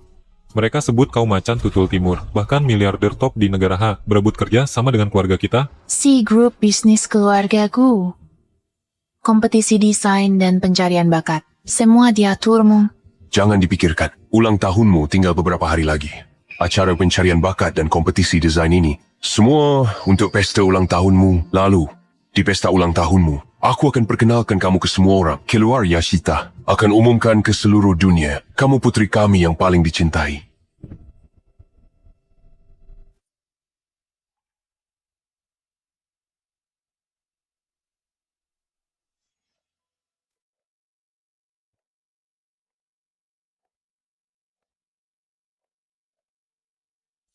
Speaker 10: Mereka sebut kau macan tutul timur, bahkan miliarder top di negara H, berebut kerja sama dengan keluarga kita.
Speaker 1: C Group bisnis keluargaku. Kompetisi desain dan pencarian bakat, semua diaturmu.
Speaker 8: Jangan dipikirkan, ulang tahunmu tinggal beberapa hari lagi. Acara pencarian bakat dan kompetisi desain ini, semua untuk pesta ulang tahunmu. Lalu, di pesta ulang tahunmu, aku akan perkenalkan kamu ke semua orang. Keluar Yashita, akan umumkan ke seluruh dunia, kamu putri kami yang paling dicintai.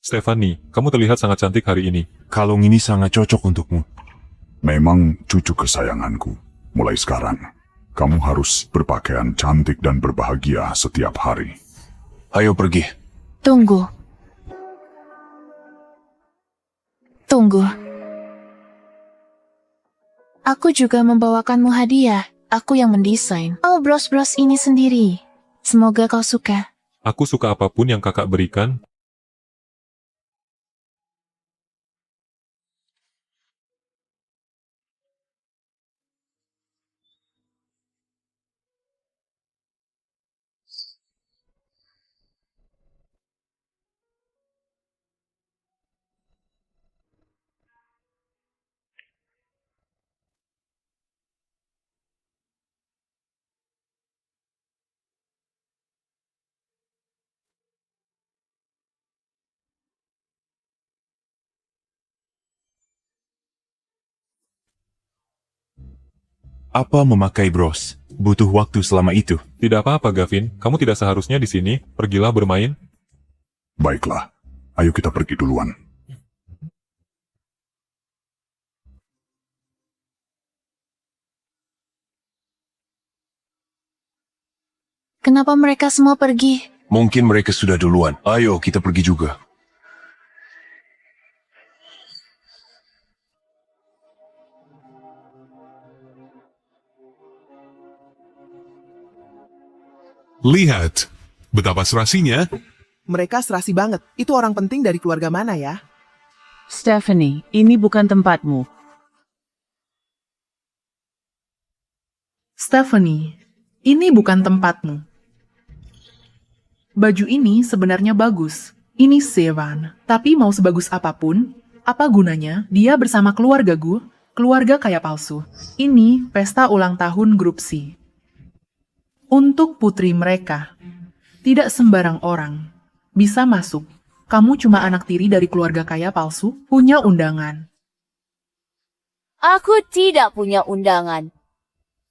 Speaker 10: Stephanie, kamu terlihat sangat cantik hari ini.
Speaker 12: Kalung ini sangat cocok untukmu.
Speaker 6: Memang cucu kesayanganku. Mulai sekarang, kamu harus berpakaian cantik dan berbahagia setiap hari.
Speaker 8: Ayo pergi.
Speaker 1: Tunggu. Tunggu. Aku juga membawakanmu hadiah. Aku yang mendesain. Oh, bros-bros ini sendiri. Semoga kau suka.
Speaker 10: Aku suka apapun yang kakak berikan.
Speaker 12: Apa memakai bros? Butuh waktu selama itu.
Speaker 10: Tidak apa-apa, Gavin. Kamu tidak seharusnya di sini. Pergilah bermain.
Speaker 6: Baiklah, ayo kita pergi duluan.
Speaker 1: Kenapa mereka semua pergi?
Speaker 8: Mungkin mereka sudah duluan. Ayo, kita pergi juga.
Speaker 22: Lihat, betapa serasinya.
Speaker 23: Mereka serasi banget. Itu orang penting dari keluarga mana ya?
Speaker 3: Stephanie, ini bukan tempatmu.
Speaker 11: Stephanie, ini bukan tempatmu. Baju ini sebenarnya bagus. Ini Sevan. Tapi mau sebagus apapun, apa gunanya dia bersama keluarga gue, keluarga kaya palsu. Ini pesta ulang tahun grup C. Untuk putri mereka. Tidak sembarang orang bisa masuk. Kamu cuma anak tiri dari keluarga kaya palsu, punya undangan.
Speaker 14: Aku tidak punya undangan.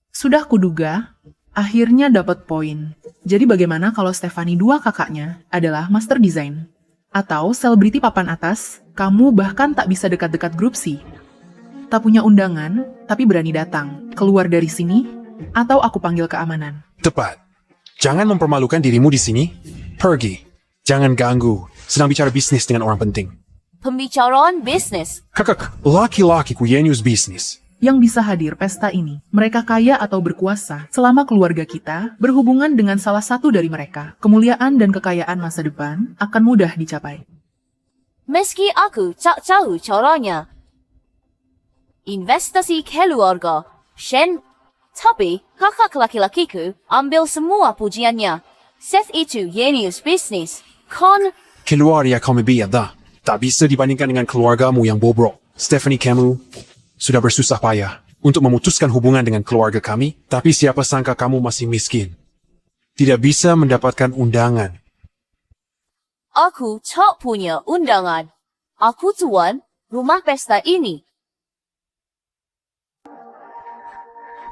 Speaker 11: Sudah kuduga, akhirnya dapat poin. Jadi bagaimana kalau Stephanie dua kakaknya adalah master design? Atau selebriti papan atas, kamu bahkan tak bisa dekat-dekat grup C. Tak punya undangan, tapi berani datang. Keluar dari sini, atau aku panggil keamanan.
Speaker 4: Tepat. Jangan mempermalukan dirimu di sini. Pergi. Jangan ganggu. Sedang bicara bisnis dengan orang penting.
Speaker 14: Pembicaraan bisnis.
Speaker 4: Kakak, laki-lakiku Yenius bisnis.
Speaker 11: Yang bisa hadir pesta ini, mereka kaya atau berkuasa selama keluarga kita berhubungan dengan salah satu dari mereka. Kemuliaan dan kekayaan masa depan akan mudah dicapai.
Speaker 14: Meski aku tak tahu caranya. Investasi keluarga. Shen. Tapi, kakak laki-lakiku ambil semua pujiannya. Seth itu Yenius bisnis.
Speaker 4: Keluarga kami biada. Tak bisa dibandingkan dengan keluargamu yang bobrok. Stephanie, kamu sudah bersusah payah untuk memutuskan hubungan dengan keluarga kami, tapi siapa sangka kamu masih miskin. Tidak bisa mendapatkan undangan.
Speaker 14: Aku tak punya undangan. Aku tuan rumah pesta ini.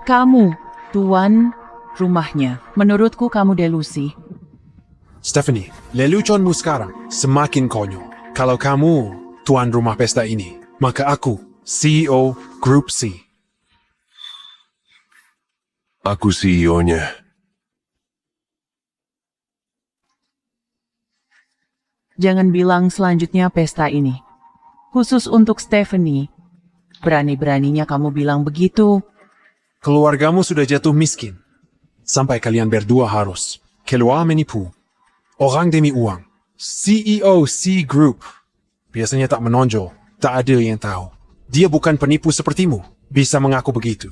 Speaker 3: Kamu, tuan rumahnya. Menurutku kamu delusi.
Speaker 4: Stephanie, leluconmu sekarang semakin konyol. Kalau kamu tuan rumah pesta ini, maka aku CEO Group C.
Speaker 8: Aku CEO-nya.
Speaker 3: Jangan bilang selanjutnya pesta ini. Khusus untuk Stephanie. Berani-beraninya kamu bilang begitu.
Speaker 4: Keluargamu sudah jatuh miskin. Sampai kalian berdua harus keluar menipu. Orang demi uang. CEO C Group. Biasanya tak menonjol. Tak ada yang tahu. Dia bukan penipu sepertimu. Bisa mengaku begitu.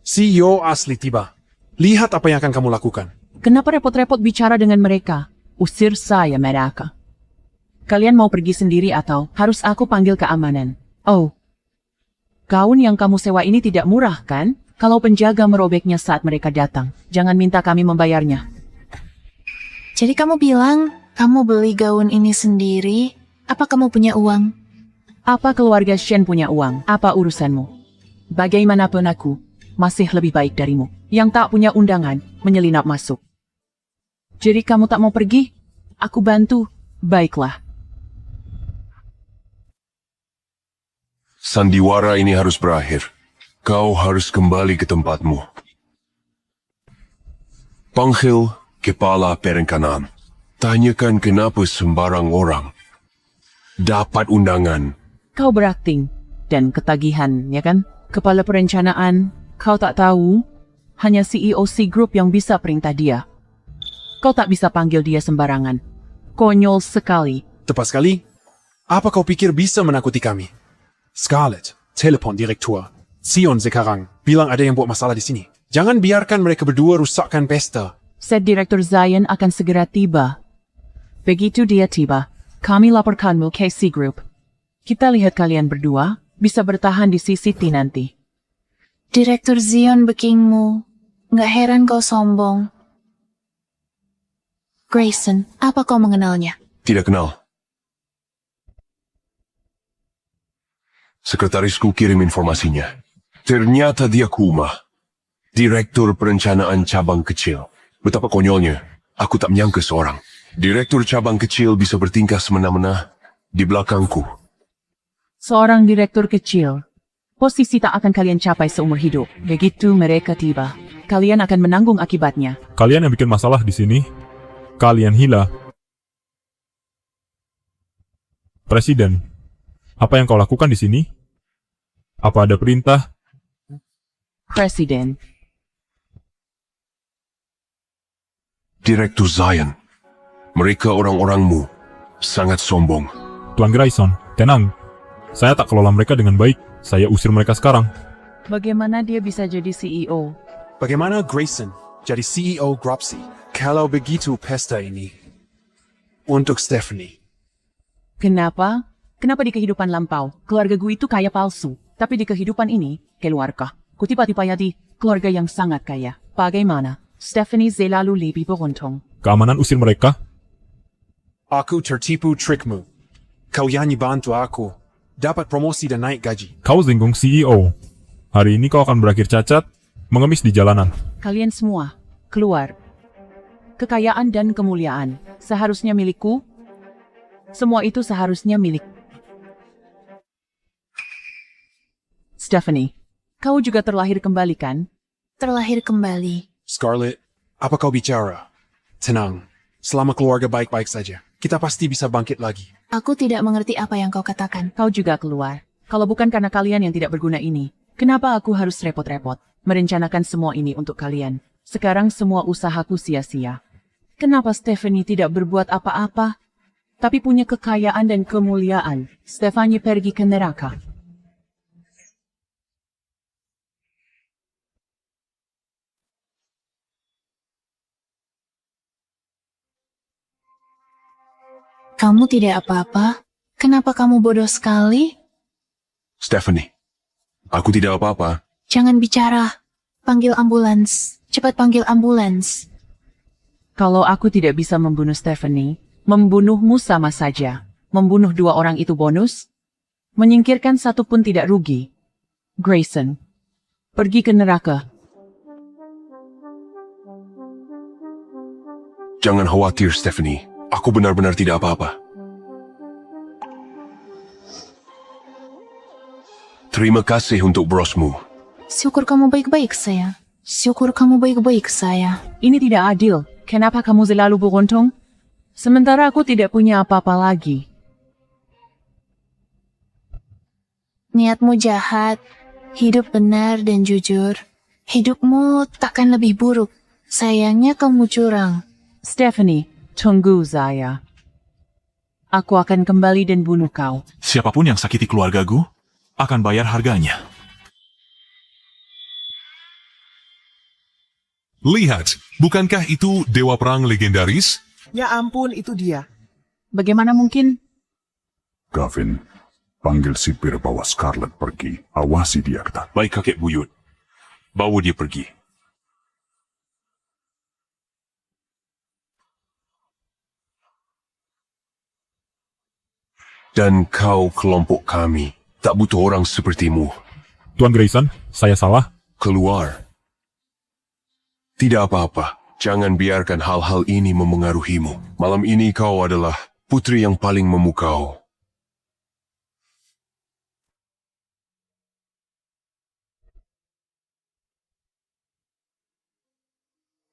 Speaker 4: CEO asli tiba. Lihat apa yang akan kamu lakukan.
Speaker 3: Kenapa repot-repot bicara dengan mereka? Usir saya mereka. Kalian mau pergi sendiri atau harus aku panggil keamanan? Oh. Gaun yang kamu sewa ini tidak murah kan? Kalau penjaga merobeknya saat mereka datang, jangan minta kami membayarnya.
Speaker 1: Jadi kamu bilang, kamu beli gaun ini sendiri? Apa kamu punya uang?
Speaker 3: Apa keluarga Shen punya uang? Apa urusanmu? Bagaimanapun aku, masih lebih baik darimu. Yang tak punya undangan, menyelinap masuk. Jadi kamu tak mau pergi? Aku bantu. Baiklah.
Speaker 8: Sandiwara ini harus berakhir. Kau harus kembali ke tempatmu. Panggil kepala perencanaan. Tanyakan kenapa sembarang orang dapat undangan.
Speaker 3: Kau berakting dan ketagihan, ya kan? Kepala perencanaan, kau tak tahu? Hanya CEO C Group yang bisa perintah dia. Kau tak bisa panggil dia sembarangan. Konyol sekali.
Speaker 4: Tepat sekali. Apa kau pikir bisa menakuti kami? Scarlett, telepon direktur. Sion sekarang bilang ada yang buat masalah di sini. Jangan biarkan mereka berdua rusakkan pesta.
Speaker 3: Set Direktur Zion akan segera tiba. Begitu dia tiba, kami laporkanmu ke C Group. Kita lihat kalian berdua bisa bertahan di CCT nanti.
Speaker 1: Direktur Zion bekingmu. Nggak heran kau sombong. Grayson, apa kau mengenalnya?
Speaker 8: Tidak kenal. Sekretarisku kirim informasinya. Ternyata dia kuma. Direktur Perencanaan Cabang Kecil. Betapa konyolnya. Aku tak menyangka seorang direktur cabang kecil bisa bertingkah semena-mena di belakangku.
Speaker 3: Seorang direktur kecil. Posisi tak akan kalian capai seumur hidup. Begitu mereka tiba, kalian akan menanggung akibatnya.
Speaker 2: Kalian yang bikin masalah di sini, kalian hina. Presiden, apa yang kau lakukan di sini? Apa ada perintah?
Speaker 3: Presiden.
Speaker 8: Direktur Zion. Mereka orang-orangmu sangat sombong.
Speaker 2: Tuan Grayson, tenang. Saya tak kelola mereka dengan baik. Saya usir mereka sekarang.
Speaker 3: Bagaimana dia bisa jadi CEO?
Speaker 4: Bagaimana Grayson jadi CEO Gropsy? Kalau begitu pesta ini untuk Stephanie.
Speaker 3: Kenapa? Kenapa di kehidupan lampau, keluarga gue itu kaya palsu. Tapi di kehidupan ini, keluarga. Ku tiba-tiba jadi keluarga yang sangat kaya. Bagaimana? Stephanie selalu lebih beruntung.
Speaker 2: Keamanan usir mereka?
Speaker 4: Aku tertipu trikmu. Kau nyanyi bantu aku. Dapat promosi dan naik gaji.
Speaker 2: Kau singgung CEO. Hari ini kau akan berakhir cacat, mengemis di jalanan.
Speaker 3: Kalian semua, keluar. Kekayaan dan kemuliaan, seharusnya milikku. Semua itu seharusnya milik. Stephanie, kau juga terlahir kembali kan?
Speaker 1: Terlahir kembali.
Speaker 4: Scarlett, apa kau bicara? Tenang, selama keluarga baik-baik saja, kita pasti bisa bangkit lagi.
Speaker 1: Aku tidak mengerti apa yang kau katakan.
Speaker 3: Kau juga keluar. Kalau bukan karena kalian yang tidak berguna ini, kenapa aku harus repot-repot merencanakan semua ini untuk kalian? Sekarang semua usahaku sia-sia. Kenapa Stephanie tidak berbuat apa-apa? Tapi punya kekayaan dan kemuliaan. Stephanie pergi ke neraka.
Speaker 1: Kamu tidak apa-apa? Kenapa kamu bodoh sekali?
Speaker 8: Stephanie, aku tidak apa-apa.
Speaker 1: Jangan bicara. Panggil ambulans. Cepat panggil ambulans.
Speaker 3: Kalau aku tidak bisa membunuh Stephanie, membunuhmu sama saja. Membunuh dua orang itu bonus? Menyingkirkan satu pun tidak rugi. Grayson, pergi ke neraka.
Speaker 8: Jangan khawatir, Stephanie. Aku benar-benar tidak apa-apa. Terima kasih untuk brosmu.
Speaker 1: Syukur kamu baik-baik, sayang. Syukur kamu baik-baik, saya.
Speaker 3: Ini tidak adil. Kenapa kamu selalu beruntung? Sementara aku tidak punya apa-apa lagi.
Speaker 1: Niatmu jahat, hidup benar dan jujur. Hidupmu takkan lebih buruk. Sayangnya kamu curang.
Speaker 3: Stephanie, tunggu saya. Aku akan kembali dan bunuh kau.
Speaker 5: Siapapun yang sakiti keluargaku akan bayar harganya.
Speaker 22: Lihat, bukankah itu dewa perang legendaris?
Speaker 23: Ya ampun, itu dia.
Speaker 3: Bagaimana mungkin?
Speaker 6: Gavin, panggil sipir bawa Scarlett pergi. Awasi dia ketat.
Speaker 7: Baik kakek buyut. Bawa dia pergi.
Speaker 8: Dan kau kelompok kami tak butuh orang sepertimu.
Speaker 2: Tuan Grayson, saya salah.
Speaker 8: Keluar. Tidak apa-apa. Jangan biarkan hal-hal ini memengaruhimu. Malam ini kau adalah putri yang paling memukau.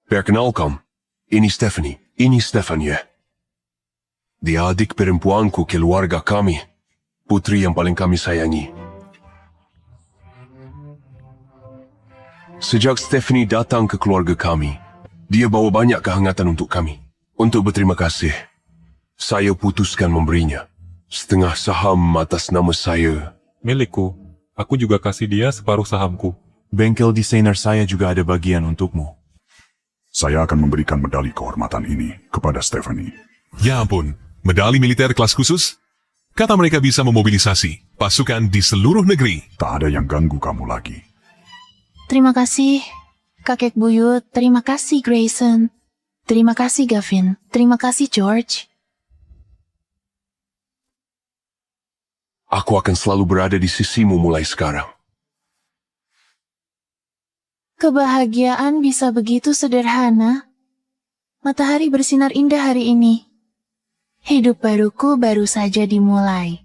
Speaker 8: Perkenalkan, ini Stephanie. Ini Stefania. Dia adik perempuanku keluarga kami. Putri yang paling kami sayangi. Sejak Stephanie datang ke keluarga kami, dia bawa banyak kehangatan untuk kami. Untuk berterima kasih, saya putuskan memberinya setengah saham atas nama saya.
Speaker 10: Milikku. Aku juga kasih dia separuh sahamku.
Speaker 12: Bengkel desainer saya juga ada bagian untukmu.
Speaker 6: Saya akan memberikan medali kehormatan ini kepada Stephanie.
Speaker 22: Ya ampun, medali militer kelas khusus? Kata mereka bisa memobilisasi pasukan di seluruh negeri.
Speaker 6: Tak ada yang ganggu kamu lagi.
Speaker 1: Terima kasih, kakek buyut. Terima kasih, Grayson. Terima kasih, Gavin. Terima kasih, George.
Speaker 8: Aku akan selalu berada di sisimu mulai sekarang.
Speaker 1: Kebahagiaan bisa begitu sederhana. Matahari bersinar indah hari ini. Hidup baruku baru saja dimulai.